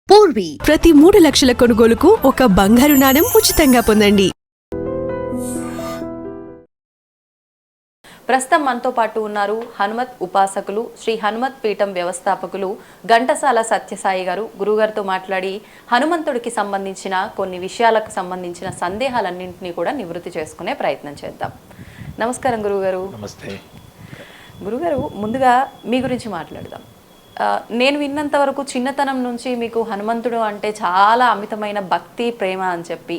పూర్వీ ప్రతి 3 లక్షల కొనుగోలుకు ఒక బంగారు నాణెం ఉచితంగా పొందండి. ప్రస్తుతం మనతో పాటు ఉన్నారు హనుమత్ ఉపాసకులు, శ్రీ హనుమత్ పీఠం వ్యవస్థాపకులు ఘంటసాల సత్యసాయి గారు. గురుగారితో మాట్లాడి హనుమంతుడికి సంబంధించిన కొన్ని విషయాలకు సంబంధించిన సందేహాలన్నింటినీ కూడా నివృత్తి చేసుకునే ప్రయత్నం చేద్దాం. నమస్కారం గురుగారు. నమస్తే గురుగారు, ముందుగా మీ గురించి మాట్లాడదాం. నేను విన్నంత వరకు చిన్నతనం నుంచి మీకు హనుమంతుడు అంటే చాలా అమితమైన భక్తి, ప్రేమ అని చెప్పి,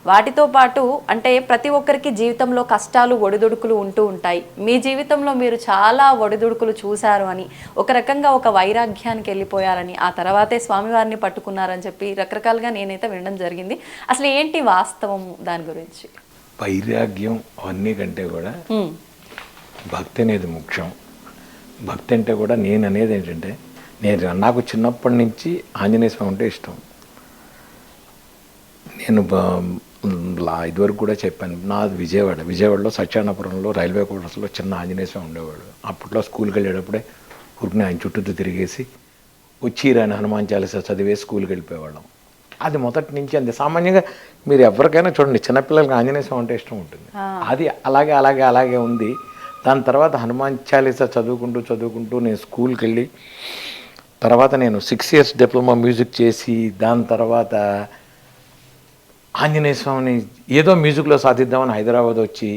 వాటితో పాటు అంటే ప్రతి ఒక్కరికి జీవితంలో కష్టాలు, ఒడిదుడుకులు ఉంటూ ఉంటాయి. మీ జీవితంలో మీరు చాలా ఒడిదుడుకులు చూశారు అని, ఒక రకంగా ఒక వైరాగ్యానికి వెళ్ళిపోయారని, ఆ తర్వాతే స్వామివారిని పట్టుకున్నారని చెప్పి రకరకాలుగా నేనైతే వినడం జరిగింది. అసలు ఏంటి వాస్తవం దాని గురించి? వైరాగ్యం అన్నీ కంటే కూడా భక్తి అనేది ముఖ్యం. భక్తి అంటే కూడా నేను అనేది ఏంటంటే, నాకు చిన్నప్పటి నుంచి ఆంజనేయ స్వామి అంటే ఇష్టం. నేను ఇదివరకు కూడా చెప్పాను, నాది విజయవాడలో సత్యానపురంలో రైల్వే క్వార్టర్స్లో చిన్న ఆంజనేయ స్వామి ఉండేవాడు. అప్పట్లో స్కూల్కి వెళ్ళేటప్పుడే ఊరికి ఆయన చుట్టూ తిరిగేసి వచ్చి రాని హనుమాన్ చాలీసా చదివేసి స్కూల్కి వెళ్ళిపోయేవాళ్ళం. అది మొదటి నుంచి అంతే. సామాన్యంగా మీరు ఎవరికైనా చూడండి, చిన్నపిల్లలకి ఆంజనేయ స్వామి అంటే ఇష్టం ఉంటుంది. అది అలాగే ఉంది. దాని తర్వాత హనుమాన్ చాలీసా చదువుకుంటూ నేను స్కూల్కి వెళ్ళి, తర్వాత నేను 6 years డిప్లొమా మ్యూజిక్ చేసి, దాని తర్వాత ఆంజనేయ స్వామిని ఏదో మ్యూజిక్లో సాధిద్దామని హైదరాబాద్ వచ్చి,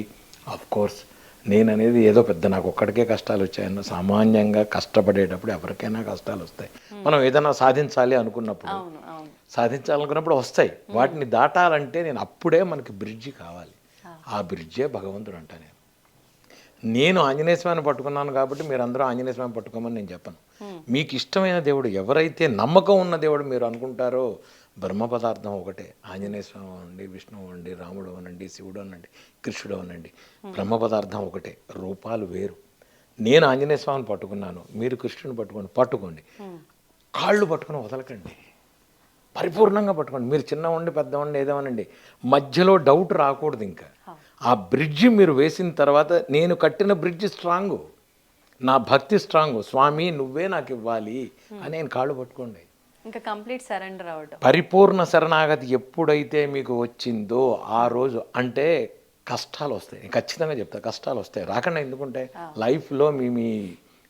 కోర్స్ నేను అనేది ఏదో పెద్ద నాకు ఒక్కడికే కష్టాలు వచ్చాయన్న, సామాన్యంగా కష్టపడేటప్పుడు ఎవరికైనా కష్టాలు వస్తాయి. మనం ఏదైనా సాధించాలనుకున్నప్పుడు వస్తాయి. వాటిని దాటాలంటే అప్పుడే మనకి బ్రిడ్జి కావాలి. ఆ బ్రిడ్జే భగవంతుడు అంట. నేను ఆంజనేయ స్వామిని పట్టుకున్నాను కాబట్టి మీరందరూ ఆంజనేయ స్వామిని పట్టుకోమని నేను చెప్పను. మీకు ఇష్టమైన దేవుడు, ఎవరైతే నమ్మకం ఉన్న దేవుడు మీరు అనుకుంటారో, బ్రహ్మ పదార్థం ఒకటే. ఆంజనేయ స్వామి అనండి, విష్ణువు అనండి, రాముడు అనండి, శివుడు అనండి, కృష్ణుడు అనండి, బ్రహ్మ పదార్థం ఒకటే, రూపాలు వేరు. నేను ఆంజనేయ స్వామిని పట్టుకున్నాను, మీరు కృష్ణుని పట్టుకోండి. కాళ్ళు పట్టుకుని వదలకండి, పరిపూర్ణంగా పట్టుకోండి. మీరు చిన్నవండి పెద్దవండి ఏదేమనండి, మధ్యలో డౌట్ రాకూడదు. ఇంకా ఆ బ్రిడ్జి మీరు వేసిన తర్వాత, నేను కట్టిన బ్రిడ్జి స్ట్రాంగు, నా భక్తి స్ట్రాంగు, స్వామి నువ్వే నాకు ఇవ్వాలి అని నేను కాళ్ళు పట్టుకోండి. ఇంకా కంప్లీట్ సరెండర్ అవ్వడం, పరిపూర్ణ శరణాగతి ఎప్పుడైతే మీకు వచ్చిందో ఆ రోజు అంటే కష్టాలు వస్తాయి. ఖచ్చితంగా చెప్తా, కష్టాలు వస్తాయి. రాకుండా ఎందుకుంటే లైఫ్లో మీ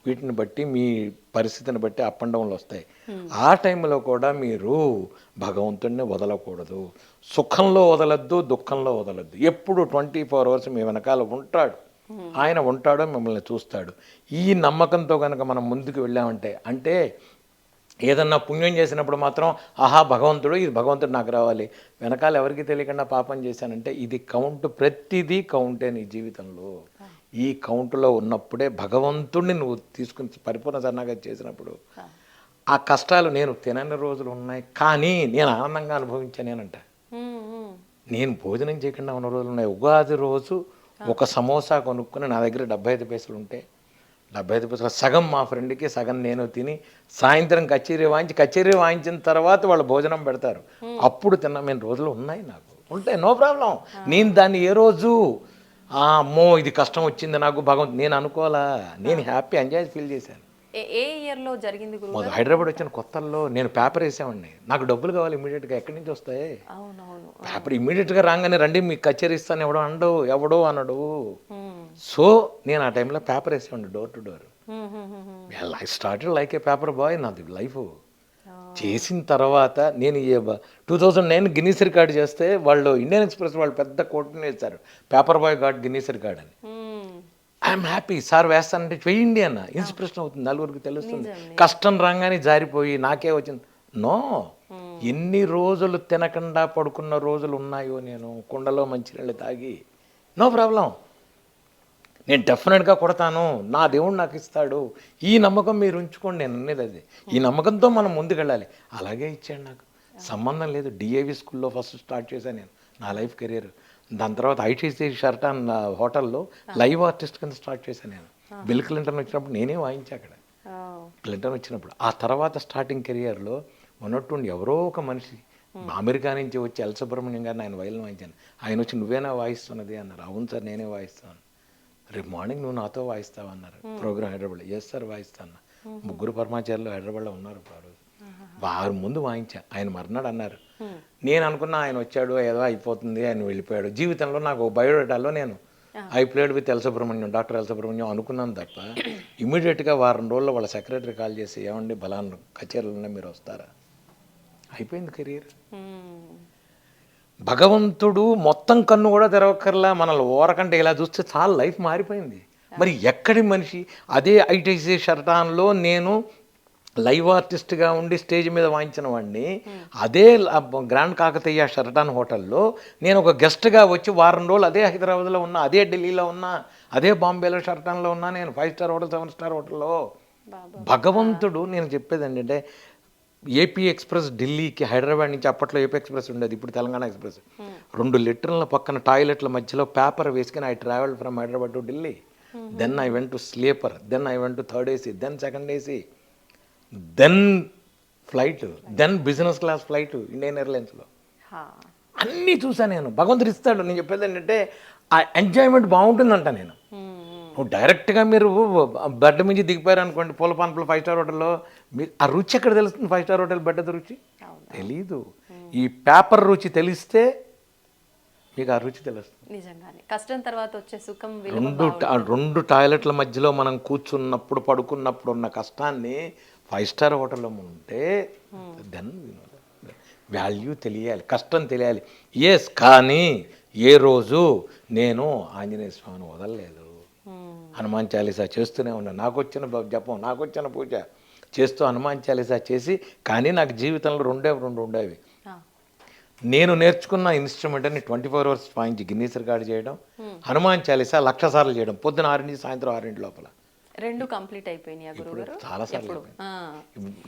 వీటిని బట్టి, మీ పరిస్థితిని బట్టి అప్ అండ్ డౌన్లు వస్తాయి. ఆ టైంలో కూడా మీరు భగవంతుడిని వదలకూడదు. సుఖంలో వదలద్దు, దుఃఖంలో వదలద్దు. ఎప్పుడు 24 hours మీ వెనకాల ఉంటాడు. ఆయన ఉంటాడో మిమ్మల్ని చూస్తాడు. ఈ నమ్మకంతో కనుక మనం ముందుకు వెళ్ళామంటే, అంటే ఏదన్నా పుణ్యం చేసినప్పుడు మాత్రం భగవంతుడు, ఇది భగవంతుడు నాకు రావాలి, వెనకాల ఎవరికి తెలియకుండా పాపం చేశానంటే ఇది కౌంట్, ప్రతిదీ కౌంటే నీ జీవితంలో. ఈ కౌంటులో ఉన్నప్పుడే భగవంతుడిని నువ్వు తీసుకుని పరిపూర్ణ శరణాగతి చేసినప్పుడు ఆ కష్టాలు, నేను తినని రోజులు ఉన్నాయి కానీ నేను ఆనందంగా అనుభవించానేనంట. నేను భోజనం చేయకుండా ఉన్న రోజులు ఉన్నాయి. ఉగాది రోజు ఒక సమోసా కొనుక్కుని నా దగ్గర 75 పైసలు ఉంటే, 75 పైసలు సగం మా ఫ్రెండ్కి, సగం నేను తిని, సాయంత్రం కచేరీ వాయించిన తర్వాత వాళ్ళు భోజనం పెడతారు, అప్పుడు తిన్న రోజులు ఉన్నాయి. నాకు ఉంటాయి, నో ప్రాబ్లం. నేను దాన్ని ఏ రోజు అమ్మో ఇది కష్టం వచ్చింది నాకు భగవంతు నేను అనుకోవాలా. నేను హ్యాపీ ఎంజాయ్ ఫీల్ చేశాను. ఏ ఇయర్లో జరిగింది? హైదరాబాద్ వచ్చిన కొత్తల్లో నేను పేపర్ వేసామండి. నాకు డబ్బులు కావాలి ఇమీడియట్గా, ఎక్కడి నుంచి వస్తాయి పేపర్? ఇమీడియట్గా రాగానే రండి మీకు కచేరీ ఇస్తాను ఎవడో అనడు. సో నేను ఆ టైంలో పేపర్ వేసామండి, door to door. I started like a paper boy. నాది లైఫ్ చేసిన తర్వాత నేను 2009 గిన్నీస్ రికార్డ్ చేస్తే, వాళ్ళు ఇండియన్ ఎక్స్ప్రెస్ వాళ్ళు పెద్ద కోట్ని వేశారు, paper boy got Guinness record అని. I'm happy. సార్ వేస్తానంటే వెయ్యండి అన్న, ఇన్స్పిరేషన్ అవుతుంది, నలుగురికి తెలుస్తుంది. కష్టం రాగానే జారిపోయి నాకే వచ్చింది. నో, ఎన్ని రోజులు తినకుండా పడుకున్న రోజులు ఉన్నాయో, నేను కుండలో మంచినీళ్ళు తాగి, నో ప్రాబ్లం, నేను డెఫినెట్గా కొడతాను, నా దేవుడు నాకు ఇస్తాడు. ఈ నమ్మకం మీరు ఉంచుకోండి. నేను అనేది అది. ఈ నమ్మకంతో మనం ముందుకెళ్ళాలి. అలాగే ఇచ్చాడు నాకు, సంబంధం లేదు. డిఏవి స్కూల్లో ఫస్ట్ స్టార్ట్ చేశాను నేను నా లైఫ్ కెరీర్. దాని తర్వాత ఐటీసీ షర్టాన్ హోటల్లో లైవ్ ఆర్టిస్ట్ కింద స్టార్ట్ చేశాను నేను. బిల్ క్లింటన్ వచ్చినప్పుడు నేనే వాయించా అక్కడ, క్లింటన్ వచ్చినప్పుడు. ఆ తర్వాత స్టార్టింగ్ కెరియర్లో ఉన్నట్టుండి ఎవరో ఒక మనిషి అమెరికా నుంచి వచ్చి ఎల్ సుబ్రహ్మణ్యం గారిని ఆయన వైలిన్ వాయించాను. ఆయన వచ్చి నువ్వేనా వాయిస్తున్నది అన్నారు. అవును సార్ నేనే వాయిస్తాను. రేపు మార్నింగ్ నువ్వు నాతో వాయిస్తావన్నారు ప్రోగ్రామ్ హైదరాబాద్లో. ఎస్ సార్ వాయిస్తాను. 3 పరమాచార్యులు హైదరాబాద్లో ఉన్నారు ఆ రోజు. వారు ముందు వాయించా. ఆయన మర్నాడు అన్నారు. నేను అనుకున్నా ఆయన వచ్చాడు ఏదో అయిపోతుంది ఆయన వెళ్ళిపోయాడు. జీవితంలో నాకు బయోడేటాలో నేను I played with L Subrahmanyam, doctor L Subrahmanyam అనుకున్నాను తప్ప ఇమీడియట్గా వారం రోజుల్లో వాళ్ళ సెక్రటరీ కాల్ చేసి ఏమండి బలాన్ని కచేరీలు ఉన్నాయి మీరు వస్తారా, అయిపోయింది కెరీర్. భగవంతుడు మొత్తం కన్ను కూడా తెరవక్కర్లా, మనల్ని ఓరకంటే ఇలా చూస్తే చాలా లైఫ్ మారిపోయింది. మరి ఎక్కడి మనిషి అదే ఐటీసీ షర్టాన్లో నేను లైవ్ ఆర్టిస్ట్గా ఉండి స్టేజ్ మీద వాయించిన వాడిని, అదే గ్రాండ్ కాకతీయ షర్టాన్ హోటల్లో నేను ఒక గెస్ట్గా వచ్చి వారం రోజులు అదే హైదరాబాద్లో ఉన్నా, అదే ఢిల్లీలో ఉన్నా, అదే బాంబేలో షర్టాన్లో ఉన్నా, నేను 5 స్టార్ హోటల్ 7 స్టార్ హోటల్లో. భగవంతుడు నేను చెప్పేది ఏంటంటే ఏపీ ఎక్స్ప్రెస్ ఢిల్లీకి హైదరాబాద్ నుంచి అప్పట్లో ఏపీ ఎక్స్ప్రెస్ ఉండేది, ఇప్పుడు తెలంగాణ ఎక్స్ప్రెస్. 2 లీటర్ల పక్కన టాయిలెట్ల మధ్యలో పేపర్ వేసుకుని I travelled from Hyderabad to Delhi. Then I went to sleeper, then I went to 3rd AC, then 2nd AC, then flight, then business class flight ఇండియన్ ఎయిర్లైన్స్లో. అన్నీ చూసాను నేను. భగవంతుడు ఇస్తాడు. నేను చెప్పేది ఏంటంటే ఆ ఎంజాయ్మెంట్ బాగుంటుందంట. నేను నువ్వు డైరెక్ట్గా మీరు బెడ్ మించి దిగిపోయారు అనుకోండి పూల పాన్పులు 5 స్టార్ హోటల్లో, మీకు ఆ రుచి ఎక్కడ తెలుస్తుంది? 5 స్టార్ హోటల్ బెడ్ రుచి తెలీదు. ఈ పేపర్ రుచి తెలిస్తే మీకు ఆ రుచి తెలుస్తుంది. నిజంగానే కష్టం తర్వాత వచ్చే సుఖం రెండు టాయిలెట్ల మధ్యలో మనం కూర్చున్నప్పుడు పడుకున్నప్పుడు ఉన్న కష్టాన్ని 5 స్టార్ హోటల్లో ఉంటే దెన్ వాల్యూ తెలియాలి, కష్టం తెలియాలి. ఎస్, కానీ ఏ రోజు నేను ఆంజనేయ స్వామిని వదలలేదు. హనుమాన్ చాలీసా చేస్తూనే ఉన్నాను. నాకు వచ్చిన జపం, నాకు వచ్చిన పూజ చేస్తూ హనుమాన్ చాలీసా చేసి, కానీ నాకు జీవితంలో రెండు ఉండేవి. నేను నేర్చుకున్న ఇన్స్ట్రుమెంట్ అని 24 hours వాయించి గిన్నీస్ రికార్డు చేయడం, హనుమాన్ చాలీసా 1,00,000 సార్లు చేయడం, పొద్దున 6 నుంచి సాయంత్రం 6 లోపల. 2 కంప్లీట్ అయిపోయినాయి గురుగారు? చాలాసార్లు.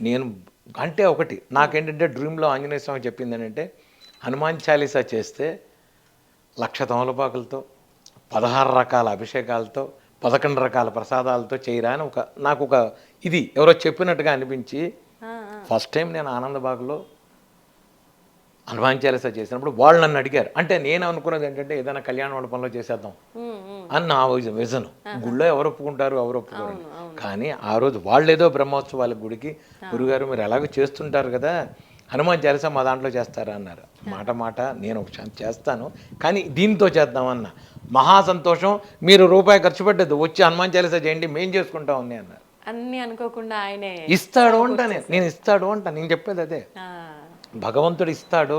నేను అంటే ఒకటి నాకేంటంటే డ్రీమ్లో ఆంజనేయ స్వామి చెప్పింది ఏంటంటే హనుమాన్ చాలీసా చేస్తే 1,00,000 తమలపాకులతో 16 రకాల అభిషేకాలతో 11 రకాల ప్రసాదాలతో చేయరా అని నాకు ఒక ఇది ఎవరో చెప్పినట్టుగా అనిపించి ఫస్ట్ టైం నేను ఆనందబాగ్లో హనుమాన్ చాలీసా చేసినప్పుడు వాళ్ళు నన్ను అడిగారు. అంటే నేను అనుకున్నది ఏంటంటే ఏదైనా కళ్యాణ మండపంలో చేసేద్దాం అని నా విజన్. గుళ్ళో ఎవరు ఒప్పుకుంటారు, ఎవరు ఒప్పుకోరు. కానీ ఆ రోజు వాళ్ళు ఏదో బ్రహ్మోత్సవాల గుడికి, గురుగారు మీరు ఎలాగో చేస్తుంటారు కదా హనుమాన్ చాలీసా మా దాంట్లో చేస్తారా అన్నారు. మాట నేను ఒక చేస్తాను, కానీ దీంతో చేద్దామన్నా. మహా సంతోషం, మీరు రూపాయి ఖర్చు పెట్టద్దు, వచ్చి హనుమాన్ చాలీసా చేయండి, మేం చేసుకుంటాం అని అన్నారు. అన్ని అనుకోకుండా ఆయనే ఇస్తాడు అంట. నేను ఇస్తాడు అంట. నేను చెప్పేది అదే, భగవంతుడు ఇస్తాడు,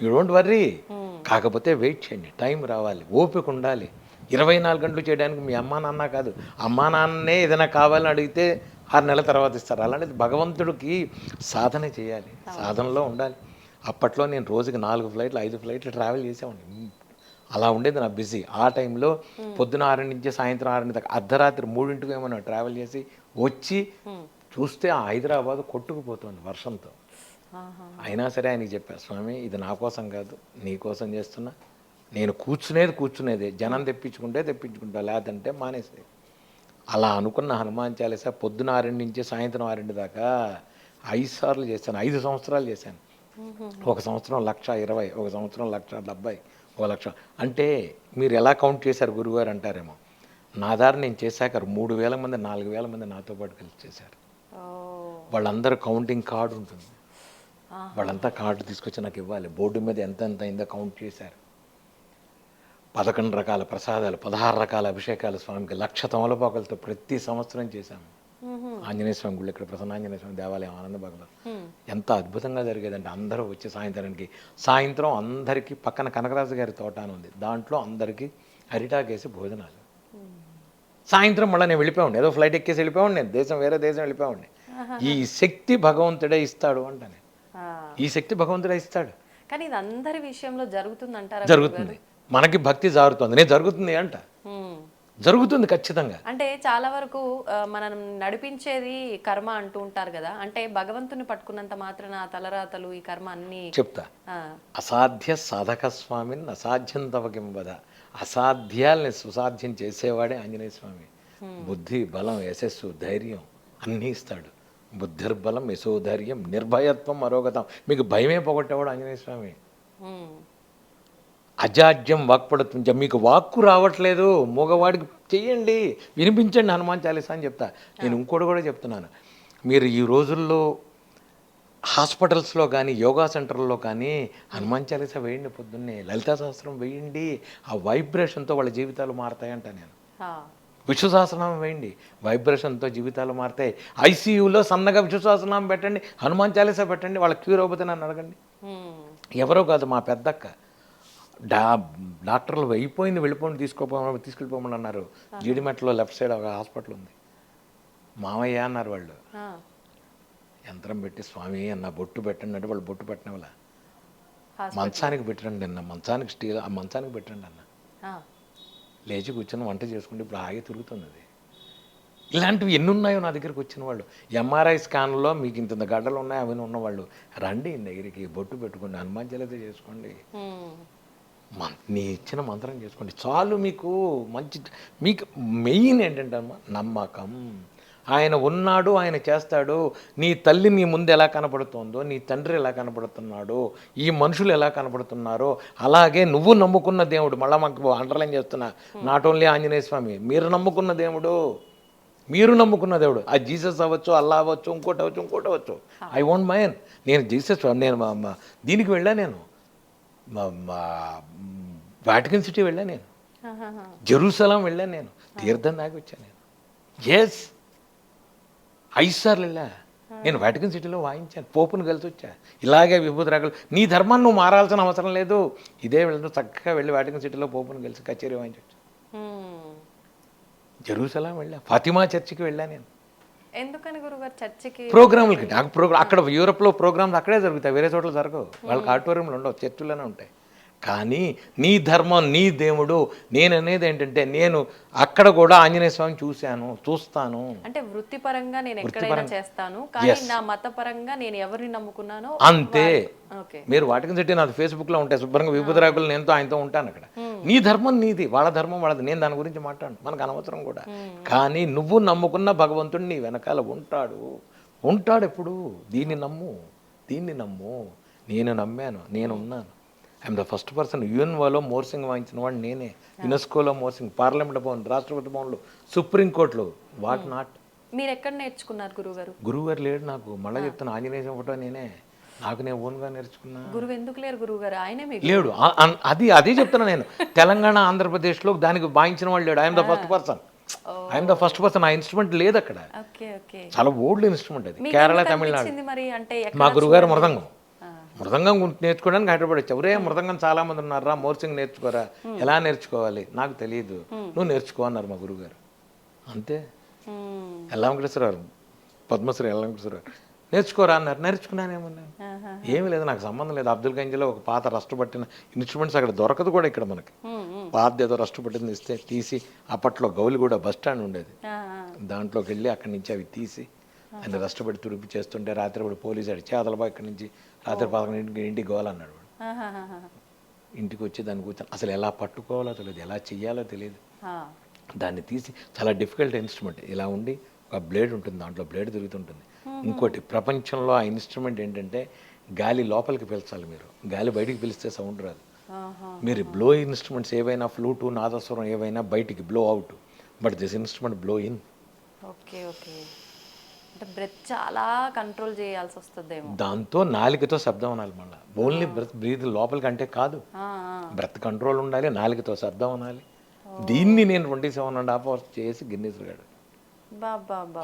యూ డోంట్ వర్రీ. కాకపోతే వెయిట్ చేయండి, టైం రావాలి, ఓపిక ఉండాలి. 24 గంటలు చేయడానికి మీ అమ్మా నాన్న కాదు, అమ్మా నాన్నే ఏదైనా కావాలని అడిగితే 6 నెలల తర్వాత ఇస్తారు. అలాంటిది భగవంతుడికి సాధన చేయాలి, సాధనలో ఉండాలి. అప్పట్లో నేను రోజుకి 4 ఫ్లైట్లు 5 ఫ్లైట్లు ట్రావెల్ చేసేవాడిని. అలా ఉండేది నా బిజీ. ఆ టైంలో పొద్దున 6 నుంచి సాయంత్రం 6 దాకా, అర్ధరాత్రి 3 ఏమైనా ట్రావెల్ చేసి వచ్చి చూస్తే ఆ హైదరాబాద్ కొట్టుకుపోతుంది వర్షంతో. అయినా సరే ఆయనకి చెప్పారు, స్వామి ఇది నా కోసం కాదు, నీ కోసం చేస్తున్నా. నేను కూర్చునేదే, జనం తెప్పించుకుంటా, లేదంటే మానేసేది. అలా అనుకున్న హనుమాన్ చాలీసా పొద్దున 6 నుంచి సాయంత్రం 6 దాకా 5 సార్లు చేశాను. 5 సంవత్సరాలు చేశాను. ఒక సంవత్సరం 1,20,000, ఒక సంవత్సరం 1,70,000, 1,00,000. అంటే మీరు ఎలా కౌంట్ చేశారు గురుగారు అంటారేమో, నా దారి నేను చేశాక 3,000 మంది 4,000 మంది నాతో పాటు కలిసి చేశారు. వాళ్ళందరూ కౌంటింగ్ కార్డు ఉంటుంది, వాళ్ళంతా కార్డు తీసుకొచ్చి నాకు ఇవ్వాలి. బోర్డు మీద ఎంత అయిందో కౌంట్ చేశారు. 11 రకాల ప్రసాదాలు, 16 రకాల అభిషేకాలు స్వామికి, 1,00,000 తమలపాకులతో ప్రతి సంవత్సరం చేశాము. ఆంజనేయ స్వామి గుళ్ళు, ఇక్కడ ప్రసన్నాంజనేయ స్వామి దేవాలయం ఆనందబాగ్లో ఎంత అద్భుతంగా జరిగేదంటే అందరూ వచ్చి సాయంత్రం అందరికీ పక్కన కనకరాజు గారి తోట అని ఉంది, దాంట్లో అందరికీ అరిటాకేసి భోజనాలు. సాయంత్రం మళ్ళీ నేను వెళ్ళిపోయాను, ఏదో ఫ్లైట్ ఎక్కేసి వెళ్ళిపోయాను, నేను వేరే దేశం వెళ్ళిపోయాను. ఈ శక్తి భగవంతుడే ఇస్తాడు అంటాను. ఈ శక్తి భగవంతుడే ఇస్తాడు. కానీ ఇది అందరి విషయంలో జరుగుతుందంటారా? జరుగుతుంది. మనకి భక్తి జారుతుంది, నేను జరుగుతుంది అంట, జరుగుతుంది ఖచ్చితంగా. అంటే చాలా వరకు మనం నడిపించేది కర్మ అంటూ ఉంటారు కదా, అంటే భగవంతుని పట్టుకున్నంత మాత్రాన ఆ తలరాతలు ఈ కర్మ అన్ని చెప్తా. అసాధ్య సాధక స్వామిని అసాధ్యం తవకింబద. అసాధ్యాల్ని సుసాధ్యం చేసేవాడే ఆంజనేయ స్వామి. బుద్ధి, బలం, యశస్సు, ధైర్యం అన్నీ ఇస్తాడు. బుద్ధిర్బలం, యశోధైర్యం, నిర్భయత్వం, అరోగతం. మీకు భయమే పోగొట్టేవాడు ఆంజనేయ స్వామి. అజాడ్యం వాక్పడుతుంది. మీకు వాక్కు రావట్లేదు, మగవాడికి చెయ్యండి, వినిపించండి హనుమాన్ చాలీసా అని చెప్తా. నేను ఇంకోటి కూడా చెప్తున్నాను, మీరు ఈ రోజుల్లో హాస్పిటల్స్లో కానీ యోగా సెంటర్లో కానీ హనుమాన్ చాలీసా వేయండి, పొద్దున్నే లలితా సహస్రం వేయండి. ఆ వైబ్రేషన్తో వాళ్ళ జీవితాలు మారతాయంట. నేను విష్ణు సహస్రనామం వేయండి, వైబ్రేషన్తో జీవితాలు మారుతాయి. ఐసీయూలో సన్నగా విష్ణు సహస్రనామం పెట్టండి, హనుమాన్ చాలీసా పెట్టండి, వాళ్ళ క్యూర్ అవ్వబోతే నన్ను అడగండి. ఎవరో కాదు, మా పెద్దక్క డాక్టర్లు అయిపోయింది, తీసుకెళ్ళిపోమని అన్నారు. జీడిమెట్లో లెఫ్ట్ సైడ్ ఒక హాస్పిటల్ ఉంది. మామయ్య అన్నారు వాళ్ళు, యంత్రం పెట్టి స్వామి అన్న బొట్టు పెట్టండి అంటే వాళ్ళు బొట్టు పెట్టిన వాళ్ళ మంచానికి పెట్టండి అన్న, మంచానికి స్టీల్ ఆ మంచానికి పెట్టండి అన్న. లేచి కూర్చొని వంట చేసుకుంటే ఇప్పుడు ఆగి తిరుగుతుంది అది. ఇలాంటివి ఎన్ని ఉన్నాయో నా దగ్గరికి వచ్చిన వాళ్ళు. ఎంఆర్ఐ స్కాన్లో మీకు ఇంత గడ్డలు ఉన్నాయి అవన్నీ ఉన్నవాళ్ళు రండి దగ్గరికి, బొట్టు పెట్టుకోండి, హనుమాన్ చాలీసా చేసుకోండి, నీ ఇచ్చిన మంత్రం చేసుకోండి చాలు. మీకు మంచి, మీకు మెయిన్ ఏంటంటే అమ్మా నమ్మకం. ఆయన ఉన్నాడు, ఆయన చేస్తాడు. నీ తల్లి నీ ముందు ఎలా కనపడుతుందో, నీ తండ్రి ఎలా కనపడుతున్నాడో, ఈ మనుషులు ఎలా కనపడుతున్నారో అలాగే నువ్వు నమ్ముకున్న దేవుడు. మళ్ళీ మాకు అండర్లైన్ చేస్తున్నా, నాట్ ఓన్లీ ఆంజనేయ స్వామి, మీరు నమ్ముకున్న దేవుడు, మీరు నమ్ముకున్న దేవుడు. ఆ జీసస్ అవ్వచ్చు, అల్లా అవ్వచ్చు, ఇంకోటి అవ్వచ్చు. I won't mind. నేను జీసస్, నేను దీనికి వెళ్ళా, నేను వాటికన్ సిటీ వెళ్ళా, నేను జెరూసలం వెళ్ళాను, నేను తీర్థం దాకా వచ్చాను. నేను 5 సార్లు వెళ్ళా. నేను వాటికన్ సిటీలో వాయించాను, పోపును కలిసి వచ్చా. ఇలాగే విభూతి రాగలు. నీ ధర్మాన్ని నువ్వు మారాల్సిన అవసరం లేదు. ఇదే వెళ్తూ చక్కగా వెళ్ళి వాటికన్ సిటీలో పోపును కలిసి కచేరీ వాయించవచ్చు. జెరూసలం వెళ్ళా, ఫాతిమా చర్చికి వెళ్ళా. నేను ఎందుకని గురుగారు చర్చికి? ప్రోగ్రాములకి. నాకు అక్కడ యూరోప్లో ప్రోగ్రామ్స్ అక్కడే జరుగుతాయి, వేరే చోట్ల జరగవు. వాళ్ళకి ఆడిటోరియంలు ఉండవు, చర్చిలోనే ఉంటాయి. కానీ నీ ధర్మం, నీ దేవుడు. నేను అనేది ఏంటంటే, నేను అక్కడ కూడా ఆంజనేయ స్వామిని చూస్తాను. అంటే వృత్తిపరంగా నేను ఎక్కడైనా చేస్తాను, కానీ నా మతపరంగా నేను ఎవరిని నమ్ముకున్నానో అంతే. మీరు వాటికన్ సిటీ నాది ఫేస్బుక్లో ఉంటాయి, శుభ్రంగా విభూతి రాకులు నేనుతో ఆయనతో ఉంటాను అక్కడ. నీ ధర్మం నీది, వాళ్ళ ధర్మం వాళ్ళది. నేను దాని గురించి మాట్లాడు, మనకు అనవసరం కూడా. కానీ నువ్వు నమ్ముకున్న భగవంతుడు నీ వెనకాల ఉంటాడు ఎప్పుడు. దీన్ని నమ్ము. నేను నమ్మాను, నేను ఉన్నాను. I'm the first person. యుఎన్ఓలో మోర్సింగ్ వాయించిన వాడు నేనే, యునెస్కోలో మోర్సింగ్, పార్లమెంట్ భవన్, రాష్ట్రపతి భవన్లో, సుప్రీంకోర్టులో. What not. మీరు ఎక్కడ నేర్చుకున్నారు గురుగారు? గురువుగారు లేడు నాకు. మళ్ళీ చెప్తాను, ఆంజనేయ ఫోటో నేనే, నాకు నేను ఓన్గా నేర్చుకున్నా. గురువు ఎందుకు లేరు గురువుగారు? ఆయనే లేడు. అదే చెప్తున్నా నేను. తెలంగాణ, ఆంధ్రప్రదేశ్లో దానికి వాయించిన వాళ్ళు లేడు. I'm the first person. ఆ ఇన్స్ట్రుమెంట్ లేదు అక్కడ. చాలా ఓల్డ్ ఇన్స్ట్రుమెంట్ అది. కేరళ, తమిళనాడు. మా గురుగారు మృదంగం నేర్చుకోవడానికి హైదరాబాద్ వచ్చా. మృదంగం చాలా మంది ఉన్నారా, మోర్సింగ్ నేర్చుకోరా. ఎలా నేర్చుకోవాలి నాకు తెలియదు, నువ్వు నేర్చుకో అన్నారు మా గురుగారు. అంతే. ఎల్లంకటేశ్వరరావు, పద్మశ్రీ ఎల్లంకటేశ్వరరావు నేర్చుకోరా అన్నారు. నేర్చుకున్నానేమన్నా, ఏమీ లేదు, నాకు సంబంధం లేదు. అబ్దుల్ గంజ్లో ఒక పాత రస్ట్ పట్టిన ఇన్స్ట్రుమెంట్స్ అక్కడ దొరకదు కూడా. ఇక్కడ మనకి పాత ఏదో రస్ట్ పట్టింది ఇస్తే తీసి, అప్పట్లో గౌలిగూడ బస్ స్టాండ్ ఉండేది, దాంట్లోకి వెళ్ళి అక్కడి నుంచి అవి తీసి ఆయన రష్టపడి తుడిపి చేస్తుంటే రాత్రిపడి పోలీసు ఆడి చేతలబా ఇక్కడి నుంచి రాత్రి 11 ఇంటికి గోవాలన్నాడు వాడు. ఇంటికి వచ్చి దాన్ని కూర్చొని అసలు ఎలా పట్టుకోవాలో తెలియదు, ఎలా చెయ్యాలో తెలియదు. దాన్ని తీసి, చాలా డిఫికల్ట్ ఇన్స్ట్రుమెంట్. ఇలా ఉండి ఒక బ్లేడ్ ఉంటుంది, దాంట్లో బ్లేడ్ తిరుగుతుంటుంది. ఇంకోటి ప్రపంచంలో ఆ ఇన్స్ట్రుమెంట్ ఏంటంటే, గాలి లోపలికి పీల్చాలి మీరు, గాలి బయటికి పీలిస్తే సౌండ్ రాదు. మీరు బ్లో ఇన్స్ట్రుమెంట్స్ ఏవైనా, ఫ్లూటు, నాదస్వరం ఏవైనా బయటికి blow out, but this instrument blow in. Breath చాలా కంట్రోల్ చేయాల్సి వస్తుందేమో. దాంతో నాలికతో శబ్దం అనాలి. మళ్ళీ ఓన్లీ బ్రీత్ లోపలికి అంటే కాదు, బ్రెత్ కంట్రోల్ ఉండాలి, నాలికతో శబ్దం అనాలి. దీన్ని నేను 27.5 hours చేసి Guinness record.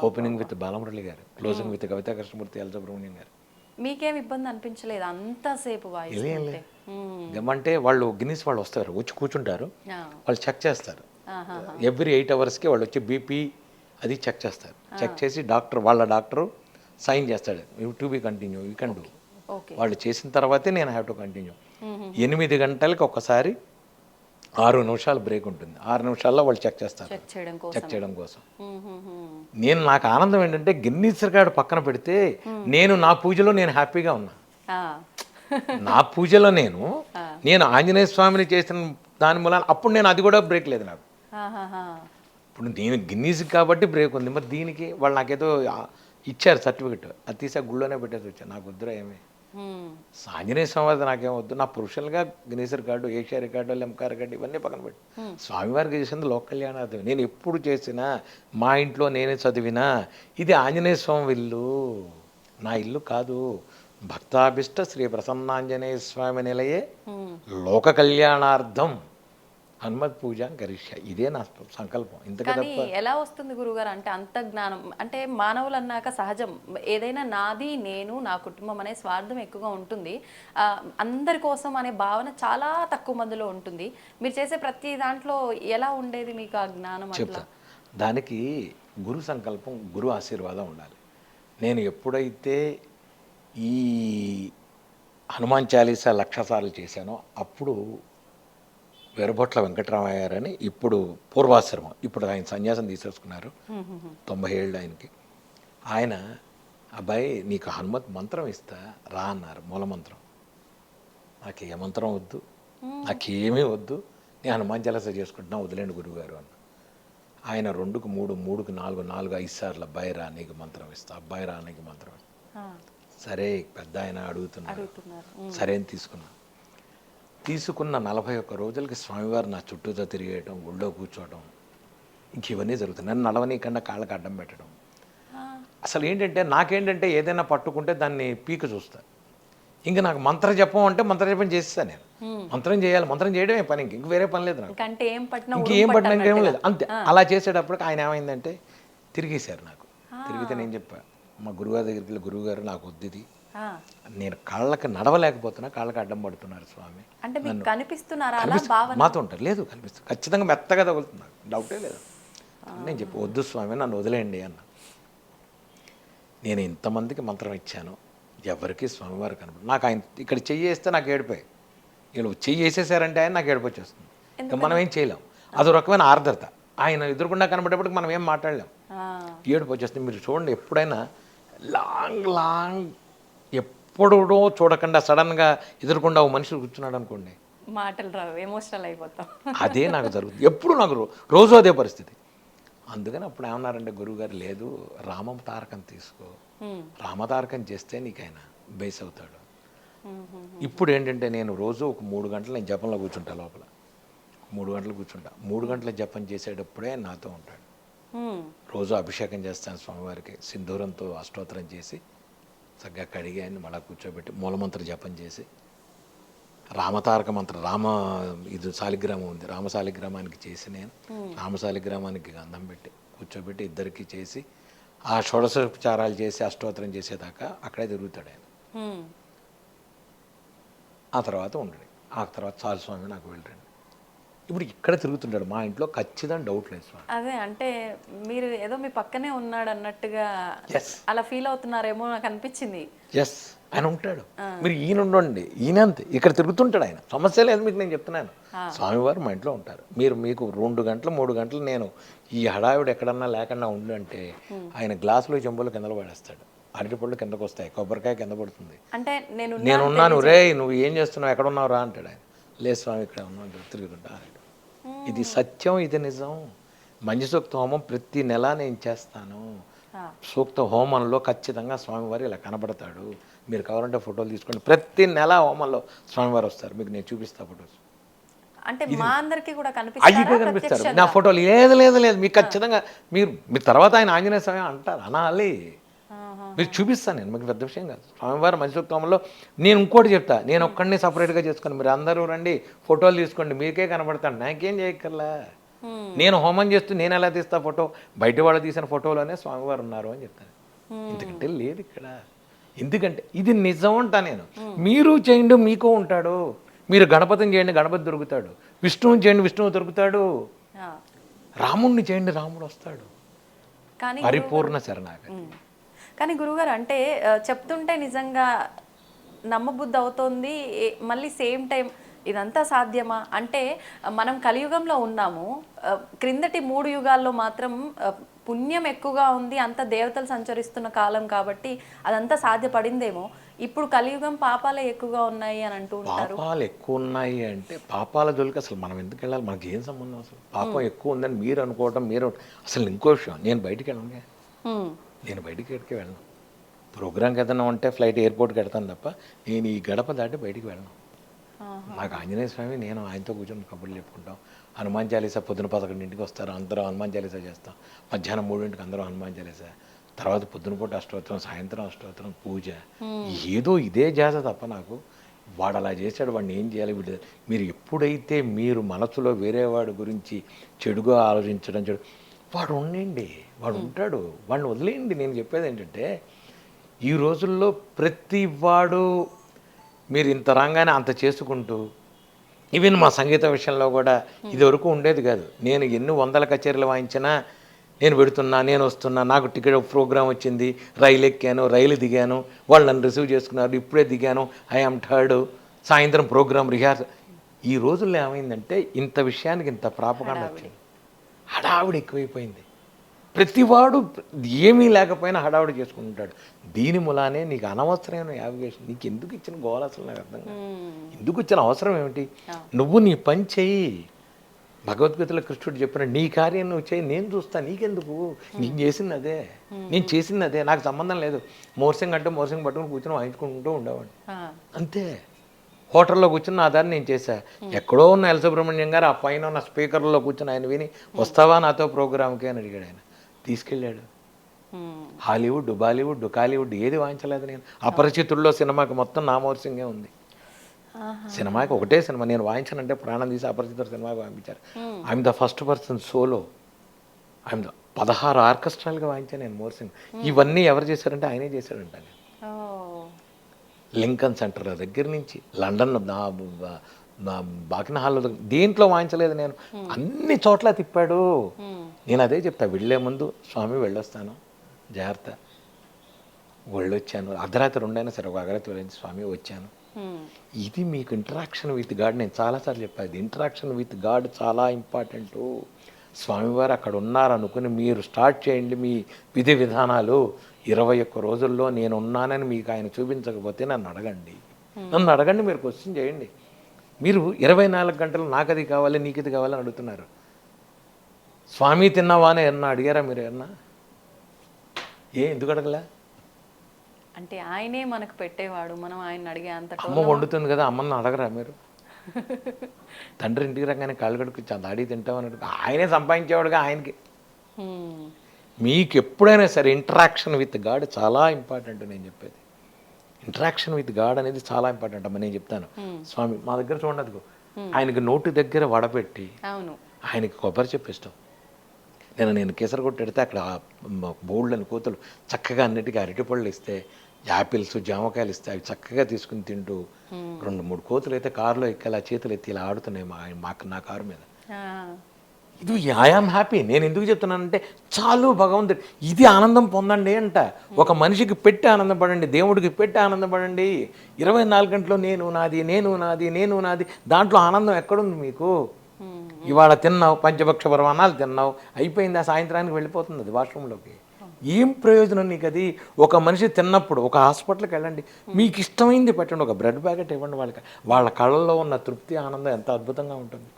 Opening with Balamurali గారు, closing with Kavita Krishnamurthy, L Subramaniam గారు. మీకేం ఇబ్బంది అనిపించలేదు అంతసేపు వాయిస్? అంటే వాళ్ళు గిన్నీస్ వాళ్ళు వస్తారు, వచ్చి కూర్చుంటారు, వాళ్ళు చెక్ చేస్తారు. ఎవ్రీ 8 hours వాళ్ళు వచ్చి బీపీ అది చెక్ చేస్తారు. చెక్ చేసి వాళ్ళ డాక్టరు సైన్ చేస్తాడు, you to be continue, you can do. వాళ్ళు చేసిన తర్వాతే నేను హ్యావ్ టు కంటిన్యూ. 8 గంటలకి ఒకసారి 6 నిమిషాలు బ్రేక్ ఉంటుంది. 6 నిమిషాల్లో వాళ్ళు చెక్ చేస్తారు, చెక్ చేయడం కోసం. నాకు ఆనందం ఏంటంటే, గిన్నీస్ రికార్డ్ పక్కన పెడితే నేను నా పూజలో నేను హ్యాపీగా ఉన్నా. నా పూజలో నేను ఆంజనేయ స్వామిని చేసిన దాని మూలాన అప్పుడు నేను అది కూడా బ్రేక్ లేదు నాకు. ఇప్పుడు నేను గిన్నీస్ కాబట్టి బ్రేక్ ఉంది, మరి దీనికి వాళ్ళు నాకేదో ఇచ్చారు సర్టిఫికెట్, అది తీసి గుళ్ళోనే పెట్టేసి వచ్చాను. నాకు వద్దురా ఏమి ఆంజనేయ స్వామి నాకేం వద్దు. నా ప్రొఫెషనల్గా Guinness record, Asia record, Limca record ఇవన్నీ పక్కన పెట్టి స్వామివారికి చేసింది లోక కళ్యాణార్థం. నేను ఎప్పుడు చేసినా, మా ఇంట్లో నేనే చదివినా, ఇది ఆంజనేయ స్వామి ఇల్లు, నా ఇల్లు కాదు. భక్తాభిష్ట శ్రీ ప్రసన్నాంజనేయ స్వామి నిలయే లోక కళ్యాణార్థం హనుమత్ పూజ గరిష్య. ఇదే నా సంకల్పం. ఇంతకే కానీ తప్ప ఎలా వస్తుంది గురుగారు అంటే అంత జ్ఞానం? అంటే మానవులు అన్నాక సహజం ఏదైనా నాది నేను నా కుటుంబం అనే స్వార్థం ఎక్కువగా ఉంటుంది. అందరి కోసం అనే భావన చాలా తక్కువ మందిలో ఉంటుంది. మీరు చేసే ప్రతి దాంట్లో ఎలా ఉండేది మీకు ఆ జ్ఞానం అట్లా? చెప్తా. దానికి గురు సంకల్పం, గురు ఆశీర్వాదం ఉండాలి. నేను ఎప్పుడైతే ఈ హనుమాన్ చాలీసా 1,00,000 సార్లు చేశానో అప్పుడు వెరబొట్ల వెంకటరామయ్య గారని, ఇప్పుడు పూర్వాశ్రమం, ఇప్పుడు ఆయన సన్యాసం తీసేసుకున్నారు, 90 ఏళ్ళు ఆయనకి. ఆయన అబ్బాయి నీకు హనుమత్ మంత్రం ఇస్తా రా అన్నారు, మూలమంత్రం. నాకు ఏ మంత్రం వద్దు, నాకేమీ వద్దు, నేను హనుమాన్ చాలీసా చేసుకుంటున్నా, వదిలేండి గురువుగారు అన్న. ఆయన 2కు 3, 3కు 4, 4, 5 సార్లు అబ్బాయి రా నీకు మంత్రం ఇస్తా, అబ్బాయి రా నీకు మంత్రం ఇస్తా. సరే పెద్ద ఆయన అడుగుతున్నారు, సరే అని తీసుకున్న 41 రోజులకి స్వామివారు నా చుట్టూతో తిరిగేయటం, గుళ్ళో కూర్చోవటం, ఇంక ఇవన్నీ జరుగుతుంది. నన్ను నడవనీకన్నా కాళ్ళకి అడ్డం పెట్టడం. అసలు ఏంటంటే నాకేంటంటే ఏదైనా పట్టుకుంటే దాన్ని పీక చూస్తా. ఇంకా నాకు మంత్ర జపం అంటే మంత్ర జపం చేస్తాను నేను. మంత్రం చేయాలి, మంత్రం చేయడమే పని, ఇంక వేరే పని లేదు నాకు. ఇంకేం పట్టినా ఇంకేం లేదు అంతే. అలా చేసేటప్పటికి ఆయన ఏమైందంటే తిరిగేశారు నాకు. తిరిగితే నేను చెప్పా మా గురుగారి దగ్గరికి వెళ్ళి, గురువుగారు నాకు వద్దుది, నేను కాళ్ళకి నడవలేకపోతున్నా, కాళ్ళకి అడ్డం పడుతున్నారు స్వామి. అంటే మీకు కనిపిస్తున్నారా అలా భావన? మాతో ఉంటారు. లేదు కనిపిస్తుంది, ఖచ్చితంగా మెత్తగా తగులుతున్నారు, డౌటే లేదు. నేను చెప్పి వద్దు స్వామి నన్ను వదిలేయండి అన్న. నేను ఇంతమందికి మంత్రం ఇచ్చాను, ఎవరికి స్వామివారు కనపడు. నాకు ఆయన ఇక్కడ చెయ్యి వేస్తే నాకు ఏడిపోయి, వీళ్ళు చెయ్యి వేసేసారంటే ఆయన నాకు ఏడిపోయి వచ్చేస్తుంది. ఇంకా మనం ఏం చేయలేం, అదో రకమైన ఆర్ద్రత. ఆయన ఎదురుకుండా కనబడేప్పటికి మనం ఏం మాట్లాడలేం, ఏడుపు వచ్చేస్తుంది. మీరు చూడండి, ఎప్పుడైనా లాంగ్ ఎప్పుడో చూడకుండా సడన్గా ఎదురుకుండా ఓ మనిషి కూర్చున్నాడు అనుకోండి, మాటలు రావు, ఎమోషనల్ అయిపోతాం. అదే నాకు జరుగుతుంది ఎప్పుడు, నాకు రోజు అదే పరిస్థితి. అందుకని అప్పుడు ఏమన్నారంటే గురువుగారు, లేదు రామతారకం తీసుకో, రామతారకం చేస్తే నీకైనా బేస్ అవుతాడు. ఇప్పుడు ఏంటంటే నేను రోజు ఒక 3 గంటలు నేను జపంలో కూర్చుంటా, లోపల 3 గంటలు కూర్చుంటా. 3 గంటల జపం చేసేటప్పుడే నాతో ఉంటాడు. రోజు అభిషేకం చేస్తాను స్వామివారికి, సింధూరంతో అష్టోత్తరం చేసి చక్కగా కడిగి ఆయన మళ్ళీ కూర్చోబెట్టి మూలమంత్ర జపం చేసి, రామతారక మంత్రం, ఇది శాలిగ్రామం ఉంది, రామశాలిగ్రామానికి చేసి నేను రామశాలిగ్రామానికి గంధం పెట్టి కూర్చోబెట్టి ఇద్దరికి చేసి ఆ షోడశోపచారాలు చేసి అష్టోత్తరం చేసేదాకా అక్కడే తిరుగుతాడు ఆయన. ఆ తర్వాత ఉండడు. ఆ తర్వాత చాలు స్వామి నాకు వెళ్ళండి. ఇప్పుడు ఇక్కడ తిరుగుతుంటాడు మా ఇంట్లో, ఖచ్చితంగా డౌట్ లేదు స్వామి. అదే అంటే మీరు ఏదో మీ పక్కనే ఉన్నాడు అన్నట్టుగా అలా ఫీల్ అవుతున్నారేమో నాకు అనిపించింది. ఎస్, ఆయన ఉంటాడు. మీరు ఈయన ఉండండి, ఈయన అంతే ఇక్కడ తిరుగుతుంటాడు ఆయన, సమస్య లేదు. మీకు నేను చెప్తున్నాను, స్వామివారు మా ఇంట్లో ఉంటారు. మీకు 2 గంటలు 3 గంటలు నేను ఈ హడావిడి ఎక్కడన్నా లేకుండా ఉండంటే ఆయన గ్లాసులో చెంబులు కిందలో పడేస్తాడు, అరటిపళ్ళు కిందకు వస్తాయి, కొబ్బరికాయ కింద పడుతుంది. అంటే నేనున్నాను, రే నువ్వు ఏం చేస్తున్నావు, ఎక్కడ ఉన్నావు రా అంటాడు ఆయన. లేదు స్వామి ఇక్కడ ఉన్నాను, తిరుగుతుంటా అన్నాడు. ఇది సత్యం, ఇది నిజం. మంజు సూక్త హోమం ప్రతి నెల నేను చేస్తాను. సూక్త హోమంలో ఖచ్చితంగా స్వామివారు ఇలా కనబడతాడు. మీరు కావాలంటే ఫోటోలు తీసుకోండి, ప్రతి నెల హోమంలో స్వామివారు వస్తారు, మీకు నేను చూపిస్తా ఫోటోస్. అంటే మా అందరికీ కూడా అయ్యే కనిపిస్తారు నా ఫోటోలు. లేదు లేదు లేదు, మీకు ఖచ్చితంగా మీరు తర్వాత ఆయన ఆంజనేయ స్వామి అంటారు, అనాలి. మీరు చూపిస్తాను నేను, మీకు పెద్ద విషయం కాదు. స్వామివారి మంచి సూక్తంలో నేను ఇంకోటి చెప్తా, నేను ఒక్కడిని సపరేట్గా చేసుకుని మీరు అందరూ రండి ఫోటోలు తీసుకోండి, మీకే కనబడతాను, నాకేం చేయక్కర్లా. నేను హోమం చేస్తూ నేను ఎలా తీస్తా ఫోటో, బయట వాళ్ళు తీసిన ఫోటోలోనే స్వామివారు ఉన్నారు అని చెప్తాను. ఎందుకంటే లేదు ఇక్కడ, ఎందుకంటే ఇది నిజం అంటా నేను. మీరు చేయండి, మీకు ఉంటాడు. మీరు గణపతిని చేయండి, గణపతి దొరుకుతాడు. విష్ణువుని చేయండి, విష్ణువు దొరుకుతాడు. రాముణ్ణి చేయండి, రాముడు వస్తాడు. పరిపూర్ణ శరణాగతి. కానీ గురుగారు అంటే చెప్తుంటే నిజంగా నమ్మబుద్ధి అవుతోంది. మళ్ళీ సేమ్ టైం ఇదంతా సాధ్యమా అంటే, మనం కలియుగంలో ఉన్నాము, క్రిందటి 3 యుగాల్లో మాత్రం పుణ్యం ఎక్కువగా ఉంది, అంత దేవతలు సంచరిస్తున్న కాలం కాబట్టి అదంతా సాధ్యపడిందేమో. ఇప్పుడు కలియుగం పాపాలే ఎక్కువగా ఉన్నాయి అని అంటూ ఉంటారు. పాపాలు ఎక్కువ ఉన్నాయి అంటే పాపాల జోలికి అసలు మనం ఎందుకు వెళ్ళాలి, మనకి ఏం సంబంధం అసలు. పాపం ఎక్కువ ఉందని మీరు అనుకోవటం, మీరు అసలు ఇంకో విషయం, నేను బయటికి వెళ్ళను, నేను బయటికి ఎక్కడికి వెళ్ళను. ప్రోగ్రామ్కి ఏదైనా ఉంటే ఫ్లైట్ ఎయిర్పోర్ట్కి వెళ్తాను తప్ప నేను ఈ గడప దాటి బయటికి వెళ్ళను. నాకు ఆంజనేయ స్వామి, నేను ఆయనతో కూర్చొని కబుర్లు చెప్పుకుంటాం. హనుమాన్ చాలీసా పొద్దున 11ంటికి వస్తారు, అందరూ హనుమాన్ చాలీసా చేస్తాం. మధ్యాహ్నం 3ంటికి అందరూ హనుమాన్ చాలీసా. తర్వాత పొద్దునపూట అష్టోత్తరం, సాయంత్రం అష్టోత్తరం, పూజ, ఏదో ఇదే జాత తప్ప నాకు వాడు అలా చేశాడు, వాడిని ఏం చేయాలి వీడు. మీరు ఎప్పుడైతే మీరు మనసులో వేరే వాడి గురించి చెడుగా ఆలోచించడం వాడు ఉండండి, వాడు ఉంటాడు, వాడిని వదిలేయండి. నేను చెప్పేది ఏంటంటే ఈ రోజుల్లో ప్రతి వాడు మీరు ఇంత రాగానే అంత చేసుకుంటూ, ఈవెన్ మా సంగీత విషయంలో కూడా ఇదివరకు ఉండేది కాదు. నేను ఎన్ని వందల కచేరీలు వాయించినా నేను పెడుతున్నా, నేను వస్తున్నా, నాకు టికెట్ ప్రోగ్రామ్ వచ్చింది, రైలు ఎక్కాను, రైలు దిగాను, వాళ్ళు నన్ను రిసీవ్ చేసుకున్నారు, ఇప్పుడే దిగాను, ఐఎమ్ థర్డ్, సాయంత్రం ప్రోగ్రామ్ రిహార్సల్. ఈ రోజుల్లో ఏమైందంటే ఇంత విషయానికి ఇంత ప్రాపకాండ వచ్చింది, హడావుడి ఎక్కువైపోయింది. ప్రతివాడు ఏమీ లేకపోయినా హడావుడి చేసుకుంటాడు. దీని మూలానే నీకు అనవసరమైన యావిగేషన్, నీకు ఎందుకు ఇచ్చిన గోల అసలు నాకు అర్థం కాదు. ఎందుకు ఇచ్చిన అవసరం ఏమిటి? నువ్వు నీ పని చెయ్యి. భగవద్గీతలో కృష్ణుడు చెప్పిన నీ కార్యం నువ్వు చేయి, నేను చూస్తా, నీకెందుకు? నేను చేసింది అదే, నేను చేసింది అదే, నాకు సంబంధం లేదు. మోర్సింగ్ అంటే మోర్సింగ్ పట్టుకుని కూర్చొని వాయించుకుంటూ ఉండేవాడిని అంతే. హోటల్లో కూర్చుని నా దాన్ని నేను చేశా. ఎక్కడో ఉన్న ఎల్ సుబ్రహ్మణ్యం గారు ఆ పైన ఉన్న స్పీకర్లో కూర్చొని ఆయన విని వస్తావా నాతో ప్రోగ్రామ్కి అని అడిగాడు. ఆయన తీసుకెళ్ళాడు. హాలీవుడ్, బాలీవుడ్, కాలీవుడ్ ఏది వాయించలేదు నేను. అపరిచితుల్లో సినిమాకి మొత్తం నా మోర్సింగే ఉంది. సినిమాకి ఒకటే సినిమా నేను వాయించానంటే ప్రాణం తీసి అపరిచితుడు సినిమాకి వాయించారు. I'm the first person solo. I'm the 16 ఆర్కెస్ట్రాలుగా వాయించాను నేను మోర్సింగ్. ఇవన్నీ ఎవరు చేశారంటే ఆయనే చేశాడంట. లింకన్ సెంటర్ దగ్గర నుంచి లండన్ బాకిన హాల్లో దేంట్లో వాయించలేదు నేను, అన్ని చోట్ల తిప్పాడు. నేను అదే చెప్తా, వెళ్ళే ముందు స్వామి వెళ్ళొస్తాను, జాగ్రత్త, వెళ్ళొచ్చాను, అర్ధరాత్రి ఉండైనా సరే ఒక అర్ధరాత్రి వెళ్ళి స్వామి వచ్చాను. ఇది మీకు ఇంటరాక్షన్ విత్ గాడ్. నేను చాలాసార్లు చెప్పాను, ఇంటరాక్షన్ విత్ గాడ్ చాలా ఇంపార్టెంట్. స్వామివారు అక్కడ ఉన్నారనుకుని మీరు స్టార్ట్ చేయండి మీ విధి విధానాలు. 21 రోజుల్లో నేను ఉన్నానని మీకు ఆయన చూపించకపోతే నన్ను అడగండి, మీరు క్వశ్చన్ చేయండి. మీరు 24 గంటలు నాకు అది కావాలి, నీకు ఇది కావాలని అడుగుతున్నారు. స్వామి తిన్నావా అని ఏమన్నా అడిగారా మీరు? ఏమన్నా ఎందుకు అడగలే? అంటే ఆయనే మనకు పెట్టేవాడు, మనం ఆయన అడిగే అంత. అమ్మ వండుతుంది కదా, అమ్మని అడగరా మీరు? తండ్రి ఇంటికి రాగానే కాళ్ళు కడుకు దాడి తింటామని ఆయనే సంపాదించేవాడుగా. ఆయనకి మీకు ఎప్పుడైనా సరే ఇంటరాక్షన్ విత్ గాడ్ చాలా ఇంపార్టెంట్. నేను చెప్పేది ఇంటరాక్షన్ విత్ గాడ్ అనేది చాలా ఇంపార్టెంట్ అమ్మ. నేను చెప్తాను, స్వామి మా దగ్గర చూడదు, ఆయనకి నోటి దగ్గర వడపెట్టి ఆయనకి కొబ్బరి చెప్పిస్తాం. నేను కేసరి కొట్టెడితే అక్కడ బోల్డ్ని కోతులు చక్కగా అన్నిటికీ అరటిపళ్ళు ఇస్తే, యాపిల్స్, జామకాయలు ఇస్తే అవి చక్కగా తీసుకుని తింటూ 2-3 కోతులు అయితే కారులో ఎక్కేలా చేతులు ఎత్తి ఇలా ఆడుతున్నాయి నా కారు మీద. ఇది ఐఆమ్ హ్యాపీ. నేను ఎందుకు చెప్తున్నానంటే చాలు భగవంతుడు ఇది ఆనందం పొందండి అంట. ఒక మనిషికి పెట్టి ఆనందపడండి, దేవుడికి పెట్టి ఆనందపడండి. 24 గంటలు నేను నాది, నేను నాది, నేను నాది, దాంట్లో ఆనందం ఎక్కడుంది మీకు? ఇవాళ తిన్నావు, పంచభక్ష పరమాణాలు తిన్నావు, అయిపోయింది, ఆ సాయంత్రానికి వెళ్ళిపోతుంది అది వాష్రూమ్లోకి. ఏం ప్రయోజనం నీకు అది? ఒక మనిషి తిన్నప్పుడు ఒక హాస్పిటల్కి వెళ్ళండి, మీకు ఇష్టమైంది పెట్టండి, ఒక బ్రెడ్ ప్యాకెట్ ఇవ్వండి వాళ్ళకి, వాళ్ళ కళ్ళల్లో ఉన్న తృప్తి, ఆనందం ఎంత అద్భుతంగా ఉంటుంది.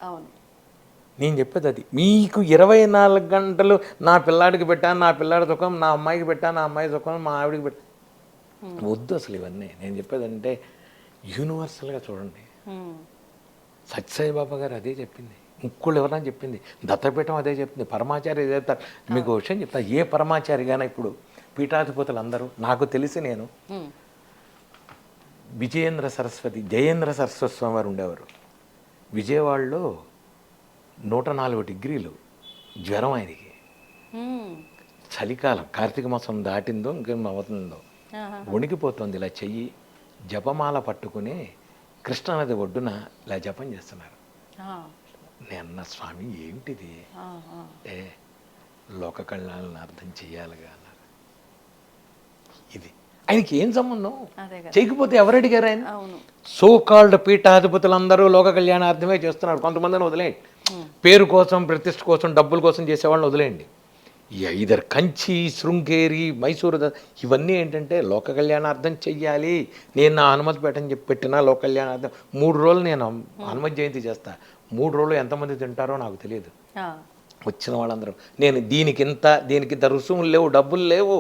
నేను చెప్పేది అది. మీకు 24 గంటలు నా పిల్లాడికి పెట్టాను, నా పిల్లాడి సుఖం, నా అమ్మాయికి పెట్టాను, నా అమ్మాయి సుఖం, మా ఆవిడికి పెట్టాను, వద్దు అసలు ఇవన్నీ. నేను చెప్పేది అంటే యూనివర్సల్గా చూడండి. సత్యసాయి బాబా గారు అదే చెప్పింది, ఇంకోళ్ళు ఎవరైనా చెప్పింది, దత్తపీఠం అదే చెప్పింది, పరమాచార్య ఇదే చెప్తారు. మీకు విషయం చెప్తా, ఏ పరమాచారిగానే ఇప్పుడు పీఠాధిపతులు అందరూ నాకు తెలిసి, నేను జయేంద్ర సరస్వతి స్వామి వారు ఉండేవారు విజయవాడలో. 104 డిగ్రీలు జ్వరం ఆయనకి, చలికాలం, కార్తీక మాసం దాటిందో ఇంకేం అవుతుందో, వణికిపోతుంది. ఇలా చెయ్యి జపమాల పట్టుకుని కృష్ణానది ఒడ్డున ఇలా జపం చేస్తున్నారు. నేను స్వామి ఏమిటిది అంటే లోక కళ్యాణాలను అర్థం చెయ్యాలిగా అన్నారు. ఇది ఆయనకి ఏం సంబంధం? చేయకపోతే ఎవరు అడిగారు ఆయన? సో కాల్డ్ పీఠాధిపతులందరూ లోక కళ్యాణార్థమే చేస్తున్నారు. కొంతమందిని వదిలేయండి, పేరు కోసం, ప్రతిష్ఠ కోసం, డబ్బుల కోసం చేసేవాళ్ళని వదిలేయండి. ఇదర్ కంచి, శృంగేరి, మైసూరు, ఇవన్నీ ఏంటంటే లోక కళ్యాణార్థం చెయ్యాలి. నేను నా హనుమతి పెట్టని చెప్పి పెట్టినా లోక కళ్యాణార్థం 3 రోజులు నేను హనుమత్ జయంతి చేస్తా. 3 రోజులు ఎంతమంది తింటారో నాకు తెలియదు. వచ్చిన వాళ్ళందరూ నేను దీనికి ఇంత రుసుములు లేవు, డబ్బులు లేవు,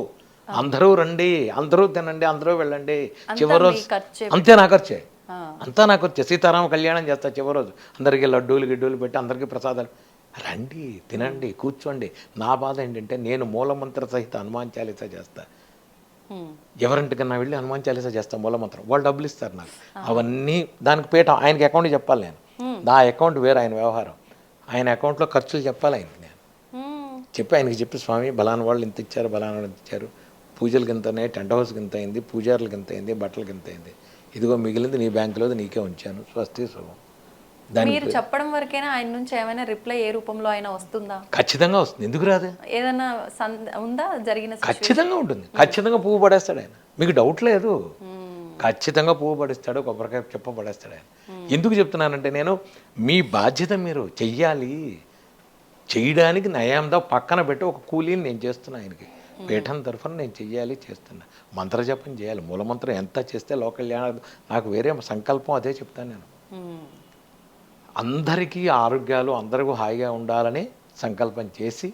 అందరూ రండి, అందరూ తినండి, అందరూ వెళ్ళండి. చివరి రోజు అంతే నా ఖర్చే, అంతా నాకు వచ్చే సీతారామ కళ్యాణం చేస్తా. చివరి రోజు అందరికీ లడ్డూలు గిడ్డూలు పెట్టి అందరికీ ప్రసాదాలు. రండి, తినండి, కూర్చోండి. నా బాధ ఏంటంటే నేను మూలమంత్ర సహిత హనుమాన్ చాలీసా చేస్తా. ఎవరింటికన్నా వెళ్ళి హనుమాన్ చాలీసా చేస్తా మూలమంత్రం, వాళ్ళు డబ్బులు ఇస్తారు నాకు. అవన్నీ దానికి పీఠం ఆయనకి అకౌంట్ చెప్పాలి నేను. నా అకౌంట్ వేరు, ఆయన వ్యవహారం. ఆయన అకౌంట్లో ఖర్చులు చెప్పాలి ఆయనకి నేను. చెప్పి ఆయనకి చెప్పి స్వామి బలానా వాళ్ళు ఇంత ఇచ్చారు, బలానా వాళ్ళు ఇంత ఇచ్చారు, పూజలకి ఇంతనే, టెంట్ హౌస్కి ఇంత అయింది, పూజారులకి ఇంత అయింది, బట్టలకి ఇంత అయింది, ఇదిగో మిగిలింది నీ బ్యాంకులో నీకే ఉంచాను, స్వస్తి శుభం. మీరు చెప్పడం వరకైనా ఆయన నుంచి ఏమైనా రిప్లై ఏ రూపంలో అయినా వస్తుందా? ఖచ్చితంగా వస్తుంది, ఎందుకు రాదు? ఏదైనా ఉందా జరిగిన ఖచ్చితంగా ఉంటుంది. ఖచ్చితంగా పువ్వు పడేస్తాడు ఆయన, మీకు డౌట్ లేదు. ఖచ్చితంగా పువ్వు పడేస్తాడు, కొబ్బరికాయ చెప్ప పడేస్తాడు ఆయన. ఎందుకు చెప్తున్నానంటే నేను మీ బాధ్యత మీరు చెయ్యాలి. చేయడానికి నయాందా పక్కన పెట్టి ఒక కూలీని నేను చేస్తున్నా ఆయనకి. పీఠం తరఫున నేను చెయ్యాలి, చేస్తున్నా. మంత్రజపం చేయాలి, మూలమంత్రం ఎంత చేస్తే లోకల్యాణ, నాకు వేరే సంకల్పం అదే చెప్తాను నేను. అందరికీ ఆరోగ్యాలు, అందరికీ హాయిగా ఉండాలని సంకల్పం చేసి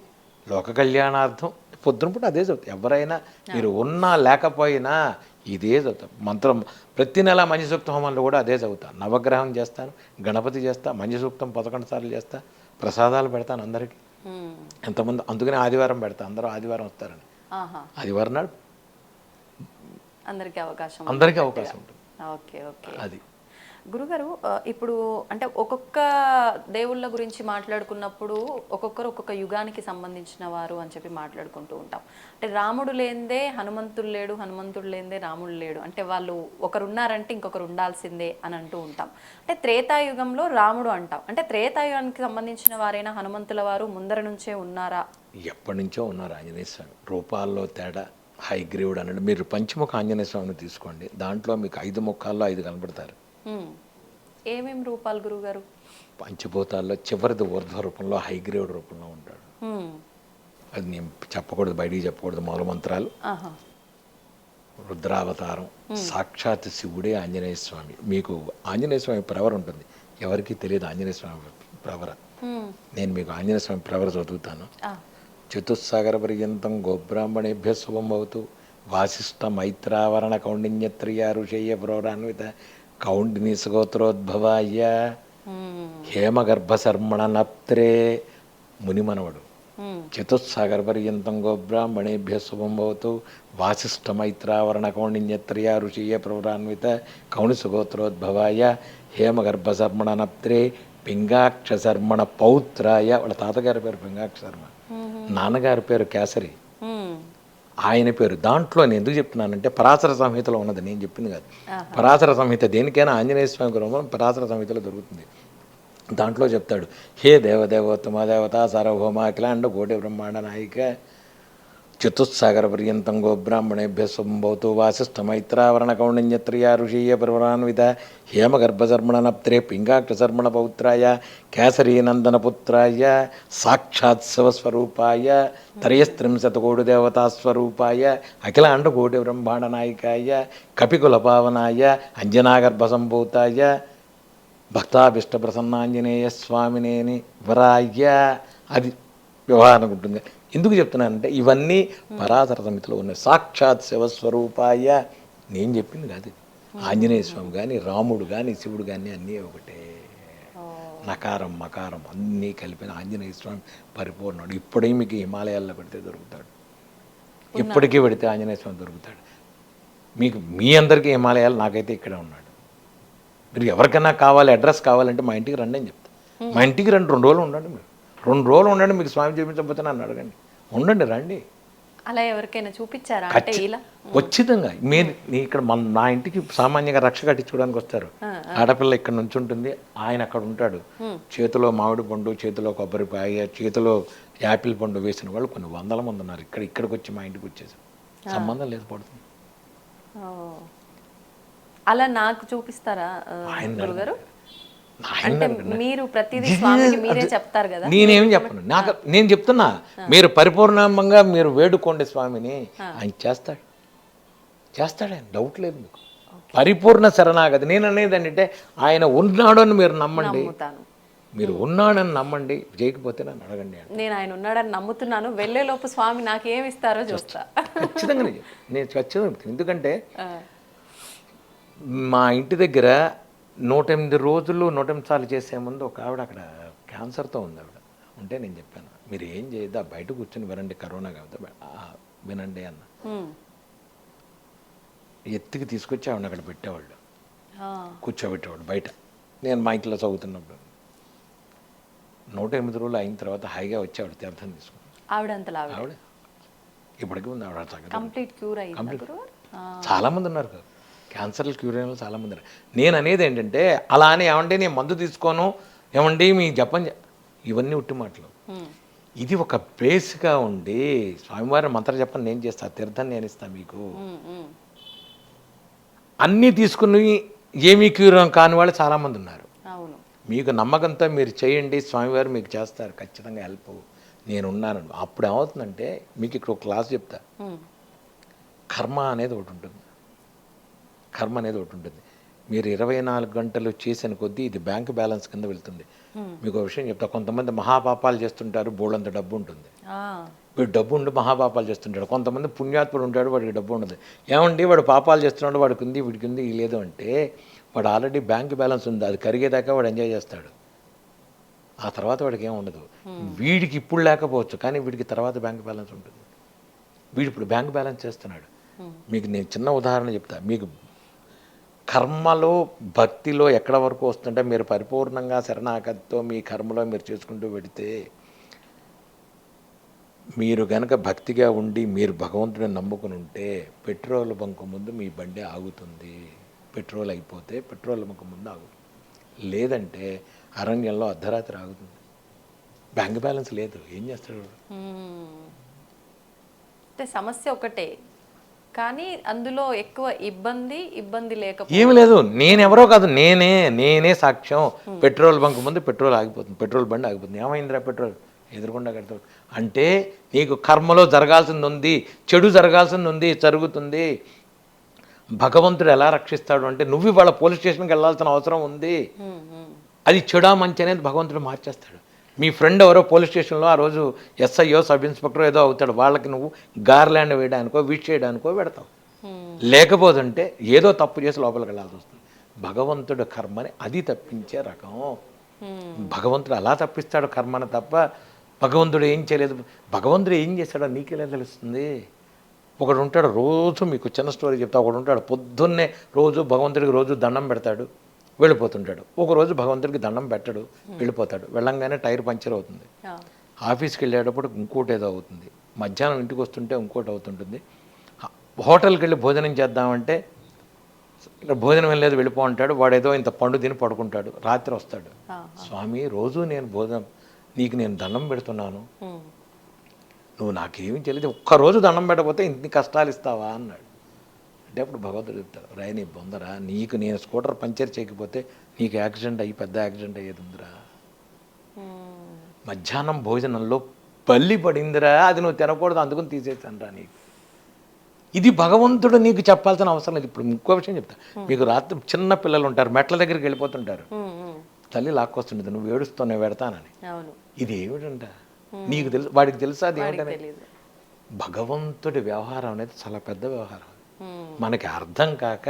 లోక కళ్యాణార్థం పొద్దున పూట అదే చదువుతాం. ఎవరైనా మీరు ఉన్నా లేకపోయినా ఇదే చదువుతాం. మంత్రం ప్రతి నెల మంచి సూక్త హోమంలో కూడా అదే చదువుతాను. నవగ్రహం చేస్తాను, గణపతి చేస్తా, మంచి సూక్తం 11 సార్లు చేస్తా, ప్రసాదాలు పెడతాను అందరికీ. ఎంతమంది, అందుకనే ఆదివారం పెడతా, అందరూ ఆదివారం వస్తారని. ఆదివారం నాడు అందరికీ అవకాశం ఉంటుంది. Okay okay. అది గురుగారు, ఇప్పుడు అంటే ఒక్కొక్క దేవుళ్ళ గురించి మాట్లాడుకున్నప్పుడు ఒక్కొక్కరు ఒక్కొక్క యుగానికి సంబంధించిన వారు అని చెప్పి మాట్లాడుకుంటూ ఉంటాం. అంటే రాముడు లేనిదే హనుమంతుడు లేడు, హనుమంతుడు లేనిదే రాముడు లేడు, అంటే వాళ్ళు ఒకరు ఉన్నారంటే ఇంకొకరు ఉండాల్సిందే అని అంటూ ఉంటాం. అంటే త్రేతాయుగంలో రాముడు అంటాం, అంటే త్రేతాయుగానికి సంబంధించిన వారైనా హనుమంతుల వారు ముందర నుంచే ఉన్నారా? ఎప్పటి నుంచో ఉన్నారు ఆంజనేయ స్వామి. రూపాల్లో తేడా, హైగ్రీవుడు అన్నాడు. మీరు పంచముఖ ఆంజనేయ స్వామిని తీసుకోండి, దాంట్లో మీకు 5 ముఖాల్లో 5 కనబడతారు. ఏమేం రూపాలు గురుగారు? పంచభూతాల్లో చివరిది ఊర్ధ్వ రూపంలో, హైగ్రీవుడు రూపంలో ఉంటాడు. అది నేను చెప్పకూడదు, బయటికి చెప్పకూడదు మూలమంత్రాలు. రుద్రావతారం, సాక్షాత్ శివుడే ఆంజనేయ స్వామి. మీకు ఆంజనేయ స్వామి ప్రవర్ ఉంటుంది, ఎవరికి తెలియదు ఆంజనేయ స్వామి ప్రవర. నేను మీకు ఆంజనేయ స్వామి ప్రవర చదువుతాను. చతుస్సాగర పర్యంతం గోబ్రాహ్మణేభ్య శుభం భవతు. వాసిష్ఠ మైత్రావరణ కౌండిన్యత్రియ ఋషేయ పురోరాన్విత కౌండిని సుగోత్రోద్భవాయ హేమగర్భశర్మణ నప్త్రే. మునిమనవడు. చతుస్సాగర పర్యంతం గోబ్రాహ్మణేభ్య శుభం భవతు. వాసిష్ఠ మైత్రావరణ కౌండిన్యత్రియ ఋషీయ పురోరాన్విత కౌండి సుగోత్రోద్భవాయ హేమగర్భశర్మణ నప్త్రే పింగాక్షశర్మణ పౌత్రాయ. వాళ్ళ తాతగారి పేరు పింగాక్షశర్మ, నాన్నగారి పేరు కేసరి, ఆయన పేరు. దాంట్లో నేను ఎందుకు చెప్తున్నానంటే పరాశర సంహితలో ఉన్నది, నేను చెప్పింది కాదు. పరాశర సంహిత దేనికైనా ఆంజనేయ స్వామి గురించి పరాశర సంహితలో దొరుకుతుంది. దాంట్లో చెప్తాడు, హే దేవదేవోత్తమ దేవత సార్వభౌమ అఖిలాండ కోటి బ్రహ్మాండ నాయిక చతుస్సాగర పర్యంతం గోబ్రాహ్మణేభ్య సంభవతు. వాసిష్ఠ మైత్రావరణ కౌండిన్యత్రియ ఋషీయ పర్వరాన్విత హేమగర్భశర్మణ నప్త్రే పింగాక్షశర్మణ పౌత్రాయ కేసరీనందనపుత్రాయ సాక్షాత్ శివస్వరూపాయ త్రయస్త్రింశతకోటి దేవతాస్వరూపాయ అఖిలాండ కోటి బ్రహ్మాండ నాయకాయ కపికుల పావనాయ అంజనాగర్భసంభూతాయ భక్తాభిష్ట ప్రసన్నాంజనేయ స్వామినేని వరాయ. అది వ్యవహారం ఉంటుంది. ఎందుకు చెప్తున్నానంటే ఇవన్నీ పరాశర సమితిలో ఉన్నాయి. సాక్షాత్ శివస్వరూపాయ. నేను చెప్పింది కాదు. ఆంజనేయ స్వామి కానీ, రాముడు కానీ, శివుడు కానీ అన్నీ ఒకటే. నకారం మకారం అన్నీ కలిపిన ఆంజనేయ స్వామి పరిపూర్ణుడు. ఇప్పుడే మీకు హిమాలయాల్లో పెడితే దొరుకుతాడు, ఇప్పటికీ పెడితే ఆంజనేయ స్వామి దొరుకుతాడు మీకు. మీ అందరికీ హిమాలయాలు, నాకైతే ఇక్కడే ఉన్నాడు. మీరు ఎవరికైనా కావాలి, అడ్రస్ కావాలంటే మా ఇంటికి రండి అని చెప్తా. మా ఇంటికి రండి, 2 రోజులు ఉండండి. మీరు 2 రోజులు ఉండండి, మీకు స్వామి చూపించకపోతే నన్ను అడగండి. ఉండండి, రండి. అలా ఎవరికైనా చూపించారా? అంటే ఇలా ఖచ్చితంగా మీరు ఇక్కడ నా ఇంటికి సామాన్యంగా రక్ష కట్టించుకోవడానికి వస్తారు. ఆడపిల్ల ఇక్కడ నుంచి ఉంటుంది, ఆయన అక్కడ ఉంటాడు. చేతిలో మామిడి పండు, చేతిలో కొబ్బరిపాయ, చేతిలో యాపిల్ పండు వేసిన వాళ్ళు కొన్ని 100 మంది ఉన్నారు. ఇక్కడికి వచ్చి మా ఇంటికి వచ్చేసి సంబంధం లేదు, పడుతుంది. అలా నాకు చూపిస్తారా గురుగారు? అంటే మీరు ప్రతిదీ స్వామికి మీరే చెప్తారు కదా. నేనేం చెప్పను, నేను చెప్తున్నా మీరు పరిపూర్ణంగా మీరు వేడుకోండి స్వామిని, ఆయన చేస్తాడు ఆయన, డౌట్ లేదు మీకు. పరిపూర్ణ శరణాగతి. నేను అనేది ఏంటంటే ఆయన ఉన్నాడని మీరు నమ్మండి, మీరు ఉన్నాడని నమ్మండి, చేయకపోతే నన్ను అడగండి. నేను ఆయన ఉన్నాడని నమ్ముతున్నాను, వెళ్ళేలోపు స్వామి నాకు ఏమి ఇస్తారో చూస్తా. ఖచ్చితంగా నేను ఖచ్చితంగా. ఎందుకంటే మా ఇంటి దగ్గర 108 రోజులు 108 సార్లు చేసే ముందు ఒక ఆవిడ అక్కడ క్యాన్సర్తో ఉంది. ఆవిడ ఉంటే నేను చెప్పాను మీరు ఏం చేయొద్దా బయట కూర్చొని వినండి కరోనా కాబట్టి వినండి అన్న. ఎత్తుకి తీసుకొచ్చి ఆవిడ అక్కడ పెట్టేవాళ్ళు, కూర్చోబెట్టేవాడు బయట. నేను మా ఇంట్లో చదువుతున్నప్పుడు 108 రోజులు అయిన తర్వాత హాయిగా వచ్చేవాడు తీర్థం తీసుకుని. ఆవిడ ఇప్పటికీ ఉంది ఆవిడ కంప్లీట్ క్యూర్ అయింది. చాలామంది ఉన్నారు కదా క్యాన్సర్లు క్యూర్ అయిన వాళ్ళు చాలామంది ఉన్నారు. నేను అనేది ఏంటంటే అలా అని ఏమంటే నేను మందు తీసుకోను ఏమండి మీ జపం ఇవన్నీ ఉట్టి మాటలు. ఇది ఒక బేస్గా ఉండి స్వామివారి మంత్ర జపం నేను చేస్తా, తీర్థం నేను ఇస్తాను మీకు. అన్నీ తీసుకుని ఏమీ క్యూర్ కాని వాళ్ళు చాలామంది ఉన్నారు. మీకు నమ్మకంతో మీరు చేయండి, స్వామివారు మీకు చేస్తారు ఖచ్చితంగా హెల్ప్, నేనున్నాను. అప్పుడు ఏమవుతుందంటే మీకు ఇక్కడ ఒక క్లాస్ చెప్తా. కర్మ అనేది ఒకటి ఉంటుంది, కర్మ అనేది ఒకటి ఉంటుంది. మీరు 24 గంటలు చేసిన కొద్దీ ఇది బ్యాంక్ బ్యాలెన్స్ కింద వెళ్తుంది. మీకు ఒక విషయం చెప్తా, కొంతమంది మహాపాపాలు చేస్తుంటారు, బోళ్ళంత డబ్బు ఉంటుంది, వీడు డబ్బు ఉండి మహాపాపాలు చేస్తుంటాడు. కొంతమంది పుణ్యాత్ముడు ఉంటాడు, వాడికి డబ్బు ఉండదు. ఏమండి వాడు పాపాలు చేస్తున్నాడు, వాడికి ఉంది వీడికి ఉంది లేదు అంటే వాడు ఆల్రెడీ బ్యాంక్ బ్యాలెన్స్ ఉంది, అది కరిగేదాకా వాడు ఎంజాయ్ చేస్తాడు, ఆ తర్వాత వాడికి ఏం ఉండదు. వీడికి ఇప్పుడు లేకపోవచ్చు కానీ వీడికి తర్వాత బ్యాంక్ బ్యాలెన్స్ ఉంటుంది. వీడు ఇప్పుడు బ్యాంక్ బ్యాలెన్స్ చేస్తున్నాడు. మీకు నేను చిన్న ఉదాహరణ చెప్తా. మీకు కర్మలో భక్తిలో ఎక్కడ వరకు వస్తుంటే మీరు పరిపూర్ణంగా శరణాగతితో మీ కర్మలో మీరు చేసుకుంటూ పెడితే, మీరు గనక భక్తిగా ఉండి మీరు భగవంతుడిని నమ్ముకుని ఉంటే పెట్రోల్ బంక్ ముందు మీ బండి ఆగుతుంది. పెట్రోల్ అయిపోతే పెట్రోల్ బంక్ ముందు ఆగుతుంది, లేదంటే అరణ్యంలో అర్ధరాత్రి ఆగుతుంది. బ్యాంక్ బ్యాలెన్స్ లేదు, ఏం చేస్తాడు? అంటే సమస్య ఒకటే కానీ అందులో ఎక్కువ ఇబ్బంది లేకపోతే ఏమి లేదు. నేనెవరో కాదు, నేనే సాక్ష్యం. పెట్రోల్ బంక్ ముందు పెట్రోల్ ఆగిపోతుంది, పెట్రోల్ బండి ఆగిపోతుంది. ఏమైందిరా పెట్రోల్ ఎదురుకుండా కడతాడు అంటే నీకు కర్మలో జరగాల్సింది ఉంది, చెడు జరగాల్సింది ఉంది, జరుగుతుంది. భగవంతుడు ఎలా రక్షిస్తాడు అంటే నువ్వు ఇవాళ పోలీస్ స్టేషన్కి వెళ్ళాల్సిన అవసరం ఉంది, అది చెడా మంచి అనేది భగవంతుడు మార్చేస్తాడు. మీ ఫ్రెండ్ ఎవరో పోలీస్ స్టేషన్లో ఆ రోజు ఎస్ఐయో సబ్ ఇన్స్పెక్టర్ ఏదో అవుతాడు, వాళ్ళకి నువ్వు గార్లాండ్ వేయడానికో విష్ చేయడానికో పెడతావు. లేకపోతుంటే ఏదో తప్పు చేసి లోపలికి వెళ్ళాల్సి వస్తుంది. భగవంతుడు కర్మని అది తప్పించే రకం. భగవంతుడు అలా తప్పిస్తాడు కర్మని తప్ప భగవంతుడు ఏం చేయలేదు. భగవంతుడు ఏం చేశాడో నీకెలా తెలుస్తుంది? ఒకడు ఉంటాడు, రోజు మీకు చిన్న స్టోరీ చెప్తా. ఒకడు ఉంటాడు పొద్దున్నే రోజు భగవంతుడికి రోజు దండం పెడతాడు, వెళ్ళిపోతుంటాడు. ఒకరోజు భగవంతుడికి దండం పెట్టడు, వెళ్ళిపోతాడు. వెళ్ళంగానే టైర్ పంచర్ అవుతుంది. ఆఫీస్కి వెళ్ళేటప్పుడు ఇంకోటి ఏదో అవుతుంది, మధ్యాహ్నం ఇంటికి వస్తుంటే ఇంకోటి అవుతుంటుంది. హోటల్కి వెళ్ళి భోజనం చేద్దామంటే ఇక్కడ భోజనం వెళ్ళలేదు వెళ్ళిపో అంటాడు. వాడు ఏదో ఇంత పండు తిని పడుకుంటాడు. రాత్రి వస్తాడు, స్వామి రోజు నేను భోజనం నీకు నేను దండం పెడుతున్నాను, నువ్వు నాకేమీ తెలియదు, ఒక్కరోజు దండం పెట్టకపోతే ఇన్ని కష్టాలు ఇస్తావా అన్నాడు. అంటే అప్పుడు భగవంతుడు చెప్తాడు, రాయి నీ బొందరా, నీకు నేను స్కూటర్ పంచర్ చేయకపోతే నీకు యాక్సిడెంట్ అయ్యి పెద్ద యాక్సిడెంట్ అయ్యేది ఉందిరా. మధ్యాహ్నం భోజనంలో బల్లి పడిందిరా, అది నువ్వు తినకూడదు అందుకని తీసేసానురా నీకు. ఇది భగవంతుడు నీకు చెప్పాల్సిన అవసరం లేదు. ఇప్పుడు ఇంకో విషయం చెప్తా. మీకు రాత్రి చిన్న పిల్లలు ఉంటారు, మెట్ల దగ్గరికి వెళ్ళిపోతుంటారు, తల్లి లాక్కొస్తుంటుంది, నువ్వు ఏడుస్తావు నేను పెడతానని. ఇది ఏమిటంట నీకు తెలుసు, వాడికి తెలుసా అది ఏమిటని? భగవంతుడి వ్యవహారం అనేది చాలా పెద్ద వ్యవహారం. మనకి అర్థం కాక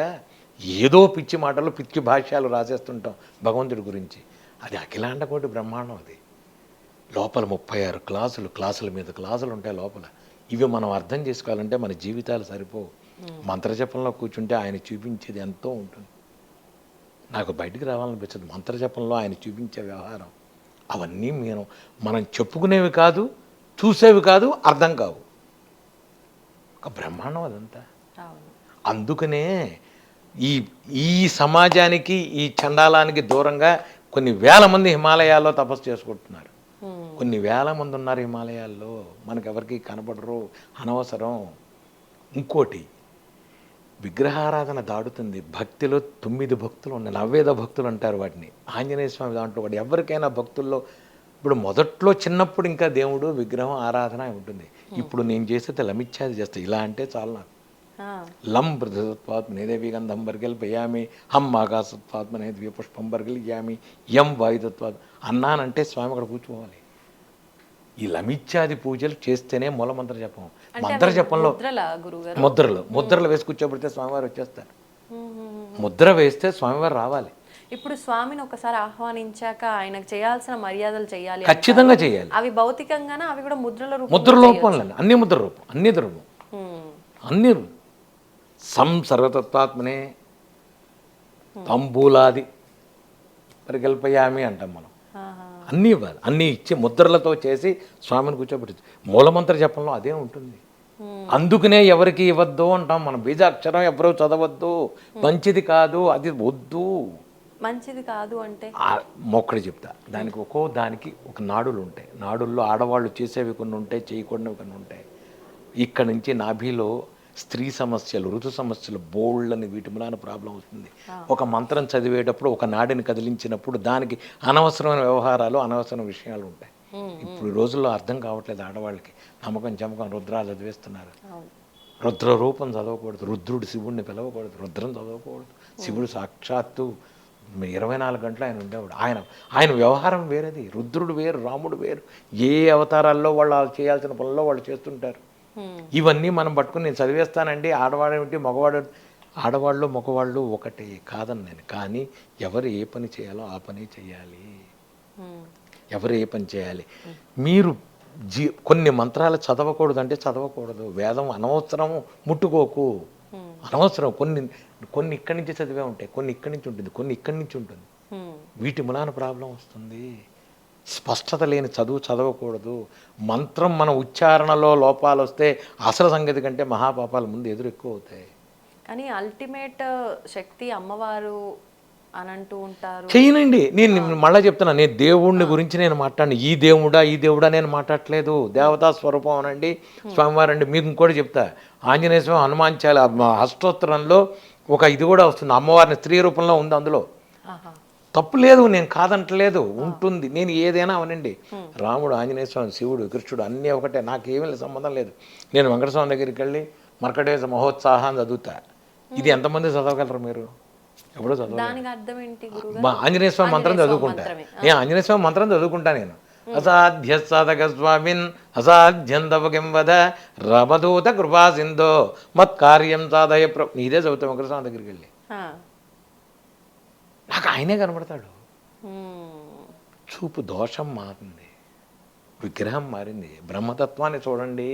ఏదో పిచ్చి మాటలు పిచ్చి భాష్యాలు రాసేస్తుంటాం భగవంతుడి గురించి. అది అఖిలాండ కోటి బ్రహ్మాండం. అది లోపల 36 క్లాసులు, క్లాసుల మీద క్లాసులు ఉంటాయి లోపల. ఇవి మనం అర్థం చేసుకోవాలంటే మన జీవితాలు సరిపోవు. మంత్రజపంలో కూర్చుంటే ఆయన చూపించేది ఎంతో ఉంటుంది. నాకు బయటికి రావాలనిపించదు. మంత్రజపంలో ఆయన చూపించే వ్యవహారం అవన్నీ మనం చెప్పుకునేవి కాదు, చూసేవి కాదు, అర్థం కావు. ఒక బ్రహ్మాండం అదంతా. అందుకనే ఈ సమాజానికి ఈ చండాలానికి దూరంగా కొన్ని వేల మంది హిమాలయాల్లో తపస్సు చేసుకుంటున్నారు. కొన్ని వేల మంది ఉన్నారు హిమాలయాల్లో, మనకెవరికి కనపడరు, అనవసరం. ఇంకోటి, విగ్రహారాధన దాడుతుంది. భక్తిలో 9 భక్తులు ఉన్నాయి, నవ్వేద భక్తులు అంటారు వాటిని. ఆంజనేయ స్వామి దాంట్లో వాడు ఎవరికైనా భక్తుల్లో ఇప్పుడు మొదట్లో చిన్నప్పుడు ఇంకా దేవుడు విగ్రహం ఆరాధన ఉంటుంది. ఇప్పుడు నేను చేసేది లమిచ్చాది చేస్తా. ఇలా అంటే చాలు నాకు. లం బృహత్వాత్మనే దేవి గంధం బర్గల్ పయామి, హం ఆకాశత్వాత్మనే ద్వీ పుష్పం బర్గల్ యామి, యం వాయుతత్వాత్ అన్నానంటే స్వామి అక్కడ కూర్చోవాలి. ఈ లమిచ్చాది పూజలు చేస్తేనే మూలమంత్ర జపం. మంత్ర జపంలో ముద్రలు వేసి కూర్చోబెడితే స్వామివారు వచ్చేస్తారు. ముద్ర వేస్తే స్వామివారు రావాలి. ఇప్పుడు స్వామిని ఒకసారి ఆహ్వానించాక ఆయనకు చేయాల్సిన మర్యాదలు చేయాలి ఖచ్చితంగా చేయాలి. అవి భౌతికంగానే అవి కూడా ముద్ర రూపంలో అన్ని ముద్ర రూపం అన్ని రూపం అన్ని సర్వతత్వాత్మనే తంబూలాది పరికల్పయామి అంటాం మనం. అన్నీ ఇవ్వాలి, అన్నీ ఇచ్చి ముద్రలతో చేసి స్వామిని కూర్చోబెట్టి మూలమంత్ర జపంలో అదే ఉంటుంది. అందుకనే ఎవరికి ఇవ్వద్దు అంటాం మనం. బీజాక్షరం ఎవరు చదవద్దు, మంచిది కాదు, అది వద్దు. మంచిది కాదు అంటే మొక్కడు చెప్తా. దానికి ఒక నాడులు ఉంటాయి. నాడుల్లో ఆడవాళ్ళు చేసేవి కొన్ని ఉంటాయి, చేయకూడనివి కొన్ని ఉంటాయి. ఇక్కడ నుంచి నాభిలో స్త్రీ సమస్యలు, ఋతు సమస్యలు, బోళ్ళని వీటి మూలాన ప్రాబ్లం వస్తుంది. ఒక మంత్రం చదివేటప్పుడు ఒక నాడిని కదిలించినప్పుడు దానికి అనవసరమైన వ్యవహారాలు, అనవసరమైన విషయాలు ఉంటాయి. ఇప్పుడు ఈ రోజుల్లో అర్థం కావట్లేదు ఆడవాళ్ళకి. నమ్మకం చమకం రుద్రాలు చదివేస్తున్నారు. రుద్ర రూపం చదవకూడదు, రుద్రుడు శివుడిని పిలవకూడదు, రుద్రం చదవకూడదు. శివుడు సాక్షాత్తు 24 గంటలు ఆయన ఉండేవాడు. ఆయన వ్యవహారం వేరేది. రుద్రుడు వేరు, రాముడు వేరు. ఏ అవతారాల్లో వాళ్ళు చేయాల్సిన పనుల్లో వాళ్ళు చేస్తుంటారు. ఇవన్నీ మనం పట్టుకుని నేను చదివేస్తానండి. ఆడవాడేమిటి మగవాడు, ఆడవాళ్ళు మగవాళ్ళు ఒకటే కాదని నేను. కానీ ఎవరు ఏ పని చేయాలో ఆ పని చేయాలి. ఎవరు ఏ పని చేయాలి. మీరు కొన్ని మంత్రాలు చదవకూడదు అంటే చదవకూడదు. వేదం అనవసరం ముట్టుకోకు, అనవసరం. కొన్ని ఇక్కడి నుంచి చదివే ఉంటాయి, కొన్ని ఇక్కడి నుంచి ఉంటుంది, కొన్ని ఇక్కడి నుంచి ఉంటుంది. వీటి మూలాన ప్రాబ్లం వస్తుంది. స్పష్టత లేని చదువు చదవకూడదు. మంత్రం మన ఉచ్చారణలో లోపాలు వస్తే అసలు సంగతి కంటే మహాపాపాలు ముందు ఎదురు ఎక్కువ అవుతాయి. కానీ అల్టిమేట్ శక్తి అమ్మవారు అని అంటూ ఉంటారు. చేయనండి. నేను మళ్ళీ చెప్తున్నా, నేను దేవుడిని గురించి నేను మాట్లాడిన ఈ దేవుడా నేను మాట్లాడట్లేదు. దేవతా స్వరూపం అనండి, స్వామివారండి. మీకు ఇంకోటి చెప్తా, ఆంజనేయ స్వామి హనుమాన్చాల అష్టోత్తరంలో ఒక ఇది కూడా వస్తుంది. అమ్మవారిని స్త్రీ రూపంలో ఉంది అందులో. తప్పు లేదు, నేను కాదంటలేదు, ఉంటుంది. నేను ఏదైనా అవనండి. రాముడు, ఆంజనేయ స్వామి, శివుడు, కృష్ణుడు అన్నీ ఒకటే, నాకేమీ సంబంధం లేదు. నేను వెంకటస్వామి దగ్గరికి వెళ్ళి మర్కటేశ మహోత్సాహాన్ని చదువుతా. ఇది ఎంతమంది చదవగలరు మీరు? ఎవడో చదవ. ఆంజనేయ స్వామి మంత్రం చదువుకుంటా. నేను ఆంజనేయ స్వామి మంత్రం చదువుకుంటా. నేను అసాధ్య సాధక స్వామిన్ అసాధ్యం తవకిం వద రమదూత కృపా సింధో మత్కార్యం సాధయ ఇదే చదువుతాం వెంకటస్వామి దగ్గరికి వెళ్ళి. నాకు ఆయనే కనబడతాడు. చూపు దోషం మారింది, విగ్రహం మారింది. బ్రహ్మతత్వాన్ని చూడండి.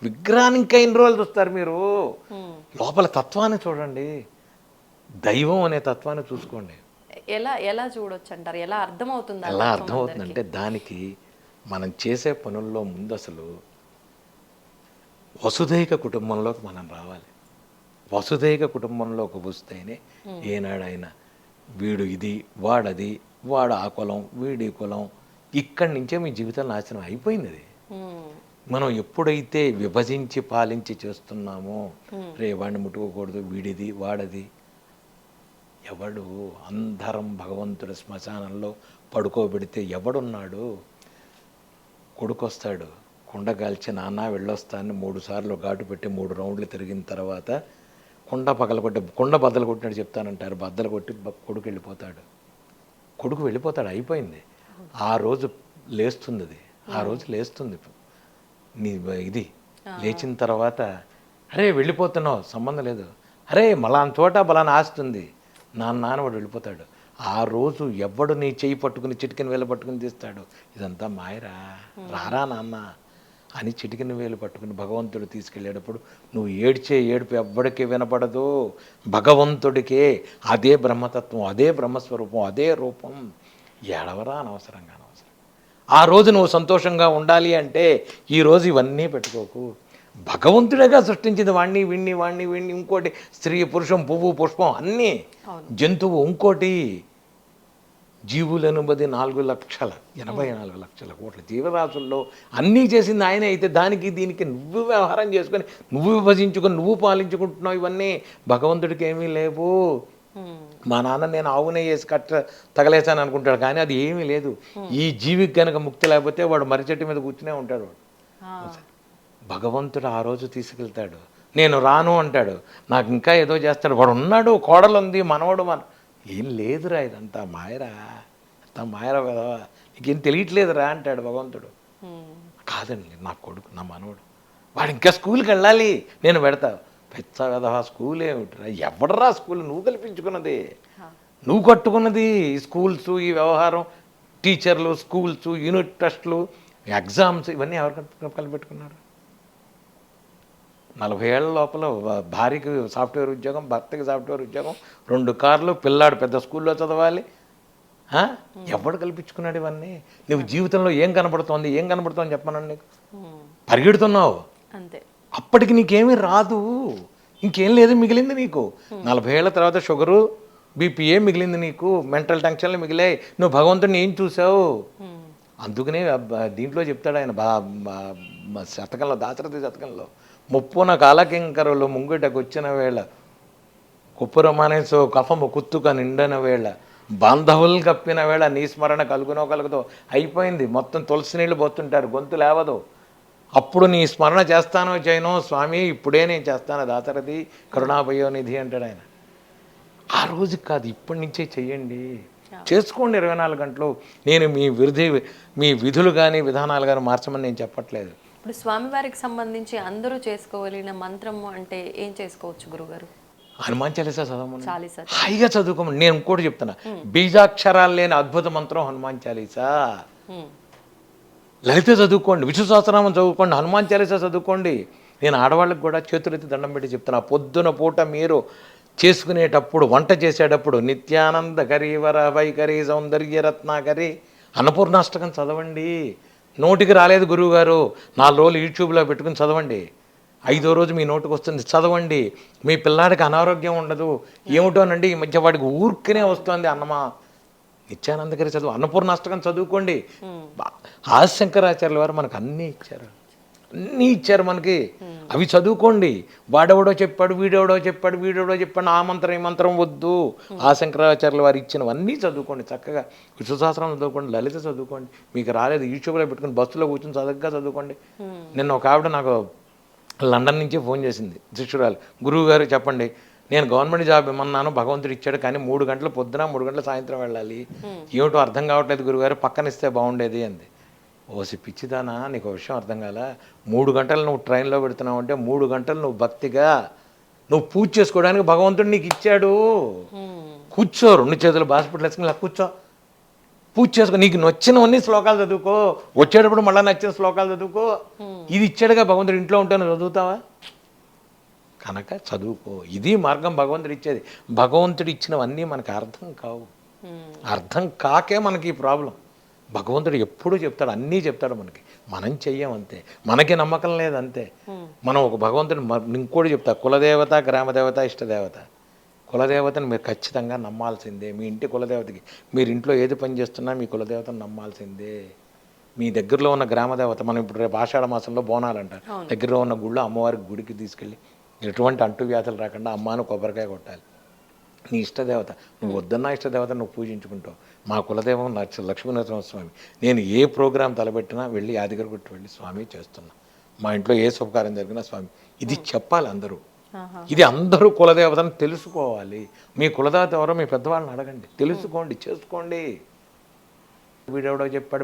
విగ్రహాన్ని ఇంకా ఎన్ని రోజులు చూస్తారు మీరు? లోపల తత్వాన్ని చూడండి. దైవం అనే తత్వాన్ని చూసుకోండి. ఎలా చూడొచ్చు అంటారు? ఎలా అర్థమవుతుంది? ఎలా అర్థమవుతుందంటే దానికి మనం చేసే పనుల్లో ముందు అసలు వసుదైక కుటుంబంలోకి మనం రావాలి. వసుదైక కుటుంబంలోకి వస్తేనే ఏనాడైనా వీడు ఇది, వాడది, వాడు ఆ కులం, వీడి కులం, ఇక్కడి నుంచే మీ జీవితం నాశనం అయిపోయింది. అది మనం ఎప్పుడైతే విభజించి పాలించి చేస్తున్నామో, రే వాడిని ముట్టుకోకూడదు, వీడిది వాడది. ఎవడు అందరం భగవంతుడి శ్మశానంలో పడుకోబెడితే ఎవడున్నాడు? కొడుకొస్తాడు, కుండ కాల్చి నాన్న వెళ్ళొస్తానని 3 సార్లు ఘాటు పెట్టి 3 రౌండ్లు తిరిగిన తర్వాత కుండ బద్దలు కొట్టినట్టు చెప్తానంటారు. బద్దలు కొట్టి కొడుకు వెళ్ళిపోతాడు. కొడుకు వెళ్ళిపోతాడు, అయిపోయింది. ఆ రోజు లేస్తుంది. అది ఆ రోజు లేస్తుంది నీ ఇది. లేచిన తర్వాత అరే వెళ్ళిపోతున్నావు, సంబంధం లేదు, అరే మలాన్ చోట బలాన్ని ఆస్తుంది నాన్న వాడు వెళ్ళిపోతాడు. ఆ రోజు ఎవడు నీ చెయ్యి పట్టుకుని చిటికిన వేలు పట్టుకుని తీస్తాడు, ఇదంతా మాయరా, రారా నాన్న అని చిటికిన వేలు పట్టుకుని భగవంతుడు తీసుకెళ్ళేటప్పుడు నువ్వు ఏడ్చే ఏడుపు ఎవ్వడికి వినపడదు, భగవంతుడికే. అదే బ్రహ్మతత్వం, అదే బ్రహ్మస్వరూపం, అదే రూపం. ఏడవరా అనవసరంగా. ఆ రోజు నువ్వు సంతోషంగా ఉండాలి అంటే ఈరోజు ఇవన్నీ పెట్టుకోకు. భగవంతుడేగా సృష్టించింది వాణ్ణి వీణ్ణి ఇంకోటి స్త్రీ పురుషం పువ్వు పుష్పం అన్నీ, జంతువు ఇంకోటి, జీవులను బది 4,84 లక్షల కోట్ల జీవరాశుల్లో అన్నీ చేసింది ఆయనే. అయితే దానికి దీనికి నువ్వు వ్యవహారం చేసుకొని నువ్వు విభజించుకొని నువ్వు పాలించుకుంటున్నావు. ఇవన్నీ భగవంతుడికి ఏమీ లేవు. మా నాన్న నేను ఆవునే వేసి తగలేసాను అనుకుంటాడు, కానీ అది ఏమీ లేదు. ఈ జీవికి కనుక ముక్తి లేకపోతే వాడు మర్రి చెట్టు మీద కూర్చునే ఉంటాడు. వాడు భగవంతుడు ఆ రోజు తీసుకెళ్తాడు. నేను రాను అంటాడు, నాకు ఇంకా ఏదో చేస్తాడు. వాడు ఉన్నాడు, కోడలు ఉంది, మనవాడు ఏం లేదురా, ఇదంతా మాయరా, అంతా మాయరా కదా, నీకేం తెలియట్లేదురా అంటాడు భగవంతుడు. కాదండి, నా కొడుకు, నా మనవడు, వాడు ఇంకా స్కూల్కి వెళ్ళాలి, నేను పెడతా. పెద్ద కదా స్కూల్ ఏమిటిరా, ఎవడరా స్కూల్ నువ్వు కల్పించుకున్నది. నువ్వు కట్టుకున్నది ఈ స్కూల్స్, ఈ వ్యవహారం, టీచర్లు, స్కూల్స్, యూనిట్ టెస్టులు, ఎగ్జామ్స్, ఇవన్నీ ఎవరు కలిపెట్టుకున్నారు? 40 ఏళ్ల లోపల భార్యకి సాఫ్ట్వేర్ ఉద్యోగం, భర్తకి సాఫ్ట్వేర్ ఉద్యోగం, 2 కార్లు, పిల్లాడు పెద్ద స్కూల్లో చదవాలి. ఎవడు కల్పించుకున్నాడు ఇవన్నీ? నువ్వు జీవితంలో ఏం కనబడుతోంది, ఏం కనబడుతోంది చెప్పమనండి. నీకు పరిగెడుతున్నావు, అంతే. అప్పటికి నీకేమీ రాదు, ఇంకేం లేదు మిగిలింది నీకు. 40 ఏళ్ల తర్వాత షుగరు, బీపీఏ మిగిలింది నీకు, మెంటల్ టెన్షన్లు మిగిలాయి. నువ్వు భగవంతుడిని ఏం చూసావు? అందుకనే దీంట్లో చెప్తాడు ఆయన శతకంలో, దాశరథి శతకంలో, ముప్పున కాలకింకరులు ముంగిటకు వచ్చిన వేళ, కుప్పుర మానేసో కఫము కుత్తుక నిండన వేళ, బాంధవులు కప్పిన వేళ, నీ స్మరణ కలుగునో కలుగుతో. అయిపోయింది, మొత్తం తులసి నీళ్ళు పోతుంటారు, గొంతు లేవదు. అప్పుడు నీ స్మరణ చేస్తానో చేయనో, స్వామి ఇప్పుడే నేను చేస్తాను, దాశరథి కరుణాభయోనిధి అంటాడు ఆయన. ఆ రోజుకి కాదు, ఇప్పటి నుంచే చెయ్యండి, చేసుకోండి 24 గంటలు. నేను మీ విధులు కానీ విధానాలు కానీ మార్చమని నేను చెప్పట్లేదు. ఇప్పుడు స్వామివారికి సంబంధించి అందరూ చేసుకోగలిగిన మంత్రము అంటే ఏం చేసుకోవచ్చు గురుగారు? హనుమాన్ చాలీసా చదవమని, చాలీసా హాయిగా చదువుకోమని. నేను ఇంకోటి చెప్తున్నా, బీజాక్షరాలు లేని అద్భుత మంత్రం హనుమాన్ చాలీసా. లలిత చదువుకోండి, విష్ణు సహస్రనామం చదువుకోండి, హనుమాన్ చాలీసా చదువుకోండి. నేను ఆడవాళ్ళకి కూడా చేతులెత్తి దండం పెట్టి చెప్తున్నా, పొద్దున పూట మీరు చేసుకునేటప్పుడు, వంట చేసేటప్పుడు, నిత్యానంద కరీవర వైఖరి సౌందర్య రత్నాకరి అన్నపూర్ణాష్టకం చదవండి. నోటికి రాలేదు గురువుగారు, 4 రోజులు యూట్యూబ్లో పెట్టుకుని చదవండి. 5వ రోజు మీ నోటికి వస్తుంది, చదవండి. మీ పిల్లాడికి అనారోగ్యం ఉండదు. ఏమిటోనండి ఈ మధ్య వాడికి ఊరికనే వస్తుంది అన్నమా, నిత్యానందకరి చదువు, అన్నపూర్ణాష్టకం చదువుకోండి. ఆదిశంకరాచార్యుల వారు మనకు అన్నీ ఇచ్చారు మనకి, అవి చదువుకోండి. వాడెవడో చెప్పాడు, వీడెవడో చెప్పాడు, ఆ మంత్రం ఈ మంత్రం వద్దు. ఆ శంకరాచార్యుల వారు ఇచ్చినవన్నీ చదువుకోండి, చక్కగా విష్ణు సహస్రనామం చదువుకోండి, లలిత చదువుకోండి. మీకు రాలేదు యూట్యూబ్లో పెట్టుకుని బస్సులో కూర్చొని చక్కగా చదువుకోండి. నిన్న ఒక ఆవిడ నాకు లండన్ నుంచి ఫోన్ చేసింది, శిష్యురాలు, గురువు గారు చెప్పండి, నేను గవర్నమెంట్ జాబ్ ఇమ్మన్నాను, భగవంతుడు ఇచ్చాడు, కానీ 3 గంటలు పొద్దున 3 గంటల సాయంత్రం వెళ్ళాలి, ఏమిటో అర్థం కావట్లేదు గురువుగారు, పక్కన ఇస్తే బాగుండేది అంది. ఓసి పిచ్చిదానా, నీకు విషయం అర్థం కాల. 3 గంటలు నువ్వు ట్రైన్లో పెడుతున్నావు అంటే 3 గంటలు నువ్వు భక్తిగా నువ్వు పూజ చేసుకోవడానికి భగవంతుడు నీకు ఇచ్చాడు. కూర్చో, 2 చేతులు హాస్పిటల్ వేసుకుని ఇలా కూర్చో, పూజ చేసుకో, నీకు నచ్చినవన్నీ శ్లోకాలు చదువుకో, వచ్చేటప్పుడు మళ్ళీ నచ్చిన శ్లోకాలు చదువుకో. ఇది ఇచ్చాడుగా భగవంతుడు, ఇంట్లో ఉంటే నువ్వు చదువుతావా? కనుక చదువుకో, ఇది మార్గం భగవంతుడు ఇచ్చేది. భగవంతుడు ఇచ్చినవన్నీ మనకు అర్థం కావు, అర్థం కాకే మనకి ఈ ప్రాబ్లం. భగవంతుడు ఎప్పుడూ చెప్తాడు, అన్నీ చెప్తాడు మనకి, మనం చెయ్యం అంతే, మనకి నమ్మకం లేదంతే. మనం ఒక భగవంతుడు ఇంకోటి చెప్తా, కులదేవత, గ్రామదేవత, ఇష్టదేవత. కులదేవతను మీరు ఖచ్చితంగా నమ్మాల్సిందే. మీ ఇంటి కులదేవతకి, మీరు ఇంట్లో ఏది పని చేస్తున్నా మీ కులదేవతను నమ్మాల్సిందే. మీ దగ్గరలో ఉన్న గ్రామదేవత, మనం ఇప్పుడు రేపు ఆషాఢ మాసంలో బోనాలు అంటారు, దగ్గరలో ఉన్న గుళ్ళో అమ్మవారికి గుడికి తీసుకెళ్ళి ఎటువంటి అంటువ్యాధులు రాకుండా అమ్మాను కొబ్బరికాయ కొట్టాలి. నీ ఇష్టదేవత, నువ్వు వద్దన్నా ఇష్టదేవత నువ్వు పూజించుకుంటావు. మా కులదేవం లక్ష్మీనరసింహస్వామి. నేను ఏ ప్రోగ్రాం తలపెట్టినా వెళ్ళి యాదగిరి గుట్టు వెళ్ళి స్వామి చేస్తున్నా, మా ఇంట్లో ఏ శుభకార్యం జరిగినా స్వామి, ఇది చెప్పాలి అందరూ. ఇది అందరూ కులదేవతను తెలుసుకోవాలి. మీ కులదేవత ఎవరో మీ పెద్దవాళ్ళని అడగండి, తెలుసుకోండి, చేసుకోండి. వీడెవడో చెప్పాడు,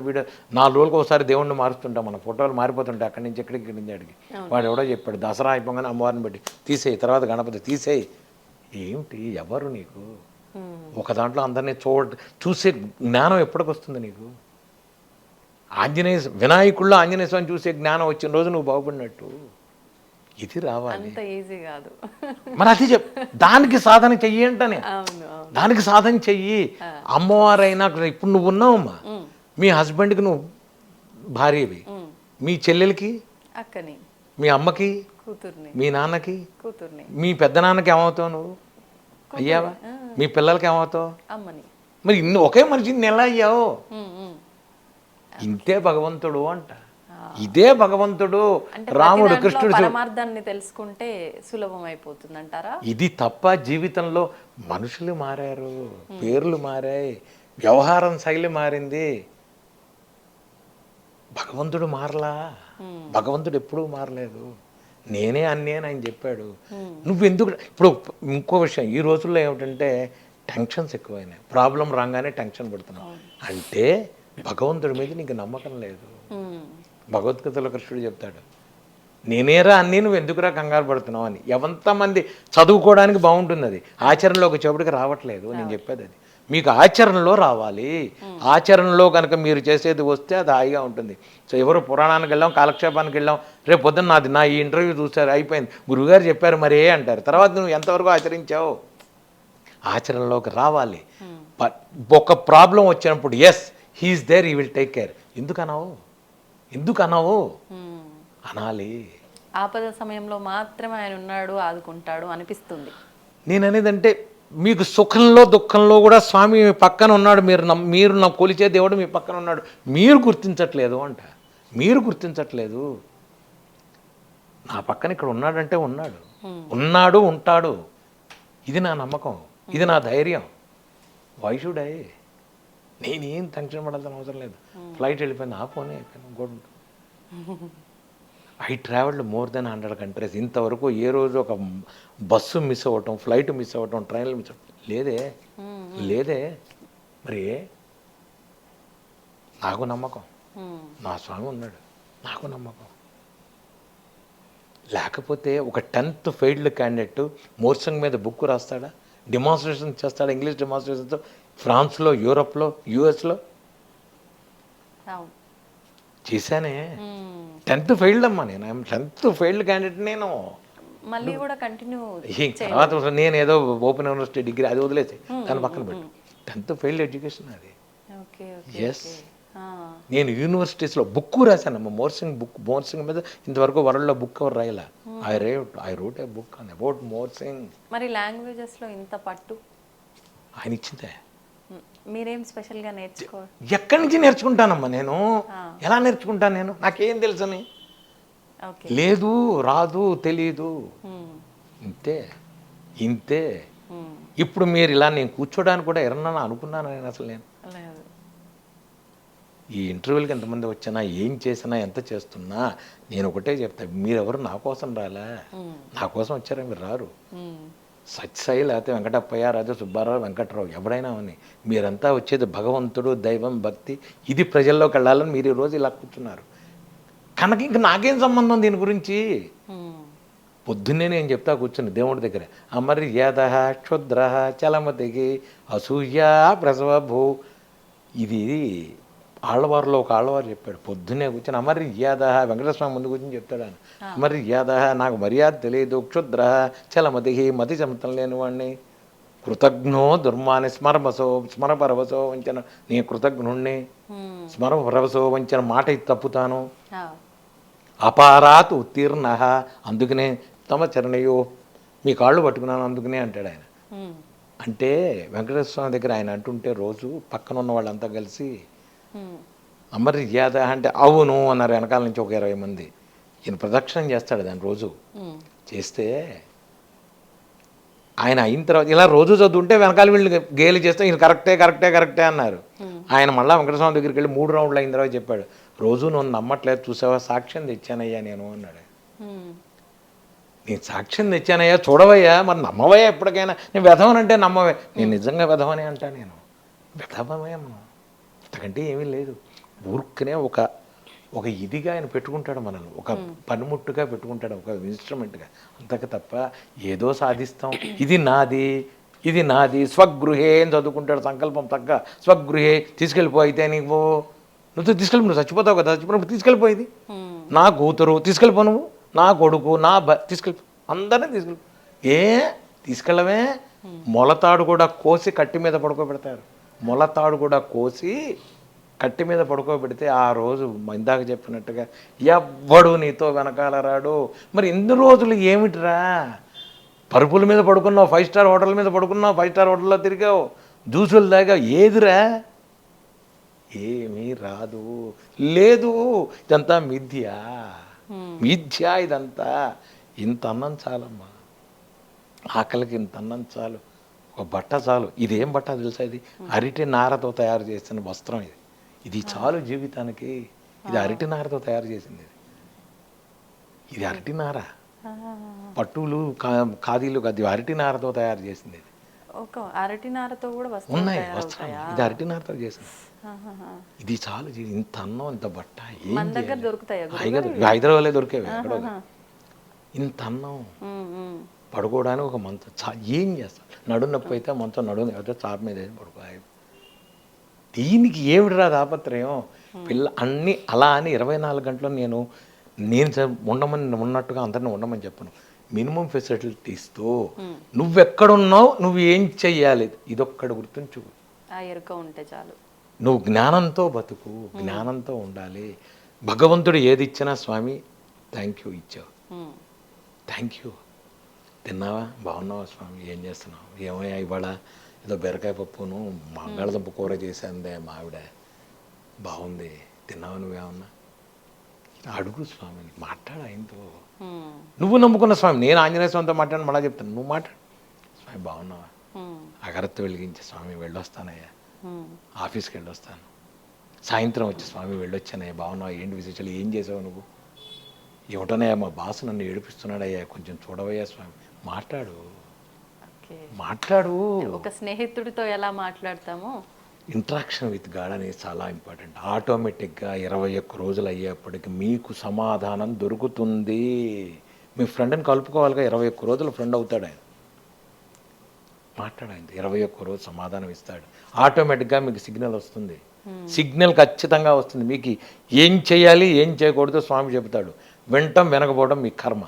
4 రోజులకు ఒకసారి దేవుణ్ణి మారుస్తుంటాం, మన ఫోటోలు మారిపోతుంటాయి, అక్కడి నుంచి ఎక్కడికి, ఇక్కడి నుంచి అడిగి. వాడు ఎవడో చెప్పాడు, దసరా అయిపోగానే అమ్మవారిని పెట్టి తీసేయి, తర్వాత గణపతి తీసేయి. ఏమిటి, ఎవరు నీకు? ఒక దాంట్లో అందరినీ చూసే జ్ఞానం ఎప్పటికి వస్తుంది నీకు? వినాయకుల్లో ఆంజనేయ స్వామిని చూసే జ్ఞానం వచ్చిన రోజు నువ్వు బాగుపడినట్టు. ఇది రావాలి, మరి అది దానికి సాధన చెయ్యి అంటనే, దానికి సాధన చెయ్యి. అమ్మవారైనా ఇప్పుడు నువ్వు ఉన్నావమ్మా, మీ హస్బెండ్కి నువ్వు భార్యవి, మీ చెల్లెలకి అక్కని, మీ అమ్మకి కూతుర్ని, మీ నాన్నకి కూతుర్ని, మీ పెద్దనాన్నకి ఏమవుతావు నువ్వు? అయ్యావా? మీ పిల్లలకి ఏమవుతావు? అమ్మని. మరి ఒకే మనిషిని ఎలా అయ్యావు? ఇంతే భగవంతుడు అంట, ఇదే భగవంతుడు. రాముడు, కృష్ణుడు పరమార్థాన్ని తెలుసుకుంటే సులభం అయిపోతుంది అంటారా? ఇది తప్ప జీవితంలో మనుషులు మారారు, పేర్లు మారాయి, వ్యవహారం శైలి మారింది, భగవంతుడు మారలా. భగవంతుడు ఎప్పుడూ మారలేదు. నేనే అన్నేని ఆయన చెప్పాడు. నువ్వెందుకు ఇప్పుడు ఇంకో విషయం, ఈ రోజుల్లో ఏమిటంటే టెన్షన్స్ ఎక్కువైనాయి. ప్రాబ్లం రాగానే టెన్షన్ పడుతున్నావు అంటే భగవంతుడి మీద నీకు నమ్మకం లేదు. భగవద్గీతలో కృష్ణుడు చెప్తాడు, నేనేరా అన్నీ నువ్వు ఎందుకురా కంగారు పడుతున్నావు అని. ఎంతమంది చదువుకోవడానికి బాగుంటుంది, అది ఆచరణలోకి వచ్చేప్పటికి రావట్లేదు. నేను చెప్పేది అది. మీకు ఆచరణలో రావాలి. ఆచరణలో కనుక మీరు చేసేది వస్తే అది హాయిగా ఉంటుంది. సో ఎవరు పురాణానికి వెళ్ళాం, కాలక్షేపానికి వెళ్ళాం, రేపు పొద్దున్న నా ఈ ఇంటర్వ్యూ చూసారు, అయిపోయింది, గురువుగారు చెప్పారు మరే అంటారు. తర్వాత నువ్వు ఎంతవరకు ఆచరించావు? ఆచరణలోకి రావాలి. బట్ ఒక ప్రాబ్లం వచ్చినప్పుడు yes he's there, he will take care. ఎందుకు అనావు అనాలి. ఆపద సమయంలో మాత్రమే ఆయన ఉన్నాడు, ఆదుకుంటాడు అనిపిస్తుంది. నేను అనేదంటే మీకు సుఖంలో దుఃఖంలో కూడా స్వామి మీ పక్కన ఉన్నాడు. మీరు నా కొలిచే దేవుడు మీ పక్కన ఉన్నాడు. మీరు గుర్తించట్లేదు అంట. మీరు గుర్తించట్లేదు. నా పక్కన ఇక్కడ ఉన్నాడంటే ఉన్నాడు, ఉంటాడు. ఇది నా నమ్మకం, ఇది నా ధైర్యం. Why should I? నేనేం టెన్షన్ పడాల్సిన అవసరం లేదు. ఫ్లైట్ వెళ్ళిపోయింది, పోనీ అయిపోయింది, ఇంకోటి. I travelled more than 100 countries. ఇంతవరకు ఏ రోజు ఒక బస్సు మిస్ అవ్వటం, ఫ్లైట్ మిస్ అవ్వటం, ట్రైన్లు మిస్ అవ్వటం లేదే. మరి నాకు నమ్మకం, నా స్వామి ఉన్నాడు, నాకు నమ్మకం. లేకపోతే ఒక 10th ఫెయిల్డ్ క్యాండిడేట్ మోర్సంగ్ మీద బుక్ రాస్తాడా, డెమాన్స్ట్రేషన్ చేస్తాడా, ఇంగ్లీష్ డెమాన్స్ట్రేషన్తో ఫ్రాన్స్లో, యూరోప్లో, యూఎస్లో చేశానే. 10th ఫెయిల్డ్ అమ్మా. నేను 10th ఫెయిల్డ్ క్యాండిడేట్. నేను మళ్ళీ కూడా కంటిన్యూ తర్వాత నేను ఏదో ఓపెన్ యూనివర్సిటీ డిగ్రీ అది వదిలేసి దాని పక్కన పెట్టు. 10th ఫెయిల్డ్ ఎడ్యుకేషన్ అది. ఎస్, నేను యూనివర్సిటీస్లో బుక్ రాశానమ్మా. మోర్సింగ్ మీద ఇంతవరకు వరల్డ్లో బుక్ ఎవరు రాయలా. I wrote a book on about morsing. మరి లాంగ్వేజెస్లో ఇంత పట్టు ఆయన ఇచ్చిందే. మీరేం స్పెషల్గా నేర్చుకో? ఎక్కడి నుంచి నేర్చుకుంటానమ్మా నేను? ఎలా నేర్చుకుంటాను నేను? నాకేం తెలుసని లేదు, రాదు, తెలీదు. ఇంతే. ఇప్పుడు మీరు ఇలా నేను కూర్చోడానికి కూడా ఎవరన్నా అనుకున్నాను నేను? అసలు నేను ఈ ఇంటర్వ్యూలకి ఎంతమంది వచ్చినా, ఏం చేసినా, ఎంత చేస్తున్నా నేను ఒకటే చెప్తా, మీరెవరు నా కోసం రాలే. నా కోసం వచ్చారా? మీరు రారు. సత్యసాయి లేకపోతే వెంకటప్పయ్య, రాజా సుబ్బారావు, వెంకట్రావు, ఎవడైనా అని మీరంతా వచ్చేది భగవంతుడు, దైవం, భక్తి, ఇది ప్రజల్లోకి వెళ్ళాలని మీరు ఈరోజు ఇలా కూర్చున్నారు కనుక ఇంక నాకేం సంబంధం దీని గురించి? పొద్దున్నే నేను చెప్తా కూర్చుని దేవుడి దగ్గర, అమర్యాద క్షుద్ర చలమతికి అసూయ ప్రసవభూ. ఇది ఆళ్ళవారిలో ఒక ఆళ్ళవారు చెప్పాడు. పొద్దున్నే కూర్చొని అమర్యాద, వెంకటస్వామి ముందు కూర్చొని చెప్తాడు ఆయన. అమర్యాద, నాకు మర్యాద తెలియదు, క్షుద్ర చలమతికి, మతి చెమతం లేని వాడిని, కృతజ్ఞో దుర్మాని స్మరపరవసో వంచన, నీ కృతజ్ఞుణ్ణి, స్మరపరవసో వంచన మాట ఇది తప్పుతాను, అపారాత్ ఉత్తీర్ణ, అందుకనే తమ చరణయో, మీ కాళ్ళు పట్టుకున్నాను అందుకనే అంటాడు ఆయన. అంటే వెంకటేశ్వర స్వామి దగ్గర ఆయన అంటుంటే రోజు పక్కన ఉన్న వాళ్ళంతా కలిసి అమర్యాద అంటే అవును అన్నారు. వెనకాల నుంచి ఒక 20 మంది. ఈయన ప్రదక్షిణం చేస్తాడు దాన్ని రోజు. చేస్తే ఆయన అయిన తర్వాత ఇలా రోజు చదువుంటే వెనకాల వీళ్ళు గేలి చేస్తే ఈయన కరెక్టే అన్నారు. ఆయన మళ్ళీ వెంకటస్వామి దగ్గరికి వెళ్ళి 3 రౌండ్లు అయిన తర్వాత చెప్పాడు, రోజు నువ్వు నమ్మట్లేదు, చూసావా, సాక్ష్యం తెచ్చానయ్యా నేను అన్నాడు. నేను సాక్ష్యం తెచ్చానయ్యా, చూడవయ్యా, మరి నమ్మవయ్యా ఎప్పటికైనా. నేను వెధవనంటే నమ్మవే. నేను నిజంగా వెధవనే అంటా. నేను వెధవమే మనం, అంతకంటే ఏమీ లేదు. ఊరుకునే ఒక ఇదిగా ఆయన పెట్టుకుంటాడు మనల్ని, ఒక పనిముట్టుగా పెట్టుకుంటాడు, ఒక ఇన్స్ట్రుమెంట్గా, అంతకు తప్ప ఏదో సాధిస్తాం, ఇది నాది స్వగృహే అని చదువుకుంటాడు. సంకల్పం తగ్గ స్వగృహే, తీసుకెళ్ళిపో, అయితే నువ్వు తీసుకెళ్ళి, నువ్వు చచ్చిపోతావు కదా, చచ్చిపోయినప్పుడు తీసుకెళ్ళిపోయేది. నా కూతురు తీసుకెళ్ళిపో, నువ్వు నా కొడుకు, నా తీసుకెళ్ళిపో, అందరినీ తీసుకెళ్ళిపో. తీసుకెళ్ళవే? మొలతాడు కూడా కోసి కట్టి మీద పడుకోబెడతారు. మొలతాడు కూడా కోసి కట్టి మీద పడుకోబెడితే ఆ రోజు ఇందాక చెప్పినట్టుగా ఎవ్వడు నీతో వెనకాల రాడు. మరి ఎన్ని రోజులు ఏమిటిరా? పరుపుల మీద పడుకున్నావు, 5 స్టార్ హోటల్ మీద పడుకున్నావు, 5 స్టార్ హోటల్లో తిరిగావు, జ్యూసులు తాగావు, ఏదిరా? ఏమీ రాదు. లేదు, ఇదంతా మిథ్య, ఇదంతా. ఇంత అన్నం చాలమ్మా, ఆకలికి ఇంత అన్నం చాలు, ఒక బట్ట చాలు. ఇదేం బట్ట తెలుసా? ఇది అరటి నారతో తయారు చేసిన వస్త్రం. ఇది చాలు జీవితానికి. ఇది అరటి నారతో తయారు చేసింది. ఇది అరటి నార, పట్టులు ఖాదీలు, అది అరటి నారతో తయారు చేసింది. అరటి నారతో కూడా ఉన్నాయి వస్త్రం. ఇది అరటి నారతో చేసింది. ఇది చాలు. ఇంత అన్నం, ఇంత బట్ట ఏం దొరుకుతాయి? హైదరాబాద్లో దొరికేవి. ఎక్కడో ఇంత అన్నం పడుకోవడానికి ఒక మంచం ఏం చేస్తాం, నడుము నొప్పి అయితే మంచం నడుము అయితే చాప మీద వేసి పడుకోవాలి. దీనికి ఏమిటిరా తాపత్రయం? పిల్ల అన్నీ అలా అని 24 గంటలు నేను ఉండమని ఉన్నట్టుగా అందరిని ఉండమని చెప్పను. మినిమం ఫెసిలిటీస్తో నువ్వెక్కడున్నావు, నువ్వు ఏం చెయ్యాలి, ఇదొక్కడు గుర్తుంచు. ఆ ఎరుక ఉంటే చాలు. నువ్వు జ్ఞానంతో బతుకు, జ్ఞానంతో ఉండాలి. భగవంతుడు ఏది ఇచ్చినా స్వామి థ్యాంక్ యూ ఇచ్చావు, థ్యాంక్ యూ. తిన్నావా, బాగున్నావా స్వామి, ఏం చేస్తున్నావు, ఏమయ్యా ఇవాళ ఏదో బెరకాయ పప్పును బంగాళదుంప కూర చేశాందే మా ఆవిడ, బాగుంది, తిన్నావా నువ్వేమన్నా, అడుగు స్వామిని, మాట్లాడు ఆయనతో. నువ్వు నమ్ముకున్న స్వామి, నేను ఆంజనేయ స్వామితో మాట్లాడి మళ్ళీ చెప్తాను, నువ్వు మాట్లాడు. స్వామి బాగున్నావా, అగరత్తి వెలిగించి స్వామి వెళ్ళొస్తానయ్యా, ఆఫీస్కి వెళ్ళొస్తాను, సాయంత్రం వచ్చి స్వామి వెళ్ళొచ్చానయ్యా, బాగున్నావా, ఏంటి విశేషాలు, ఏం చేసావు నువ్వు, ఏమిటనయ్యా మా బాస్ నన్ను ఏడిపిస్తున్నాడయ్యా, కొంచెం చూడవయ్యా స్వామి, మాట్లాడు మాట్లాడు. ఒక స్నేహితుడితో ఎలా మాట్లాడతామో ఇంట్రాక్షన్ విత్ గాడ్ అనేది చాలా ఇంపార్టెంట్. ఆటోమేటిక్గా 21 రోజులు అయ్యేప్పటికి మీకు సమాధానం దొరుకుతుంది. మీ ఫ్రెండ్ని కలుపుకోవాలిగా, 21 రోజులు ఫ్రెండ్ అవుతాడు ఆయన. మాట్లాడండి, 21 రోజు సమాధానం ఇస్తాడు. ఆటోమేటిక్గా మీకు సిగ్నల్ వస్తుంది, సిగ్నల్ ఖచ్చితంగా వస్తుంది. మీకు ఏం చేయాలి ఏం చేయకూడదు స్వామి చెబుతాడు. వింటం వెనకపోవడం మీ కర్మ,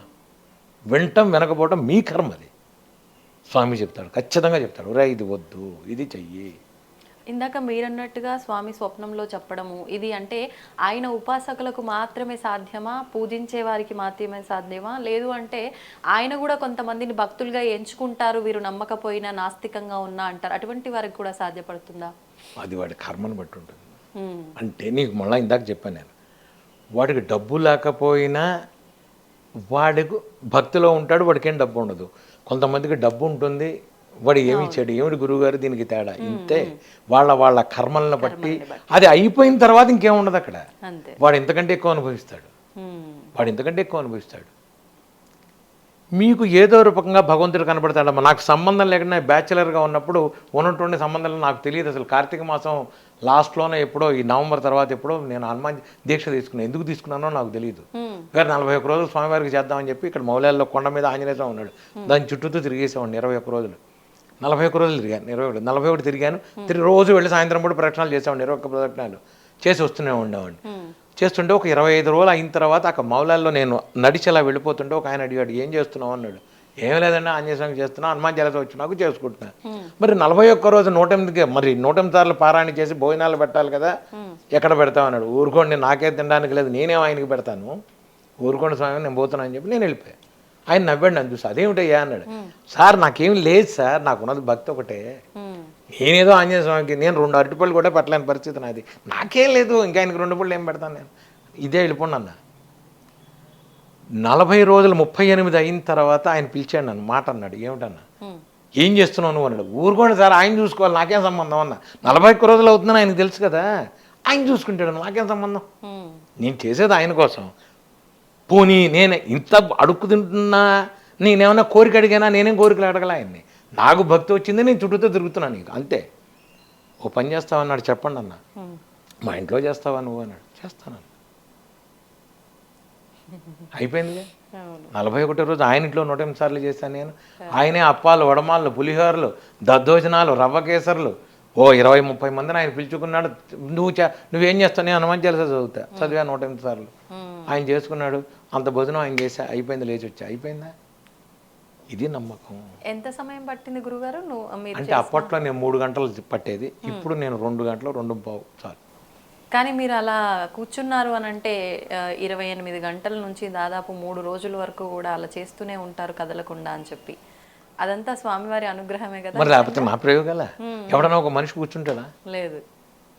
వింటం వెనకపోవడం మీ కర్మ, అది స్వామి చెప్తాడు, ఖచ్చితంగా చెప్తాడు. రే ఇది వద్దు, ఇది చెయ్యి. ఇందాక మీరన్నట్టుగా స్వామి స్వప్నంలో చెప్పడము, ఇది అంటే ఆయన ఉపాసకులకు మాత్రమే సాధ్యమా, పూజించే వారికి మాత్రమే సాధ్యమా, లేదు అంటే ఆయన కూడా కొంతమందిని భక్తులుగా ఎంచుకుంటారు, వీరు నమ్మకపోయినా నాస్తికంగా ఉన్నా అంటారు, అటువంటి వారికి కూడా సాధ్యపడుతుందా? అది వాడి కర్మను బట్టి ఉంటుంది. అంటే నీకు మళ్ళీ ఇందాక చెప్పాను నేను, వాడికి డబ్బు లేకపోయినా వాడికి భక్తిలో ఉంటాడు, వాడికి ఏం డబ్బు ఉండదు. కొంతమందికి డబ్బు ఉంటుంది, వాడు ఏమి ఇచ్చాడు, ఏమిటి గురువుగారు దీనికి తేడా, ఇంతే. వాళ్ళ కర్మలను బట్టి అది అయిపోయిన తర్వాత ఇంకేం ఉండదు అక్కడ. వాడు ఇంతకంటే ఎక్కువ అనుభవిస్తాడు, వాడు ఇంతకంటే ఎక్కువ అనుభవిస్తాడు. మీకు ఏదో రూపంగా భగవంతుడు కనపడతాడమ్మా. నాకు సంబంధం లేకుండా బ్యాచిలర్గా ఉన్నప్పుడు ఉన్నటువంటి సంబంధాలు నాకు తెలియదు అసలు. కార్తీక మాసం లాస్ట్లోనే ఎప్పుడో, ఈ నవంబర్ తర్వాత ఎప్పుడో నేను హనుమాన్ దీక్ష తీసుకున్నాను. ఎందుకు తీసుకున్నానో నాకు తెలియదు. గారు 41 రోజులు స్వామివారికి చేద్దామని చెప్పి ఇక్కడ మౌలాల్లో కొండ మీద ఆంజనేయ స్వామి ఉన్నాడు, దాని చుట్టూతో తిరిగేసేవాడిని 21 రోజులు. 41 రోజులు తిరిగాను, 41 తిరిగాను. రోజు వెళ్ళి సాయంత్రం కూడా ప్రదక్షిణాలు చేసేవాడిని, 21 ప్రదక్షిణాలు చేసి వస్తూనే ఉండేవాడిని. చేస్తుంటే ఒక 25 రోజులు అయిన తర్వాత అక్కడ మౌలాల్లో నేను నడిచి అలా వెళ్ళిపోతుంటే ఒక ఆయన అడిగాడు, ఏం చేస్తున్నావు అన్నాడు. ఏం లేదండి ఆంజనేయ స్వామికి చేస్తున్నా, హనుమాన్ చాలీసా వచ్చి నాకు చేసుకుంటున్నా. మరి 41 రోజు 108 మరి 108 సార్లు పారాయణ చేసి భోజనాలు పెట్టాలి కదా, ఎక్కడ పెడతావు అన్నాడు. ఊరుకోండి నాకే తినడానికి లేదు, నేనేం ఆయనకి పెడతాను, ఊరుకోండి స్వామి నేను పోతున్నా అని చెప్పి నేను వెళ్ళిపోయాను. ఆయన నవ్వాడు, నన్ను చూసి అదేమిటయ్యా అన్నాడు. సార్ నాకేం లేదు సార్, నాకున్నది భక్తి ఒకటే, నేనేదో ఆంజనేయ స్వామికి నేను 2 అరటిపళ్ళు కూడా పెట్టలేని పరిస్థితి నాది, నాకేం లేదు, ఇంకా ఆయనకి 2 పళ్ళు ఏం పెడతాను నేను, ఇదే వెళ్ళిపోండి అన్న. 40 రోజులు 38 అయిన తర్వాత ఆయన పిలిచాడు నన్ను, మాట అన్నాడు. ఏమిటన్నా, ఏం చేస్తున్నావు నువ్వు అన్నాడు. ఊరుకోండి సార్ ఆయన చూసుకోవాలి, నాకేం సంబంధం అన్న. 41 రోజులు అవుతుందని ఆయనకు తెలుసు కదా, ఆయన చూసుకుంటాడు, నాకేం సంబంధం, నేను చేసేది ఆయన కోసం. పోనీ నేను ఇంత అడుక్కు తింటున్నా, నేనేమన్నా కోరిక అడిగానా, నేనేం కోరికలు అడగల ఆయన్ని. నాకు భక్తి వచ్చింది, నేను చుట్టూతో తిరుగుతున్నాను నీకు అంతే. ఓ పని చేస్తావన్నాడు, చెప్పండి అన్న. మా ఇంట్లో చేస్తావా నువ్వు అన్నాడు. చేస్తాను. అయిపోయింది. 41 రోజు ఆయన ఇంట్లో 108 సార్లు చేశాను నేను. ఆయనే అప్పాలు, వడమాలు, పులిహోరలు, దద్దోజనాలు, రవ్వ కేసర్లు, ఓ 20-30 మందిని ఆయన పిలుచుకున్నాడు. నువ్వేం చేస్తావు, నేను హనుమాన్ చాలీసా చదివా 108 సార్లు. ఆయన చేసుకున్నాడు, అంత భోజనం ఆయన చేసా, అయిపోయింది, లేచి వచ్చా, అయిపోయిందా. ఇది నమ్మకం. ఎంత సమయం పట్టింది గురుగారు? అంటే అప్పట్లో నేను 3 గంటలు పట్టేది, ఇప్పుడు నేను 2 గంటలు 2:15 చాలు. కానీ మీరు అలా కూర్చున్నారు అని అంటే 28 గంటల నుంచి దాదాపు 3 రోజుల వరకు కూడా అలా చేస్తూనే ఉంటారు కదలకుండా అని చెప్పి, అదంతా స్వామివారి అనుగ్రహమే కదా. మరి లేకపోతే నా ప్రయోగాల ఎవడన్నా ఒక మనిషి కూర్చుంటాడా? లేదు.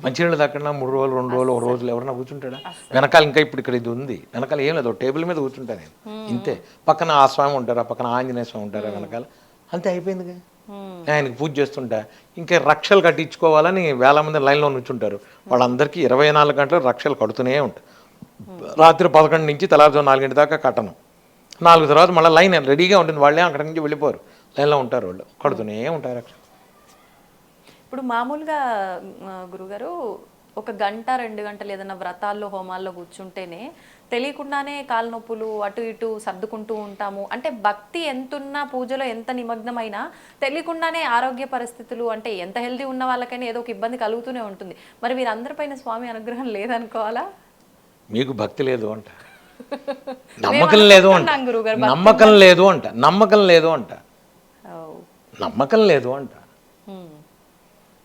మంచినీళ్ళు దక్కడా 3 రోజులు 2 రోజులు 1 రోజులు ఎవరన్నా కూర్చుంటాడా? వెనకాల ఇంకా ఇప్పుడు ఇక్కడ ఇది ఉంది, వెనకాల ఏం లేదు, టేబుల్ మీద కూర్చుంటా నేను, ఇంతే. పక్కన ఆ స్వామి ఉంటారా, పక్కన ఆంజనేయ స్వామి ఉంటారా వెనకాల, అంతే అయిపోయిందిగా. ఆయనకి పూజ చేస్తుంటా. ఇంకా రక్షలు కట్టించుకోవాలని వేల మంది లైన్లో నుంచుంటారు, వాళ్ళందరికీ 24 గంటలు రక్షలు కడుతూనే ఉంటారు. రాత్రి 11 నుంచి తెల్లారుజాము 4 దాకా కట్టను. 4 తర్వాత మళ్ళీ లైన్ రెడీగా ఉంటుంది, వాళ్ళే అక్కడి నుంచి వెళ్ళిపోరు, లైన్లో ఉంటారు, వాళ్ళు కడుతూనే ఉంటారు రక్షలు. ఇప్పుడు మామూలుగా గురుగారు ఒక గంట 2 గంటలు ఏదైనా వ్రతాల్లో హోమాల్లో కూర్చుంటేనే తెలియకుండానే కాళ్ళ నొప్పులు అటు ఇటు సర్దుకుంటూ ఉంటాము. అంటే భక్తి ఎంతున్నా, పూజలో ఎంత నిమగ్నమైనా తెలియకుండానే ఆరోగ్య పరిస్థితులు, అంటే ఎంత హెల్దీ ఉన్న వాళ్ళకైనా ఏదో ఒక ఇబ్బంది కలుగుతూనే ఉంటుంది. మరి వీరందరిపైన స్వామి అనుగ్రహం లేదనుకోవాలా? మీకు భక్తి లేదు అంట, నమ్మకం లేదు అంట, నమ్మకం లేదు అంట, నమ్మకం లేదు అంట, నమ్మకం లేదు అంట.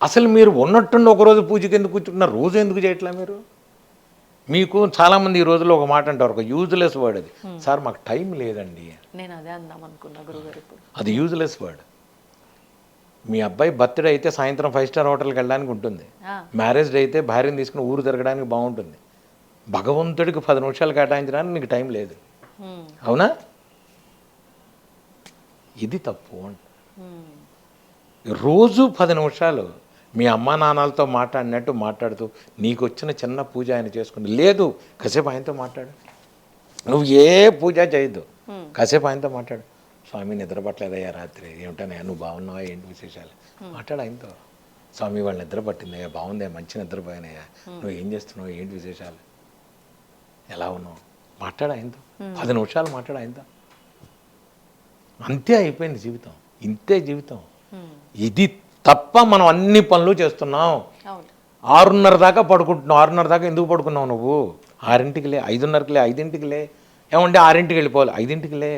అసలు మీరు ఉన్నట్టుండి ఒకరోజు పూజకి ఎందుకు కూర్చుంటున్నారు, రోజు ఎందుకు చేయట్లా మీరు? మీకు చాలామంది ఈ రోజుల్లో ఒక మాట అంటారు, ఒక యూజ్లెస్ వర్డ్ అది, సార్ మాకు టైం లేదండి. నేను అదే అందాం అనుకున్నా గురుగారు ఇప్పుడు. అది యూజ్లెస్ వర్డ్. మీ అబ్బాయి బర్త్డే అయితే సాయంత్రం 5 స్టార్ హోటల్కి వెళ్ళడానికి ఉంటుంది, మ్యారేజ్ డే అయితే భార్యను తీసుకుని ఊరు తిరగడానికి బాగుంటుంది. భగవంతుడికి 10 నిమిషాలు కేటాయించడానికి నీకు టైం లేదు, అవునా? ఇది తప్పు అంట. రోజు 10 నిమిషాలు మీ అమ్మా నాన్నలతో మాట్లాడినట్టు మాట్లాడుతూ నీకు వచ్చిన చిన్న పూజ ఆయన చేసుకుని, లేదు కాసేపు ఆయనతో మాట్లాడు. నువ్వు ఏ పూజ చేయొద్దు, కాసేపు ఆయనతో మాట్లాడు. స్వామి నిద్ర పట్టలేదయ్యా రాత్రి, ఏమిటనయ్యా నువ్వు బాగున్నావా, ఏంటి విశేషాలు మాట్లాడు ఆయనతో. స్వామి వాళ్ళు నిద్ర పట్టిందయ్యా, బాగుందయ్యా, మంచి నిద్రపోయానయ్యా, నువ్వు ఏం చేస్తున్నావు, ఏంటి విశేషాలు, ఎలా ఉన్నావు, మాట్లాడు ఆయనతో. 10 నిమిషాలు మాట్లాడు ఆయనతో. అంతే అయిపోయింది జీవితం, ఇంతే జీవితం. ఇది తప్ప మనం అన్ని పనులు చేస్తున్నాం. 6:30 దాకా పడుకుంటున్నావు. 6:30 దాకా ఎందుకు పడుకున్నావు నువ్వు? 6ంటికి లే, 5:30కి లే, 5ంటికి లే. ఏమంటే 6ంటికి వెళ్ళిపోవాలి, 5ంటికి లే.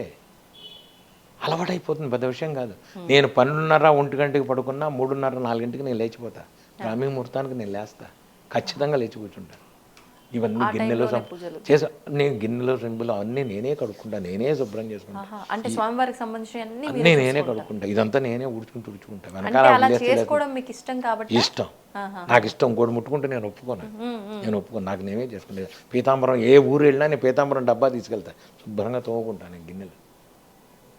అలవాటైపోతుంది, పెద్ద విషయం కాదు. నేను 12:30, 1 గంటకి పడుకున్నా 3:30, 4ంటికి నేను లేచిపోతా. బ్రాహ్మీ ముహూర్తానికి నేను లేస్తా, ఖచ్చితంగా లేచి కూర్చుంటాను. ఇవన్నీ గిన్నెలో చేసా, నేను గిన్నెలో రెంబులు అన్నీ నేనే కడుక్కుంటా, నేనే శుభ్రం చేసుకుంటా, అంటే స్వామివారికి సంబంధించి అన్నీ నేనే కడుక్కుంటా. ఇదంతా నేనే తుడుచుకుంటా. వెనకాల ఇష్టం, నాకు ఇష్టం. ఇంకోటి ముట్టుకుంటే నేను ఒప్పుకోను. నాకు నేనే చేసుకుంటా. పీతాంబరం ఏ ఊరు వెళ్ళినా నేను పీతాంబరం డబ్బా తీసుకెళ్తా, శుభ్రంగా తోముకుంటాను. నేను గిన్నెలు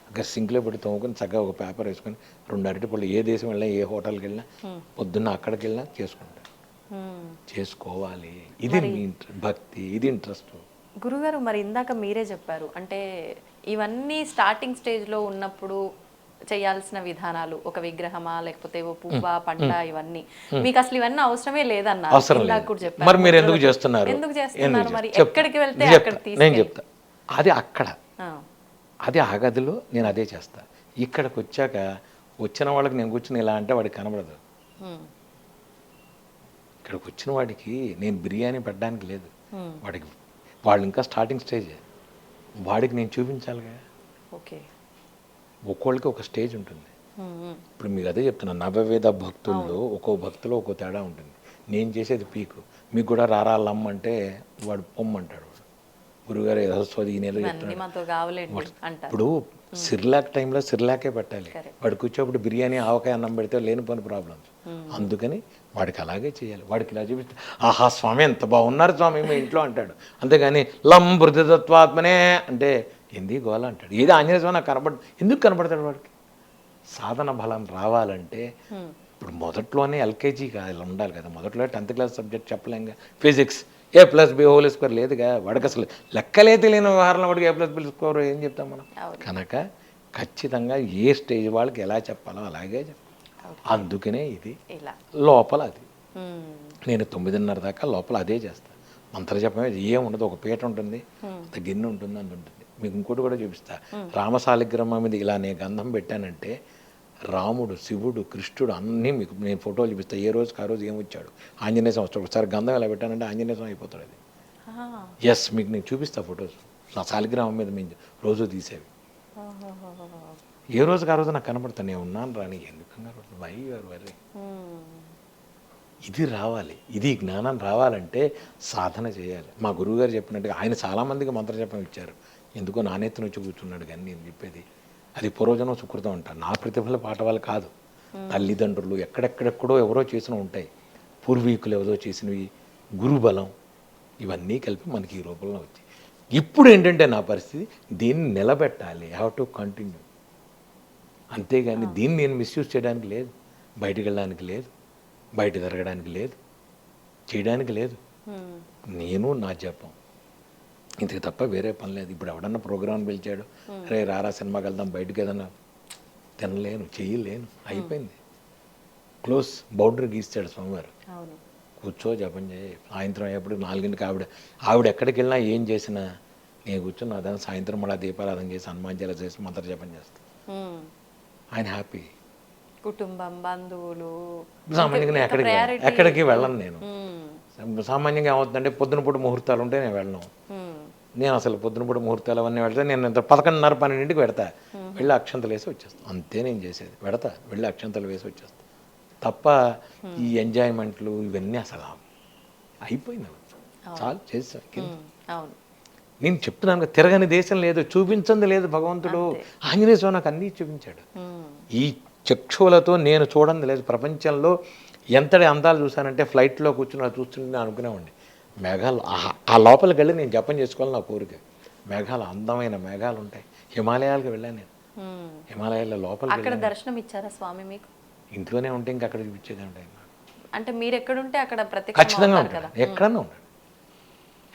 అక్కడ సింక్లో పెట్టి తోముకొని చక్కగా ఒక పేపర్ వేసుకొని 2 అరటిపళ్ళు, ఏ దేశం వెళ్ళినా ఏ హోటల్కి వెళ్ళినా పొద్దున్న అక్కడికి వెళ్ళినా చేసుకుంటా. చేసుకోవాలి. ఇది భక్తి, ఇది ఇంట్రెస్ట్. గురుగారు మరి ఇందాక మీరే చెప్పారు, అంటే ఇవన్నీ స్టార్టింగ్ స్టేజ్లో ఉన్నప్పుడు చేయాల్సిన విధానాలు, ఒక విగ్రహమా లేకపోతే ఓ పువ్వా పంట, ఇవన్నీ మీకు అసలు ఇవన్నీ అవసరమే లేదన్నారు. మరి మీరు ఎందుకు చేస్తున్నారు? మరి ఎక్కడికి వెళ్తే అక్కడ నేను చెప్తా. అది అక్కడ, అది ఆ గదిలో నేను అదే చేస్తా. ఇక్కడికి వచ్చాక వచ్చిన వాళ్ళకి నేను కూర్చుని ఇలా అంటే వాడికి కనబడదు. ఇక్కడికి వచ్చిన వాడికి నేను బిర్యానీ పెట్టడానికి లేదు. వాడికి వాళ్ళు ఇంకా స్టార్టింగ్ స్టేజ్, వాడికి నేను చూపించాలిగా. ఓకే, ఒక్కోళ్ళకి ఒక స్టేజ్ ఉంటుంది. ఇప్పుడు మీకు అదే చెప్తున్నా, నవవేద భక్తుల్లో ఒక్కో భక్తులో ఒక్కో తేడా ఉంటుంది. నేను చేసేది పీకు. మీకు కూడా రారా లమ్మ అంటే వాడు పొమ్మంటాడు. గురుగారు యశస్వతి ఈ నెల ఇప్పుడు సిర్లాక్ టైంలో సిర్లాకే పెట్టాలి. వాడు కూర్చోప్పుడు బిర్యానీ ఆవకాయ అన్నం పెడితే లేని పని ప్రాబ్లమ్స్. అందుకని వాడికి అలాగే చేయాలి. వాడికి ఇలా చూపిస్తే ఆహా స్వామి ఎంత బాగున్నారు స్వామి మీ ఇంట్లో అంటాడు. అంతేగాని లం బృతితత్వాత్మనే అంటే ఏంది గోల అంటాడు. ఏది ఆంజనేయ స్వామి నాకు ఎందుకు కనపడతాడు? వాడికి సాధన బలం రావాలంటే ఇప్పుడు మొదట్లోనే ఎల్కేజీ కాదు ఉండాలి కదా, మొదట్లో 10th class subject చెప్పలేంగా. Physics A+B² లేదుగా. వాడికి అసలు లెక్కలే తెలియని వ్యవహారంలో వాడికి A+B² ఏం చెప్తాం మనం? కనుక ఖచ్చితంగా ఏ స్టేజ్ వాళ్ళకి ఎలా చెప్పాలో అలాగే చెప్పాలి. అందుకనే ఇది లోపల అది. నేను 9:30 దాకా లోపల అదే చేస్తాను. మంత్రజపమే ఏముండదు, ఒక పీట ఉంటుంది, గిన్నె ఉంటుంది, అంత ఉంటుంది. మీకు ఇంకోటి కూడా చూపిస్తా. రామశాలిగ్రామం మీద ఇలా నేను గంధం పెట్టానంటే రాముడు, శివుడు, కృష్ణుడు అన్నీ మీకు నేను ఫోటోలు చూపిస్తాను. ఏ రోజుకి ఆ రోజు ఏమొచ్చాడు. ఆంజనేయ స్వామి వస్తాడు. ఒకసారి గంధం ఎలా పెట్టానంటే ఆంజనేయ స్వామి అయిపోతాడు. అది ఎస్, మీకు నేను చూపిస్తా ఫొటోస్. నా శాలిగ్రామం మీద మేము రోజు తీసేవి. ఏ రోజుకి ఆ రోజు నాకు కనపడతాను. నేను ఉన్నాను రాని, ఎందుకు కనపడుతుంది? వై గారు వరి. ఇది రావాలి, ఇది జ్ఞానం రావాలంటే సాధన చేయాలి. మా గురువుగారు చెప్పినట్టుగా ఆయన చాలామందికి మంత్రజపం ఇచ్చారు. ఎందుకో నాణ్యతను వచ్చి కూర్చున్నాడు. కానీ నేను చెప్పేది అది పూర్వజనం సుకృతం అంటారు. నా ప్రతిఫల పాఠవాలు కాదు. తల్లిదండ్రులు ఎక్కడెక్కడెక్కడో ఎవరో చేసిన ఉంటాయి, పూర్వీకులు ఎవరో చేసినవి, గురుబలం, ఇవన్నీ కలిపి మనకి ఈ రూపంలో వచ్చాయి. ఇప్పుడు ఏంటంటే నా పరిస్థితి దీన్ని నిలబెట్టాలి. Have to continue. అంతేగాని దీన్ని నేను మిస్యూజ్ చేయడానికి లేదు, బయటికి వెళ్ళడానికి లేదు, బయట తిరగడానికి లేదు, చేయడానికి లేదు. నేను నా జపం ఇంతకు తప్ప వేరే పని లేదు. ఇప్పుడు ఎవడన్నా ప్రోగ్రామ్ పిలిచాడు, రే రారా సినిమాకి వెళ్దాం, బయటకు ఏదన్నా తినలేను, చేయలేను, అయిపోయింది. క్లోజ్ బౌండరీ గీస్తాడు స్వామివారు. కూర్చో జపం చేయి, సాయంత్రం అయ్యేప్పుడు 4ంటికి ఆవిడ ఎక్కడికి వెళ్ళినా ఏం చేసినా నేను కూర్చొని అదని సాయంత్రం మళ్ళీ దీపారాధన చేసి హనుమాన్ చేసి మంత్ర జపం చేస్తాను. ఆయన హ్యాపీ. కుటుంబం, బంధువులు, సామాన్యంగా నేను ఎక్కడికి వెళ్ళను. నేను సామాన్యంగా ఏమవుతుందంటే పొద్దునపూట ముహూర్తాలు ఉంటే నేను వెళ్ళను. నేను అసలు పొద్దునపూట ముహూర్తాలు అవన్నీ వెళ్తే నేను 11:30, 12ంటికి పెడతా, వెళ్ళి అక్షంతలు వేసి వచ్చేస్తాను. అంతే నేను చేసేది, పెడతా వెళ్ళి అక్షంతలు వేసి వచ్చేస్తాను తప్ప ఈ ఎంజాయ్మెంట్లు ఇవన్నీ అసలు అయిపోయింది. చాలు చేస్తాను. నేను చెప్తున్నాను, తిరగని దేశం లేదు, చూపించింది లేదు భగవంతుడు. ఆంజనేయ స్వామి నాకు అన్నీ చూపించాడు. ఈ చక్షువులతో నేను చూడండి లేదు. ప్రపంచంలో ఎంతటి అందాలు చూశానంటే ఫ్లైట్లో కూర్చుని చూస్తుంటే నేను అనుకునేవాడిని, మేఘాలు ఆ లోపలికి వెళ్ళి నేను జపం చేసుకోవాలి నా కోరిక. మేఘాలు, అందమైన మేఘాలు ఉంటాయి. హిమాలయాలకు వెళ్ళాను నేను. హిమాలయాల లోపలికి అక్కడ దర్శనం ఇచ్చారా స్వామి మీకు? ఇంట్లోనే ఉంటే ఇంకా అక్కడ చూపించేది ఉంటాయి. అంటే మీరు ఎక్కడుంటే అక్కడ ఖచ్చితంగా ఉంటాడు, ఎక్కడైనా ఉంటాడు,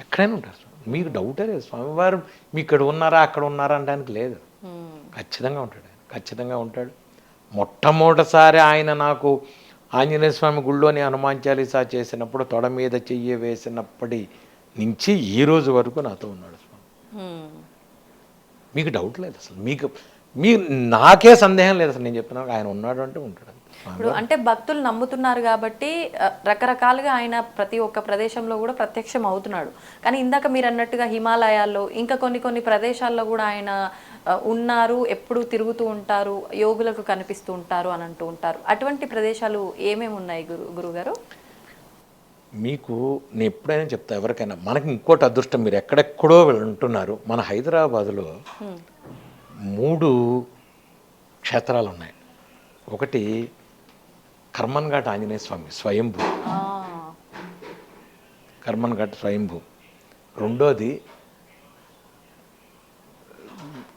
ఎక్కడైనా ఉంటారు. మీకు డౌటే లేదు, స్వామివారు మీ ఇక్కడ ఉన్నారా అక్కడ ఉన్నారా అనడానికి లేదు. ఖచ్చితంగా ఉంటాడు, ఖచ్చితంగా ఉంటాడు. మొట్టమొదటిసారి ఆయన నాకు ఆంజనేయ స్వామి గుళ్ళోని హనుమాన్ చాలీసా చేసినప్పుడు తొడ మీద చెయ్యి వేసినప్పటి నుంచి ఈ రోజు వరకు నాతో ఉన్నాడు స్వామి. మీకు డౌట్ లేదు అసలు, మీ నాకే సందేహం లేదు అసలు. నేను చెప్తున్నాను ఆయన ఉన్నాడు అంటే ఉంటాడు. ఇప్పుడు అంటే భక్తులు నమ్ముతున్నారు కాబట్టి రకరకాలుగా ఆయన ప్రతి ఒక్క ప్రదేశంలో కూడా ప్రత్యక్షం అవుతున్నాడు. కానీ ఇందాక మీరు అన్నట్టుగా హిమాలయాల్లో ఇంకా కొన్ని ప్రదేశాల్లో కూడా ఆయన ఉన్నారు, ఎప్పుడు తిరుగుతూ ఉంటారు, యోగులకు కనిపిస్తూ ఉంటారు అని అంటూ ఉంటారు. అటువంటి ప్రదేశాలు ఏమేమి ఉన్నాయి గురుగారు? మీకు నేను ఎప్పుడైనా చెప్తా ఎవరికైనా, మనకి ఇంకోటి అదృష్టం, మీరు ఎక్కడెక్కడో ఉంటున్నారు. మన హైదరాబాదులో 3 క్షేత్రాలు ఉన్నాయి. ఒకటి కర్మన్ ఘాట్ ఆంజనేయ స్వామి స్వయంభూ, కర్మన్ ఘాట్ స్వయంభూ. రెండోది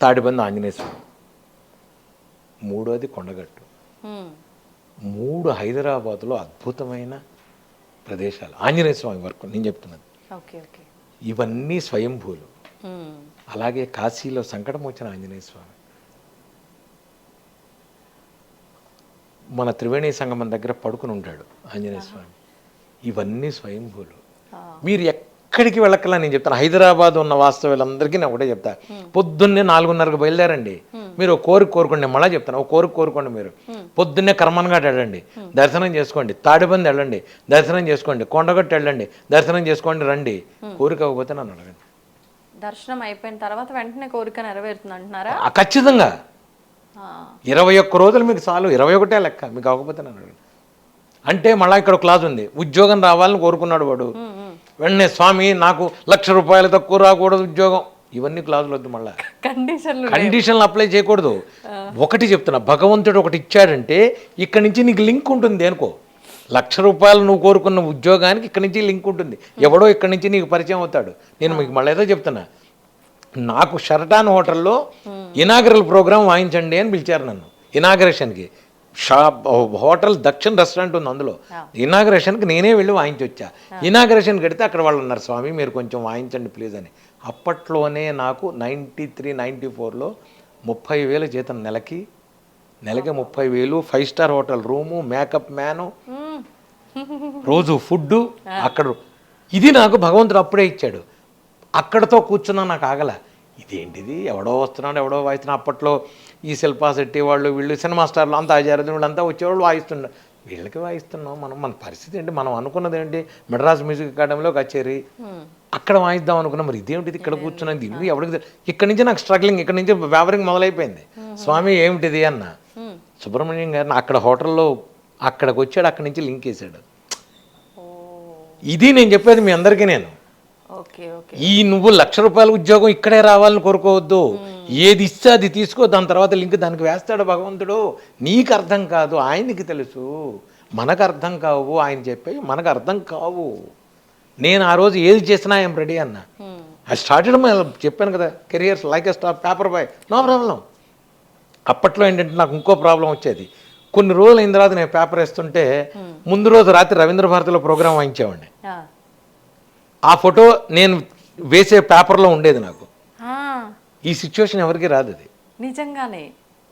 తాడిబంది ఆంజనేయ స్వామి. మూడోది కొండగట్టు. 3 హైదరాబాద్లో అద్భుతమైన ప్రదేశాలు ఆంజనేయ స్వామి వరకు నేను చెప్తున్నది. ఇవన్నీ స్వయంభూలు. అలాగే కాశీలో సంకటమోచన ఆంజనేయ స్వామి, మన త్రివేణి సంగమం దగ్గర పడుకుని ఉంటాడు ఆంజనేయ స్వామి. ఇవన్నీ స్వయంభూలు. మీరు ఎక్కడికి వెళ్ళక్కలా నేను చెప్తాను. హైదరాబాద్ ఉన్న వాస్తవులందరికీ నేను ఒకటే చెప్తా, పొద్దున్నే 4:30కు బయలుదేరండి. మీరు కోరుకోండి, మళ్ళీ చెప్తాను, కోరుకోండి. మీరు పొద్దున్నే కర్మన్ ఘాట్ వెళ్ళండి, దర్శనం చేసుకోండి. తాడిబంది వెళ్ళండి, దర్శనం చేసుకోండి. కొండగట్టు వెళ్ళండి, దర్శనం చేసుకోండి. రండి. కోరిక అవ్వకపోతే నన్ను అడగండి. దర్శనం అయిపోయిన తర్వాత వెంటనే కోరిక నెరవేరుతుంది అంటున్నారా? ఖచ్చితంగా 21 రోజులు మీకు చాలు, 21 లెక్క. మీకు అవ్వకపోతే నన్ను అడగండి. అంటే మళ్ళీ ఇక్కడ క్లాజ్ ఉంది, ఉద్యోగం రావాలని కోరుకున్నాడు వాడు, వెంటనే స్వామి నాకు ₹1,00,000 తక్కువ రాకూడదు ఉద్యోగం. ఇవన్నీ క్లాజులు వద్దు. మళ్ళీ కండిషన్లు అప్లై చేయకూడదు. ఒకటి చెప్తున్నా, భగవంతుడు ఒకటి ఇచ్చాడంటే ఇక్కడి నుంచి నీకు లింక్ ఉంటుంది అనుకో. ₹1,00,000 నువ్వు కోరుకున్న ఉద్యోగానికి ఇక్కడి నుంచి లింక్ ఉంటుంది. ఎవడో ఇక్కడి నుంచి నీకు పరిచయం అవుతాడు. నేను మీకు మళ్ళీ ఏదో చెప్తున్నా, నాకు షరటాన్ హోటల్లో ఇనాగరల్ ప్రోగ్రామ్ వాయించండి అని పిలిచారు నన్ను ఇనాగరేషన్కి. హోటల్ దక్షిణ రెస్టారెంట్ ఉంది, అందులో ఇనాగరేషన్కి నేనే వెళ్ళి వాయించొచ్చా. ఇనాగరేషన్కి వెడితే అక్కడ వాళ్ళు అన్నారు, స్వామి మీరు కొంచెం వాయించండి ప్లీజ్ అని. అప్పట్లోనే నాకు 93, 94లో 30,000 జీతం, నెలకి 30,000, 5 star hotel room, makeup man, రోజు ఫుడ్డు అక్కడ. ఇది నాకు భగవంతుడు అప్పుడే ఇచ్చాడు. అక్కడతో కూర్చున్నా నాకు ఆగల. ఇదేంటిది, ఎవడో వస్తున్నాడు, ఎవడో వాయిస్తున్నా. అప్పట్లో ఈ శిల్పా శెట్టి వాళ్ళు, వీళ్ళు సినిమా స్టార్లు అంతా, ఆచార్య వీళ్ళంతా వచ్చేవాళ్ళు వాయిస్తున్నారు. వీళ్ళకి వాయిస్తున్నాం మనం. మన పరిస్థితి ఏంటి, మనం అనుకున్నది ఏంటి, మెడ్రాస్ మ్యూజిక్ అకాడమీలో కచేరీ, అక్కడ వాయిద్దాం అనుకున్నాం. మరి ఇదేమిటిది ఇక్కడ కూర్చున్నది, ఇది ఎవరికి. ఇక్కడి నుంచి నాకు స్ట్రగ్లింగ్, ఇక్కడి నుంచి వ్యాపారం మొదలైపోయింది. స్వామి ఏమిటిది అన్న. సుబ్రహ్మణ్యం గారిని అక్కడ హోటల్లో అక్కడికి వచ్చాడు, అక్కడి నుంచి లింక్ వేసాడు. ఇది నేను చెప్పేది మీ అందరికీ. నేను ఈ నువ్వు ₹1,00,000 ఉద్యోగం ఇక్కడే రావాలని కోరుకోవద్దు. ఏది ఇస్తే అది తీసుకో, దాని తర్వాత లింక్ దానికి వేస్తాడు భగవంతుడు. నీకు అర్థం కాదు, ఆయనకి తెలుసు. మనకు అర్థం కావు, ఆయన చెప్పేవి మనకు అర్థం కావు. నేను ఆ రోజు ఏది చేసినా ఐఎమ్ రెడీ అన్న. ఐ స్టార్టెడ్ చెప్పాను కదా, careers like a star paper boy, no problem. అప్పట్లో ఏంటంటే నాకు ఇంకో ప్రాబ్లం వచ్చేది. కొన్ని రోజులు అయిన తర్వాత నేను పేపర్ వేస్తుంటే ముందు రోజు రాత్రి రవీంద్ర భారతిలో ప్రోగ్రాం వాయించేవాడిని. ఆ ఫోటో నేను వేసే పేపర్లో ఉండేది. నాకు ఈ సిచ్యువేషన్ ఎవరికి రాదు. అది నిజంగానే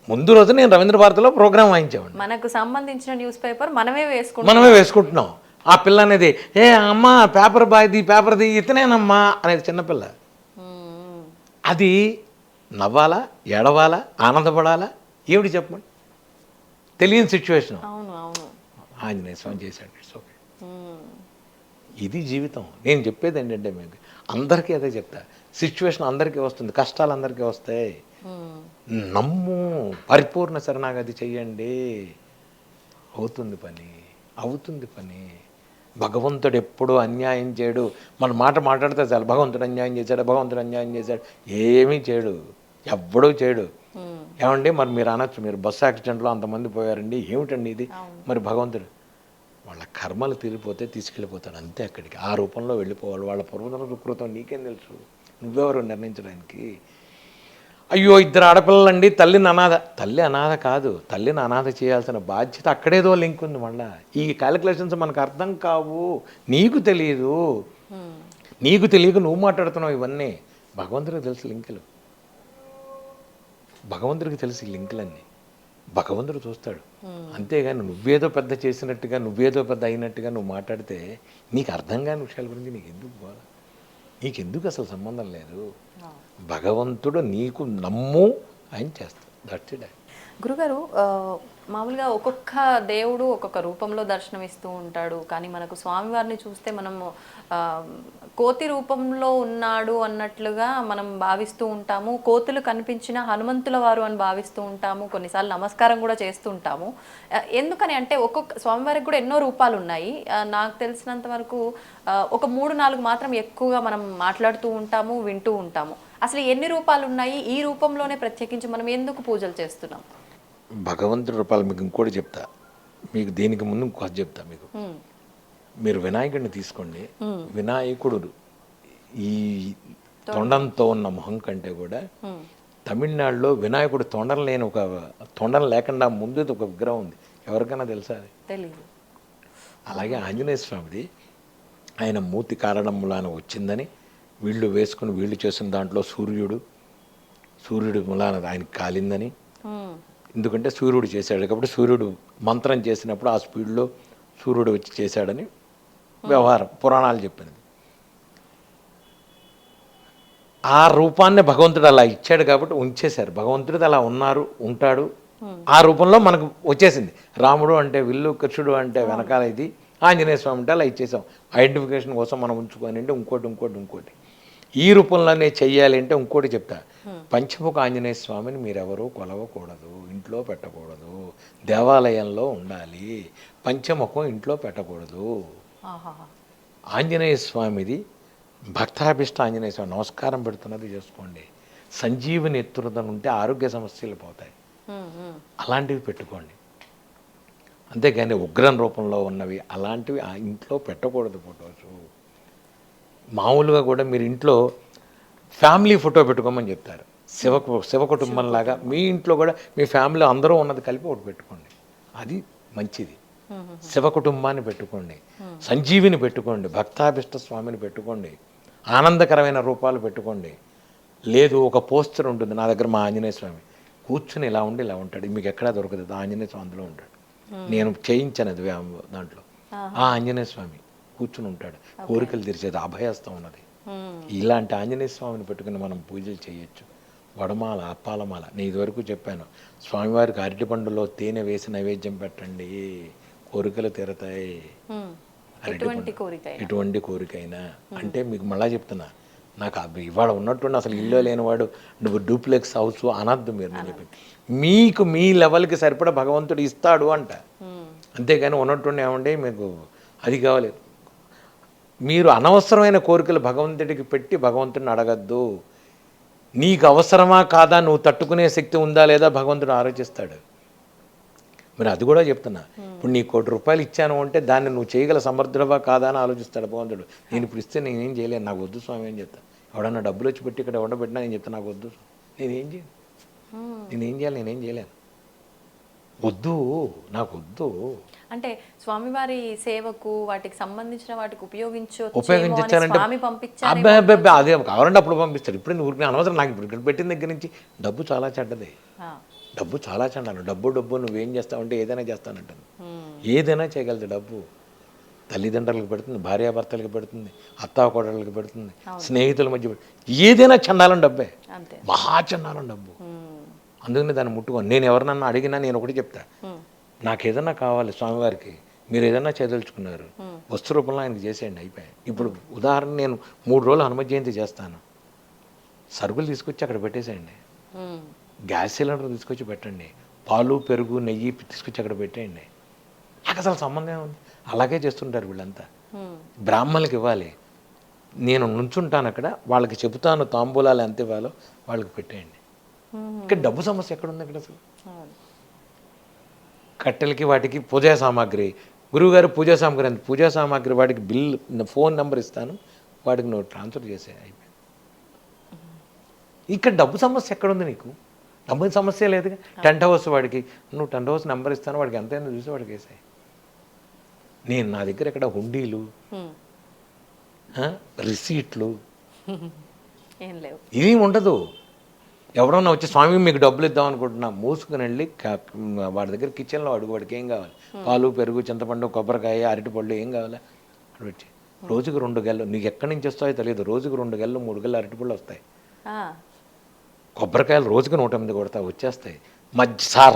ముందు రోజు నేను రవీంద్ర భారతిలో ప్రోగ్రాం వాయించేవాడిని. మనకు సంబంధించిన న్యూస్ పేపర్ మనమే వేసుకుంటున్నాం. ఆ పిల్ల అనేది ఏ అమ్మ పేపర్ బాయ్ది పేపర్ది ఇతనేనమ్మా అనేది చిన్నపిల్ల. అది నవ్వాలా, ఏడవాలా, ఆనందపడాలా, ఏమిటి చెప్పండి? తెలియని సిచ్యువేషన్. అవును అవును. ఆంజనేయ స్వామి చేశాడు, ఇట్స్ ఓకే. ఇది జీవితం. నేను చెప్పేది ఏంటంటే మీకు అందరికీ అదే చెప్తా, సిచ్యువేషన్ అందరికీ వస్తుంది, కష్టాలు అందరికీ వస్తాయి. నమ్ము, పరిపూర్ణ శరణాగతి చెయ్యండి, అవుతుంది పని. భగవంతుడు ఎప్పుడూ అన్యాయం చేయడు. మన మాట మాట్లాడితే చాలు, భగవంతుడు అన్యాయం చేశాడు, ఏమీ చేయడు, ఎవ్వడూ చేయడు. ఏమండి మరి మీరు అనొచ్చు, మీరు బస్సు యాక్సిడెంట్లో అంతమంది పోయారండి, ఏమిటండి ఇది? మరి భగవంతుడు వాళ్ళ కర్మలు తీరిపోతే తీసుకెళ్ళిపోతాడు అంతే, అక్కడికి ఆ రూపంలో వెళ్ళిపోవాలి. వాళ్ళ పూర్వజన్మ సుకృతం నీకేం తెలుసు, నువ్వెవరు నిర్ణయించడానికి? అయ్యో ఇద్దరు ఆడపిల్లలండి, తల్లి అనాథ కాదు, తల్లిని అనాథ చేయాల్సిన బాధ్యత అక్కడేదో లింక్ ఉంది. మళ్ళా ఈ క్యాలిక్యులేషన్స్ మనకు అర్థం కావు, నీకు తెలియదు, నీకు తెలియక నువ్వు మాట్లాడుతున్నావు ఇవన్నీ. భగవంతుడికి తెలుసు లింకులు, భగవంతుడికి తెలుసు ఈ లింకులన్నీ, భగవంతుడు చూస్తాడు. అంతేగాని నువ్వేదో పెద్ద చేసినట్టుగా, నువ్వేదో పెద్ద అయినట్టుగా నువ్వు మాట్లాడితే నీకు అర్థం కాని విషయాల గురించి నీకెందుకు అసలు సంబంధం లేదు. భగవంతుడు నీకు నమ్ము, ఆయన చేస్తాడు, దట్స్ ఇట్. గురుగారు, మామూలుగా ఒక్కొక్క దేవుడు ఒక్కొక్క రూపంలో దర్శనమిస్తూ ఉంటాడు, కానీ మనకు స్వామివారిని చూస్తే మనము కోతి రూపంలో ఉన్నాడు అన్నట్లుగా మనం భావిస్తూ ఉంటాము. కోతులు కనిపించిన హనుమంతుల వారు అని భావిస్తూ ఉంటాము, కొన్నిసార్లు నమస్కారం కూడా చేస్తూ ఉంటాము. ఎందుకని అంటే ఒక్కొక్క స్వామివారికి కూడా ఎన్నో రూపాలు ఉన్నాయి. నాకు తెలిసినంత వరకు ఒక 3-4 మాత్రం ఎక్కువగా మనం మాట్లాడుతూ ఉంటాము, వింటూ ఉంటాము. అసలు ఎన్ని రూపాలు ఉన్నాయి? ఈ రూపంలోనే ప్రత్యేకించి మనం ఎందుకు పూజలు చేస్తున్నాం? భగవంతుడి రూపాలు మీకు ఇంకోటి చెప్తా, మీకు దీనికి ముందు ఇంకోటి చెప్తా మీకు. మీరు వినాయకుడిని తీసుకోండి, వినాయకుడు ఈ తొండంతో ఉన్న మొహం కంటే కూడా తమిళనాడులో వినాయకుడు తొండం లేకుండా ముందు ఒక విగ్రహం ఉంది, ఎవరికైనా తెలుసా అది? తెలీదు. అలాగే ఆంజనేయ స్వామిది ఆయన మూతి కారణం మూలాన వచ్చిందని వీళ్ళు వేసుకుని వీళ్ళు చేసిన దాంట్లో సూర్యుడు మూలాన ఆయనకి కాలిందని, ఎందుకంటే సూర్యుడు చేశాడు కాబట్టి సూర్యుడు మంత్రం చేసినప్పుడు ఆ స్పీడ్లో సూర్యుడు వచ్చి చేశాడని వ్యవహారం పురాణాలు చెప్పింది. ఆ రూపాన్ని భగవంతుడు అలా ఇచ్చాడు కాబట్టి ఉంచేశారు. భగవంతుడు అలా ఉంటాడు, ఆ రూపంలో మనకు వచ్చేసింది. రాముడు అంటే విల్లు, కృష్ణుడు అంటే వెనకాల ఇది, ఆంజనేయ స్వామి అంటే అలా ఇచ్చేసాం. ఐడెంటిఫికేషన్ కోసం మనం ఉంచుకొని అంటే ఇంకోటి ఈ రూపంలోనే చెయ్యాలి అంటే ఇంకోటి చెప్తా, పంచముఖ ఆంజనేయ స్వామిని మీరెవరూ కొలవకూడదు, ఇంట్లో పెట్టకూడదు, దేవాలయంలో ఉండాలి. పంచముఖం ఇంట్లో పెట్టకూడదు. ఆంజనేయ స్వామిది భక్తాభిష్ట ఆంజనేయ స్వామి నమస్కారం పెడుతున్నది చేసుకోండి. సంజీవుని ఎత్తురుదం ఉంటే ఆరోగ్య సమస్యలు పోతాయి, అలాంటివి పెట్టుకోండి. అంతేగాని ఉగ్రం రూపంలో ఉన్నవి అలాంటివి ఆ ఇంట్లో పెట్టకూడదు. ఫొటోస్ మామూలుగా కూడా మీరు ఇంట్లో ఫ్యామిలీ ఫోటో పెట్టుకోమని చెప్తారు. శివ కుటుంబంలాగా మీ ఇంట్లో కూడా మీ ఫ్యామిలీ అందరూ ఉన్నది కలిపి ఒకటి పెట్టుకోండి, అది మంచిది. శివ కుటుంబాన్ని పెట్టుకోండి, సంజీవిని పెట్టుకోండి, భక్తాభిష్ట స్వామిని పెట్టుకోండి, ఆనందకరమైన రూపాలు పెట్టుకోండి. లేదు ఒక పోస్టర్ ఉంటుంది నా దగ్గర, మా ఆంజనేయ స్వామి కూర్చుని ఇలా ఉంటాడు, మీకు ఎక్కడా దొరకదు, ఆంజనేయ స్వామి అందులో ఉంటాడు. నేను చేయించాను అది దాంట్లో, ఆ ఆంజనేయ స్వామి కూర్చుని ఉంటాడు, కోరికలు తీర్చేది, అభయస్తం ఉన్నది. ఇలాంటి ఆంజనేయ స్వామిని పెట్టుకుని మనం పూజలు చేయొచ్చు. వడమాల, అప్పాలమాల, నేను ఇదివరకు చెప్పాను, స్వామివారికి అరటి పండులో తేనె వేసి నైవేద్యం పెట్టండి, కోరికలు తీరతాయి. ఎటువంటి కోరికైనా అంటే మీకు మళ్ళా చెప్తున్నా, నాకు ఇవాళ ఉన్నట్టుండి అసలు ఇల్లు లేనివాడు నువ్వు డూప్లెక్స్ హౌస్ అనద్దు. మీరు నేను చెప్పి మీకు మీ లెవెల్కి సరిపడా భగవంతుడు ఇస్తాడు అంట, అంతేగాని ఉన్నట్టుండి ఏమండి మీకు అది కావాలి. మీరు అనవసరమైన కోరికలు భగవంతుడికి పెట్టి భగవంతుడిని అడగద్దు. నీకు అవసరమా కాదా, నువ్వు తట్టుకునే శక్తి ఉందా లేదా భగవంతుడు ఆలోచిస్తాడు. మరి అది కూడా చెప్తున్నా, ఇప్పుడు నీ ₹1 కోటి ఇచ్చాను అంటే దాన్ని నువ్వు చేయగల సమర్థుడవా కాదా అని ఆలోచిస్తాడు భగవంతుడు. నేను ఇప్పుడు ఇస్తే నేనేం చేయలేను, నాకు వద్దు స్వామి అని చెప్తాను. ఎవడన్నా డబ్బులు వచ్చి పెట్టి ఇక్కడ పెట్టినా నేను చెప్తాను నాకు వద్దు, నేనేం చేయలేను, వద్దు, నాకు వద్దు. అంటే స్వామివారి సేవకు వాటికి సంబంధించిన వాటికి ఉపయోగించాలంటే అదే కావాలంటే అప్పుడు పంపిస్తాడు. ఇప్పుడు నువ్వు అనవసరం, నాకు ఇప్పుడు ఇక్కడ పెట్టిన దగ్గర నుంచి డబ్బు చాలా చెడ్డది, డబ్బు చాలా చెడ్డాను. డబ్బు నువ్వేం చేస్తావంటే ఏదైనా చేస్తానంటాను, ఏదైనా చేయగలదు డబ్బు. తల్లిదండ్రులకు పెడుతుంది, భార్యాభర్తలకు పెడుతుంది, అత్తాకోడళ్ళకి పెడుతుంది, స్నేహితుల మధ్య ఏదైనా చండాలం డబ్బే, అంతే. మహా చండాలం డబ్బు. అందుకని దాన్ని ముట్టుకోను. నేను ఎవరినన్నా అడిగినా నేను ఒకటి చెప్తా, నాకు ఏదన్నా కావాలి స్వామివారికి, మీరు ఏదన్నా చదలుచుకున్నారు వస్తు రూపంలో ఆయనకి చేసేయండి, అయిపోయాయి. ఇప్పుడు ఉదాహరణ నేను 3 రోజులు హనుమ జయంతి చేస్తాను, సరుకులు తీసుకొచ్చి అక్కడ పెట్టేసేయండి, గ్యాస్ సిలిండర్ తీసుకొచ్చి పెట్టండి, పాలు పెరుగు నెయ్యి తీసుకొచ్చి అక్కడ పెట్టేయండి, నాకు అసలు సంబంధం ఉంది. అలాగే చేస్తుంటారు వీళ్ళంతా. బ్రాహ్మణులకి ఇవ్వాలి, నేను నుంచుంటాను అక్కడ, వాళ్ళకి చెబుతాను తాంబూలాలు ఎంత ఇవ్వాలో వాళ్ళకి పెట్టేయండి. ఇక్కడ డబ్బు సమస్య ఎక్కడుంది అక్కడ అసలు? కట్టెలకి వాటికి పూజా సామాగ్రి, గురువుగారు పూజా సామాగ్రి అంత పూజా సామాగ్రి వాటికి బిల్ ఫోన్ నెంబర్ ఇస్తాను, వాటికి నువ్వు ట్రాన్స్ఫర్ చేసే, అయిపోయింది. ఇక్కడ డబ్బు సమస్య ఎక్కడుంది నీకు? డబ్బు సమస్య లేదుగా. టెంట్ హౌస్ వాడికి నువ్వు టెంట్ హౌస్ నెంబర్ ఇస్తాను, వాడికి ఎంతైనా చూసి వాడికి వేసాయి. నేను నా దగ్గర ఇక్కడ హుండీలు, రిసీట్లు ఏం లేవు, ఇవి ఉండదు. ఎవరన్నా వచ్చి స్వామి మీకు డబ్బులు ఇద్దాం అనుకుంటున్నా, మూసుకుని వెళ్ళి వాడి దగ్గర కిచెన్లో అడుగు, వాడికి ఏం కావాలి, పాలు పెరుగు చింతపండు కొబ్బరికాయ అరటిపళ్ళు ఏం కావాలా అక్కడ వచ్చి, రోజుకు 2 గెలలు, నీకు ఎక్కడి నుంచి వస్తాయో తెలియదు, రోజుకు 2 గెలలు 3 గెలలు అరటిపళ్ళు వస్తాయి, కొబ్బరికాయలు రోజుకు 108 కొడతా వచ్చేస్తాయి.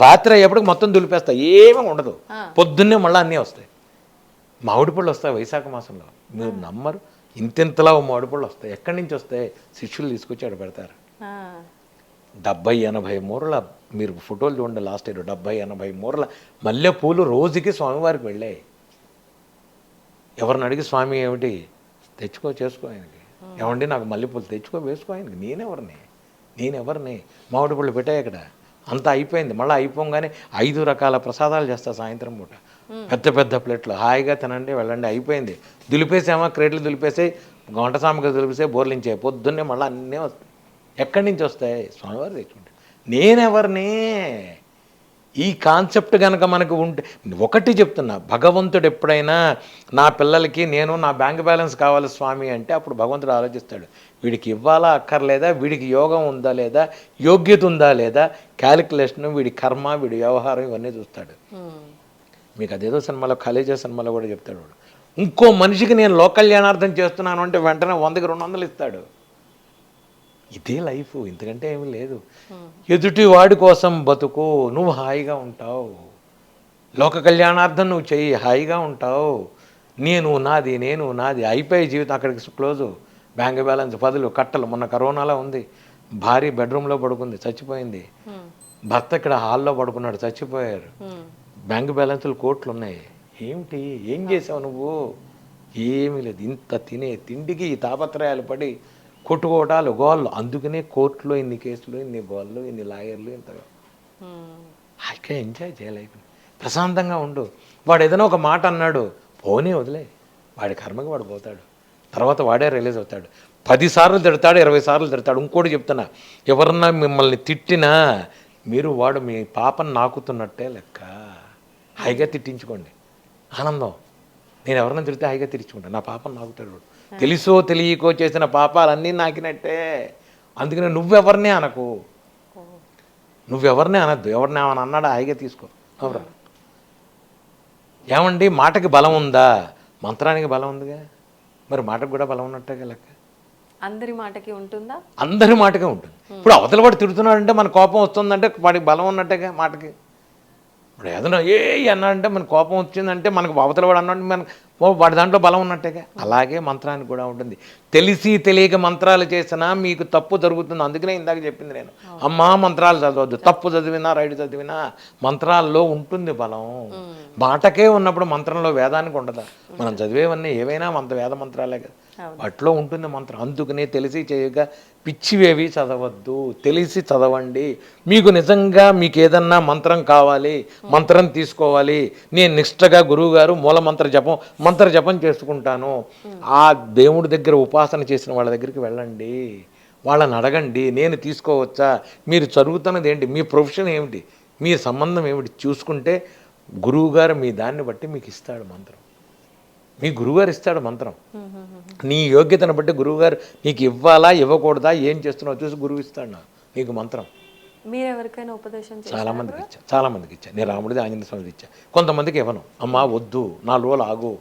రాత్రి అయ్యేప్పటికి మొత్తం దులిపేస్తాయి, ఏమీ ఉండదు. పొద్దున్నే మళ్ళీ అన్నీ వస్తాయి. మామిడి పళ్ళు వస్తాయి వైశాఖ మాసంలో, మీరు నమ్మరు, ఇంతలా మామిడి వస్తాయి. ఎక్కడి నుంచి వస్తాయి? శిష్యులు తీసుకొచ్చి అక్కడ పెడతారు. 70-80 మూరల, మీరు ఫోటోలు చూడండి, లాస్ట్ ఇయర్ 70-80 మూరల మల్లెపూలు రోజుకి స్వామివారికి వెళ్ళాయి. ఎవరిని అడిగి స్వామి ఏమిటి తెచ్చుకో చేసుకో ఆయనకి, ఏమండి నాకు మల్లెపూలు తెచ్చుకో వేసుకో ఆయనకి, నేనెవరిని మామిడి పళ్ళు పెట్టాయి అక్కడ, అంతా అయిపోయింది. మళ్ళీ అయిపోగానే 5 రకాల ప్రసాదాలు చేస్తా సాయంత్రం పూట, పెద్ద పెద్ద ప్లేట్లు, హాయిగా తినండి వెళ్ళండి, అయిపోయింది. దులిపేసామా, క్రేట్లు దులిపేసాయి, గంట సామగ్రి దులిపేసాయి, బోర్లించాయి, పొద్దున్నే మళ్ళీ అన్నీ వస్తాయి. ఎక్కడి నుంచి వస్తాయి? స్వామివారు తెచ్చుకుంటే. నేనెవరిని? ఈ కాన్సెప్ట్ కనుక మనకు ఉంటే, ఒకటి చెప్తున్నా, భగవంతుడు ఎప్పుడైనా నా పిల్లలకి నేను నా బ్యాంక్ బ్యాలెన్స్ కావాలి స్వామి అంటే అప్పుడు భగవంతుడు ఆలోచిస్తాడు, వీడికి ఇవ్వాలా అక్కర్లేదా, వీడికి యోగం ఉందా లేదా, యోగ్యత ఉందా లేదా, క్యాలిక్యులేషన్, వీడి కర్మ, వీడి వ్యవహారం, ఇవన్నీ చూస్తాడు. మీకు అదేదో సినిమాలో, కాలేజీ సినిమాలో కూడా చెప్తాడు వాడు, ఇంకో మనిషికి నేను లోక కళ్యాణార్థం చేస్తున్నాను అంటే వెంటనే 100కి 200 ఇస్తాడు. ఇదే లైఫ్, ఇంతకంటే ఏమీ లేదు. ఎదుటి వాడి కోసం బతుకు, నువ్వు హాయిగా ఉంటావు, లోక కళ్యాణార్థం నువ్వు చెయ్యి, హాయిగా ఉంటావు. నేను నాది అయిపోయి జీవితం అక్కడికి క్లోజు. బ్యాంక్ బ్యాలెన్స్ 10 కట్టలు. మొన్న కరోనాలో ఉంది, భార్య బెడ్రూమ్లో పడుకుంది, చచ్చిపోయింది. భర్త ఇక్కడ హాల్లో పడుకున్నాడు, చచ్చిపోయారు. బ్యాంక్ బ్యాలెన్స్లు కోట్లు ఉన్నాయి. ఏమిటి, ఏం చేసావు నువ్వు? ఏమీ లేదు. ఇంత తినే తిండికి ఈ తాపత్రయాలు పడి కొట్టుకోవటాలు, గోళ్ళు. అందుకనే కోర్టులో ఇన్ని కేసులు, ఇన్ని గోళ్ళు, ఇన్ని లాయర్లు, ఇంతగా హాయిగా ఎంజాయ్ చేయలేక ప్రశాంతంగా ఉండు. వాడు ఏదైనా ఒక మాట అన్నాడు, పోనీ వదిలే, వాడి కర్మకి వాడు పోతాడు, తర్వాత వాడే రిలీజ్ అవుతాడు. 10 సార్లు తిడతాడు, 20 సార్లు తిడతాడు. ఇంకోటి చెప్తున్నా, ఎవరన్నా మిమ్మల్ని తిట్టినా మీరు వాడు మీ పాపను నాకుతున్నట్టే లెక్క. హాయిగా తిట్టించుకోండి, ఆనందం. నేను ఎవరైనా తిడితే హాయిగా తిట్టించుకుంటాను, నా పాపను నాకుతాడు వాడు. తెలుసో తెలియకో చేసిన పాపాలన్నీ నాకినట్టే. అందుకని నువ్వెవరినే అనకు, నువ్వెవరినే అనద్దు. ఎవరిని ఏమని అన్నాడా హాయిగా తీసుకో. ఎవరా ఏమండి, మాటకి బలం ఉందా? మంత్రానికి బలం ఉందిగా, మరి మాటకు కూడా బలం ఉన్నట్టే లెక్క. అందరి మాటకి ఉంటుందా? అందరి మాటకే ఉంటుంది. ఇప్పుడు అవతల వాడు తిడుతున్నాడంటే మన కోపం వస్తుందంటే వాడికి బలం ఉన్నట్టేగా మాటకి. ఇప్పుడు ఏదైనా అన్నాడంటే మన కోపం వచ్చిందంటే మనకు అవతల వాడు అన్నాడు, మనకు వాడి దాంట్లో బలం ఉన్నట్టేగా. అలాగే మంత్రానికి కూడా ఉంటుంది. తెలిసి తెలియక మంత్రాలు చేసినా మీకు తప్పు జరుగుతుంది. అందుకనే ఇందాక చెప్పింది నేను, అమ్మా మంత్రాలు చదవద్దు, తప్పు చదివినా రైట్ చదివినా మంత్రాల్లో ఉంటుంది బలం. మాటకే ఉన్నప్పుడు మంత్రంలో వేదానికి ఉండదా? మనం చదివేవన్నీ ఏవైనా వేద మంత్రాలే కదా, వాటిలో ఉంటుంది మంత్రం. అందుకనే తెలిసి చేయగా పిచ్చివేవి చదవద్దు, తెలిసి చదవండి. మీకు నిజంగా మీకు ఏదన్నా మంత్రం కావాలి, మంత్రం తీసుకోవాలి, నేను నిష్ఠగా గురువుగారు మంత్ర జపం చేసుకుంటాను, ఆ దేవుడి దగ్గర ఉపాసన చేసిన వాళ్ళ దగ్గరికి వెళ్ళండి, వాళ్ళని అడగండి, నేను తీసుకోవచ్చా, మీరు చదువుతున్నది ఏంటి, మీ ప్రొఫెషన్ ఏమిటి, మీ సంబంధం ఏమిటి చూసుకుంటే గురువుగారు మీ దాన్ని బట్టి మీకు ఇస్తాడు మంత్రం. మీ గురువుగారు ఇస్తాడు మంత్రం. నీ యోగ్యతను బట్టి గురువుగారు నీకు ఇవ్వాలా ఇవ్వకూడదా, ఏం చేస్తున్నావు చూసి గురువు ఇస్తాడు నీకు మంత్రం. మీరు ఎవరికైనా ఉపదేశం చాలా మందికి ఇచ్చా. నేను రాముడిది ఆంజనేయ స్వామిది ఇచ్చా. కొంతమందికి ఇవ్వను, అమ్మా వద్దు 4 రోజులు ఆగు,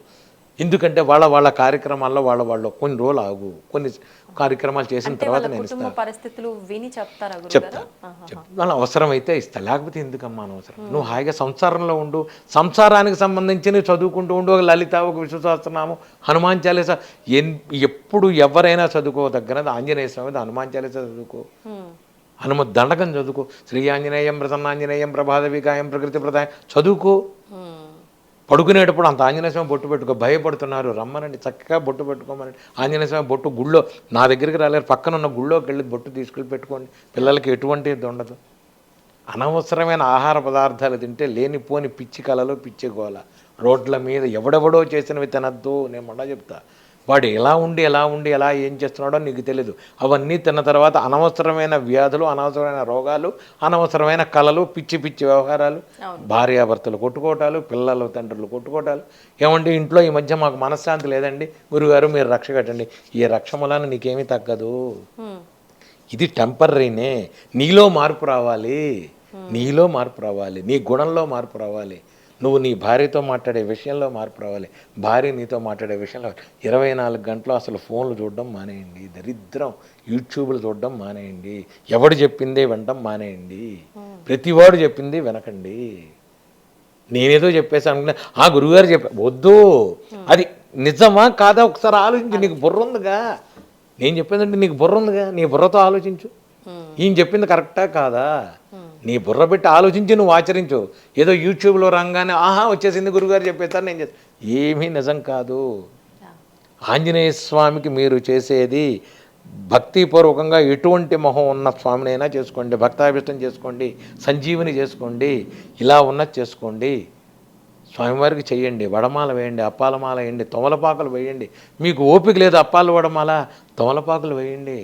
ఎందుకంటే వాళ్ళ కార్యక్రమాల్లో వాళ్ళు కొన్ని రోజులు ఆగు, కొన్ని కార్యక్రమాలు చేసిన అంటే తర్వాత వాళ్ళ నేను కుటుంబ ఇస్తాను, పరిస్థితులు విని చెప్తారా గురుగారు? చెప్తాను. వాళ్ళ అవసరమైతే ఇస్తా, లేకపోతే ఎందుకమ్మా అనవసరం. నువ్వు హాయిగా సంసారంలో ఉండు, సంసారానికి సంబంధించి చదువుకుంటూ ఉండు. ఒక లలిత, ఒక విశ్వసహస్రనామం, హనుమాన్ చాలీస. ఎప్పుడు ఎవరైనా చదువుకోదగ్గనది ఆంజనేయ స్వామి, హనుమాన్ చాలీస చదువుకో, హనుమ దండకం చదువుకో, శ్రీ ఆంజనేయం ప్రసన్నాంజనేయం ప్రభాత వికాయం ప్రకృతి ప్రదాయం చదువుకో. పడుకునేటప్పుడు అంత ఆంజనేయ స్వామి బొట్టు పెట్టుకో. భయపడుతున్నారు రమ్మనండి, చక్కగా బొట్టు పెట్టుకోమనండి. ఆంజనేయ స్వామి బొట్టు గుళ్ళో, నా దగ్గరికి రాలేరు, పక్కన ఉన్న గుళ్ళోకి వెళ్ళి బొట్టు తీసుకెళ్ళి పెట్టుకోండి. పిల్లలకి ఎటువంటి ఇది ఉండదు. అనవసరమైన ఆహార పదార్థాలు తింటే లేనిపోని పిచ్చి కళలు, పిచ్చి గోల. రోడ్ల మీద ఎవడెవడో చేసినవి తినద్దు. నేను మొన్న చెప్తా, వాడు ఎలా ఏం చేస్తున్నాడో నీకు తెలియదు. అవన్నీ తిన్న తర్వాత అనవసరమైన వ్యాధులు, అనవసరమైన రోగాలు, అనవసరమైన కళలు, పిచ్చి వ్యవహారాలు, భార్యాభర్తలు కొట్టుకోవటాలు, పిల్లలు తండ్రులు కొట్టుకోవటాలు. ఏమంటే ఇంట్లో ఈ మధ్య మాకు మనశ్శాంతి లేదండి, గురుగారు మీరు రక్ష కట్టండి. ఈ రక్ష మూలాన నీకేమీ తగ్గదు. ఇది టెంపర్రీనే. నీలో మార్పు రావాలి, నీ గుణంలో మార్పు రావాలి. నువ్వు నీ భార్యతో మాట్లాడే విషయంలో మార్పు రావాలి, భార్య నీతో మాట్లాడే విషయంలో. 24 గంటలు అసలు ఫోన్లు చూడడం మానేయండి, దరిద్రం. యూట్యూబ్లు చూడడం మానేయండి, ఎవడు చెప్పిందే వినడం మానేయండి, ప్రతివాడు చెప్పింది వినకండి. నేనేదో చెప్పేసాను అనుకున్నా, ఆ గురువుగారు వద్దు. అది నిజమా కాదా ఒకసారి ఆలోచించు. నీకు బుర్ర ఉందిగా, నేను చెప్పేదంటే నీకు బుర్ర ఉందిగా, నీ బుర్రతో ఆలోచించు. ఈయన చెప్పింది కరెక్టా కాదా, నీ బుర్ర పెట్టి ఆలోచించి నువ్వు ఆచరించు. ఏదో యూట్యూబ్లో రాగానే వచ్చేసింది గురుగారు చెప్పేస్తారు నేను చేస్తాను, ఏమీ నిజం కాదు. ఆంజనేయ స్వామికి మీరు చేసేది భక్తిపూర్వకంగా ఎటువంటి మొహం ఉన్న స్వామినైనా చేసుకోండి, భక్తాభిష్టం చేసుకోండి, సంజీవని చేసుకోండి, ఇలా ఉన్నది చేసుకోండి. స్వామివారికి చెయ్యండి, వడమాల వేయండి, అప్పాలమాల వేయండి, తమలపాకులు వేయండి. మీకు ఓపిక లేదు అప్పాలు వడమాల, తమలపాకులు వేయండి.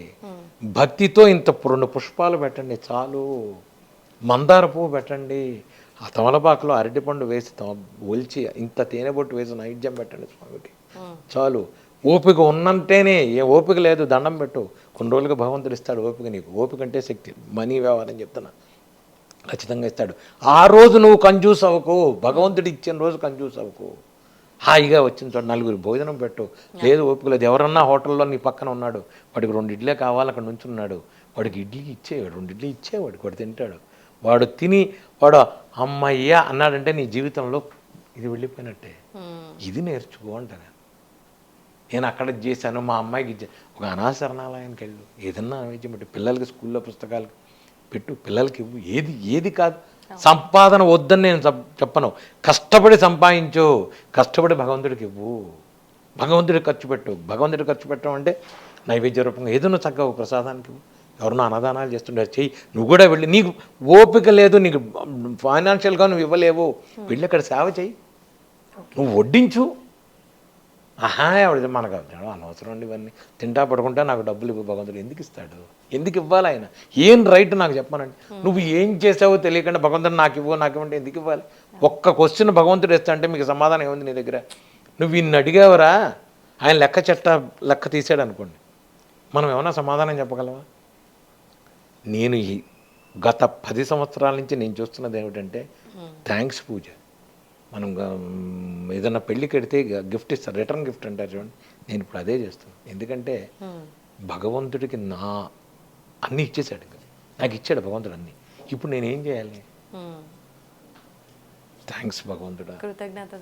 భక్తితో ఇంత 2 పుష్పాలు పెట్టండి చాలు, మందార పువ్వు పెట్టండి, ఆ తమలపాకులో అరటిపండు వేసి ఒలిచి ఇంత తేనె బొట్టు వేసి నైవేద్యం పెట్టండి స్వామికి చాలు. ఓపిక ఉన్నంటేనే, ఏ ఓపిక లేదు దండం పెట్టు, కొన్ని రోజులుగా భగవంతుడు ఇస్తాడు ఓపిక. నీకు ఓపిక అంటే శక్తి, మనీ వ్యవహారం చెప్తున్నా, ఖచ్చితంగా ఇస్తాడు. ఆ రోజు నువ్వు కంజూస్ అవ్వకు, భగవంతుడు ఇచ్చిన రోజు కంజూస్ అవ్వకు. హాయిగా వచ్చిన చోట 4 భోజనం పెట్టు. లేదు ఓపిక లేదు, ఎవరన్నా హోటల్లో నీ పక్కన ఉన్నాడు, వాడికి 2 ఇడ్లీ కావాలి, అక్కడ నుంచున్నాడు, వాడికి ఇడ్లీ ఇచ్చేవాడు, 2 ఇడ్లీ ఇచ్చేవాడికి, వాడు తింటాడు. వాడు తిని వాడు అమ్మయ్యా అన్నాడంటే నీ జీవితంలో ఇది వెళ్ళిపోయినట్టే. ఇది నేర్చుకో అంటాను నేను. అక్కడ చేశాను, మా అమ్మాయికి ఇచ్చాను. ఒక అనాశరణాలయానికి వెళ్ళు, ఏదన్నా నైవేద్యం పెట్టు, పిల్లలకి స్కూల్లో పుస్తకాలు పెట్టు, పిల్లలకి ఇవ్వు. ఏది కాదు, సంపాదన వద్దని నేను చెప్పను. కష్టపడి సంపాదించు, కష్టపడి భగవంతుడికి ఇవ్వు, భగవంతుడికి ఖర్చు పెట్టు. భగవంతుడికి ఖర్చు పెట్టడం అంటే నైవేద్య రూపంగా ఏదన్నా చక్కగా ప్రసాదానికి ఎవరన్నా అన్నదానాలు చేస్తుండే చెయ్యి. నువ్వు కూడా వెళ్ళి, నీకు ఓపిక లేదు, నీకు ఫైనాన్షియల్గా నువ్వు ఇవ్వలేవు, వెళ్ళి అక్కడ సేవ చెయ్యి, నువ్వు వడ్డించు. ఆవిడ మనకు అనవసరం అండి ఇవన్నీ, తింటా పడుకుంటా నాకు డబ్బులు ఇవ్వు, భగవంతుడు ఎందుకు ఇస్తాడు, ఎందుకు ఇవ్వాలి ఆయన, ఏం రైట్ నాకు చెప్పానండి. నువ్వు ఏం చేసావో తెలియకుండా భగవంతుడు నాకు ఇవ్వంటే ఎందుకు ఇవ్వాలి? ఒక్క క్వశ్చన్ భగవంతుడు ఇస్తా అంటే మీకు సమాధానం ఏముంది నీ దగ్గర? నువ్వు ఇన్ని అడిగావరా, ఆయన లెక్క తీసాడు అనుకోండి, మనం ఏమన్నా సమాధానం చెప్పగలవా? నేను గత 10 సంవత్సరాల నుంచి నేను చూస్తున్నది ఏమిటంటే థ్యాంక్స్ పూజ. మనం ఏదన్నా పెళ్ళికి వెడితే గిఫ్ట్ ఇస్తారు, రిటర్న్ గిఫ్ట్ అంటారు చూడండి, నేను ఇప్పుడు అదే చేస్తాను. ఎందుకంటే భగవంతుడికి అన్నీ ఇచ్చేసాడు, నాకు ఇచ్చాడు భగవంతుడు అన్నీ. ఇప్పుడు నేనేం చేయాలి? థ్యాంక్స్ భగవంతుడా, కృతజ్ఞత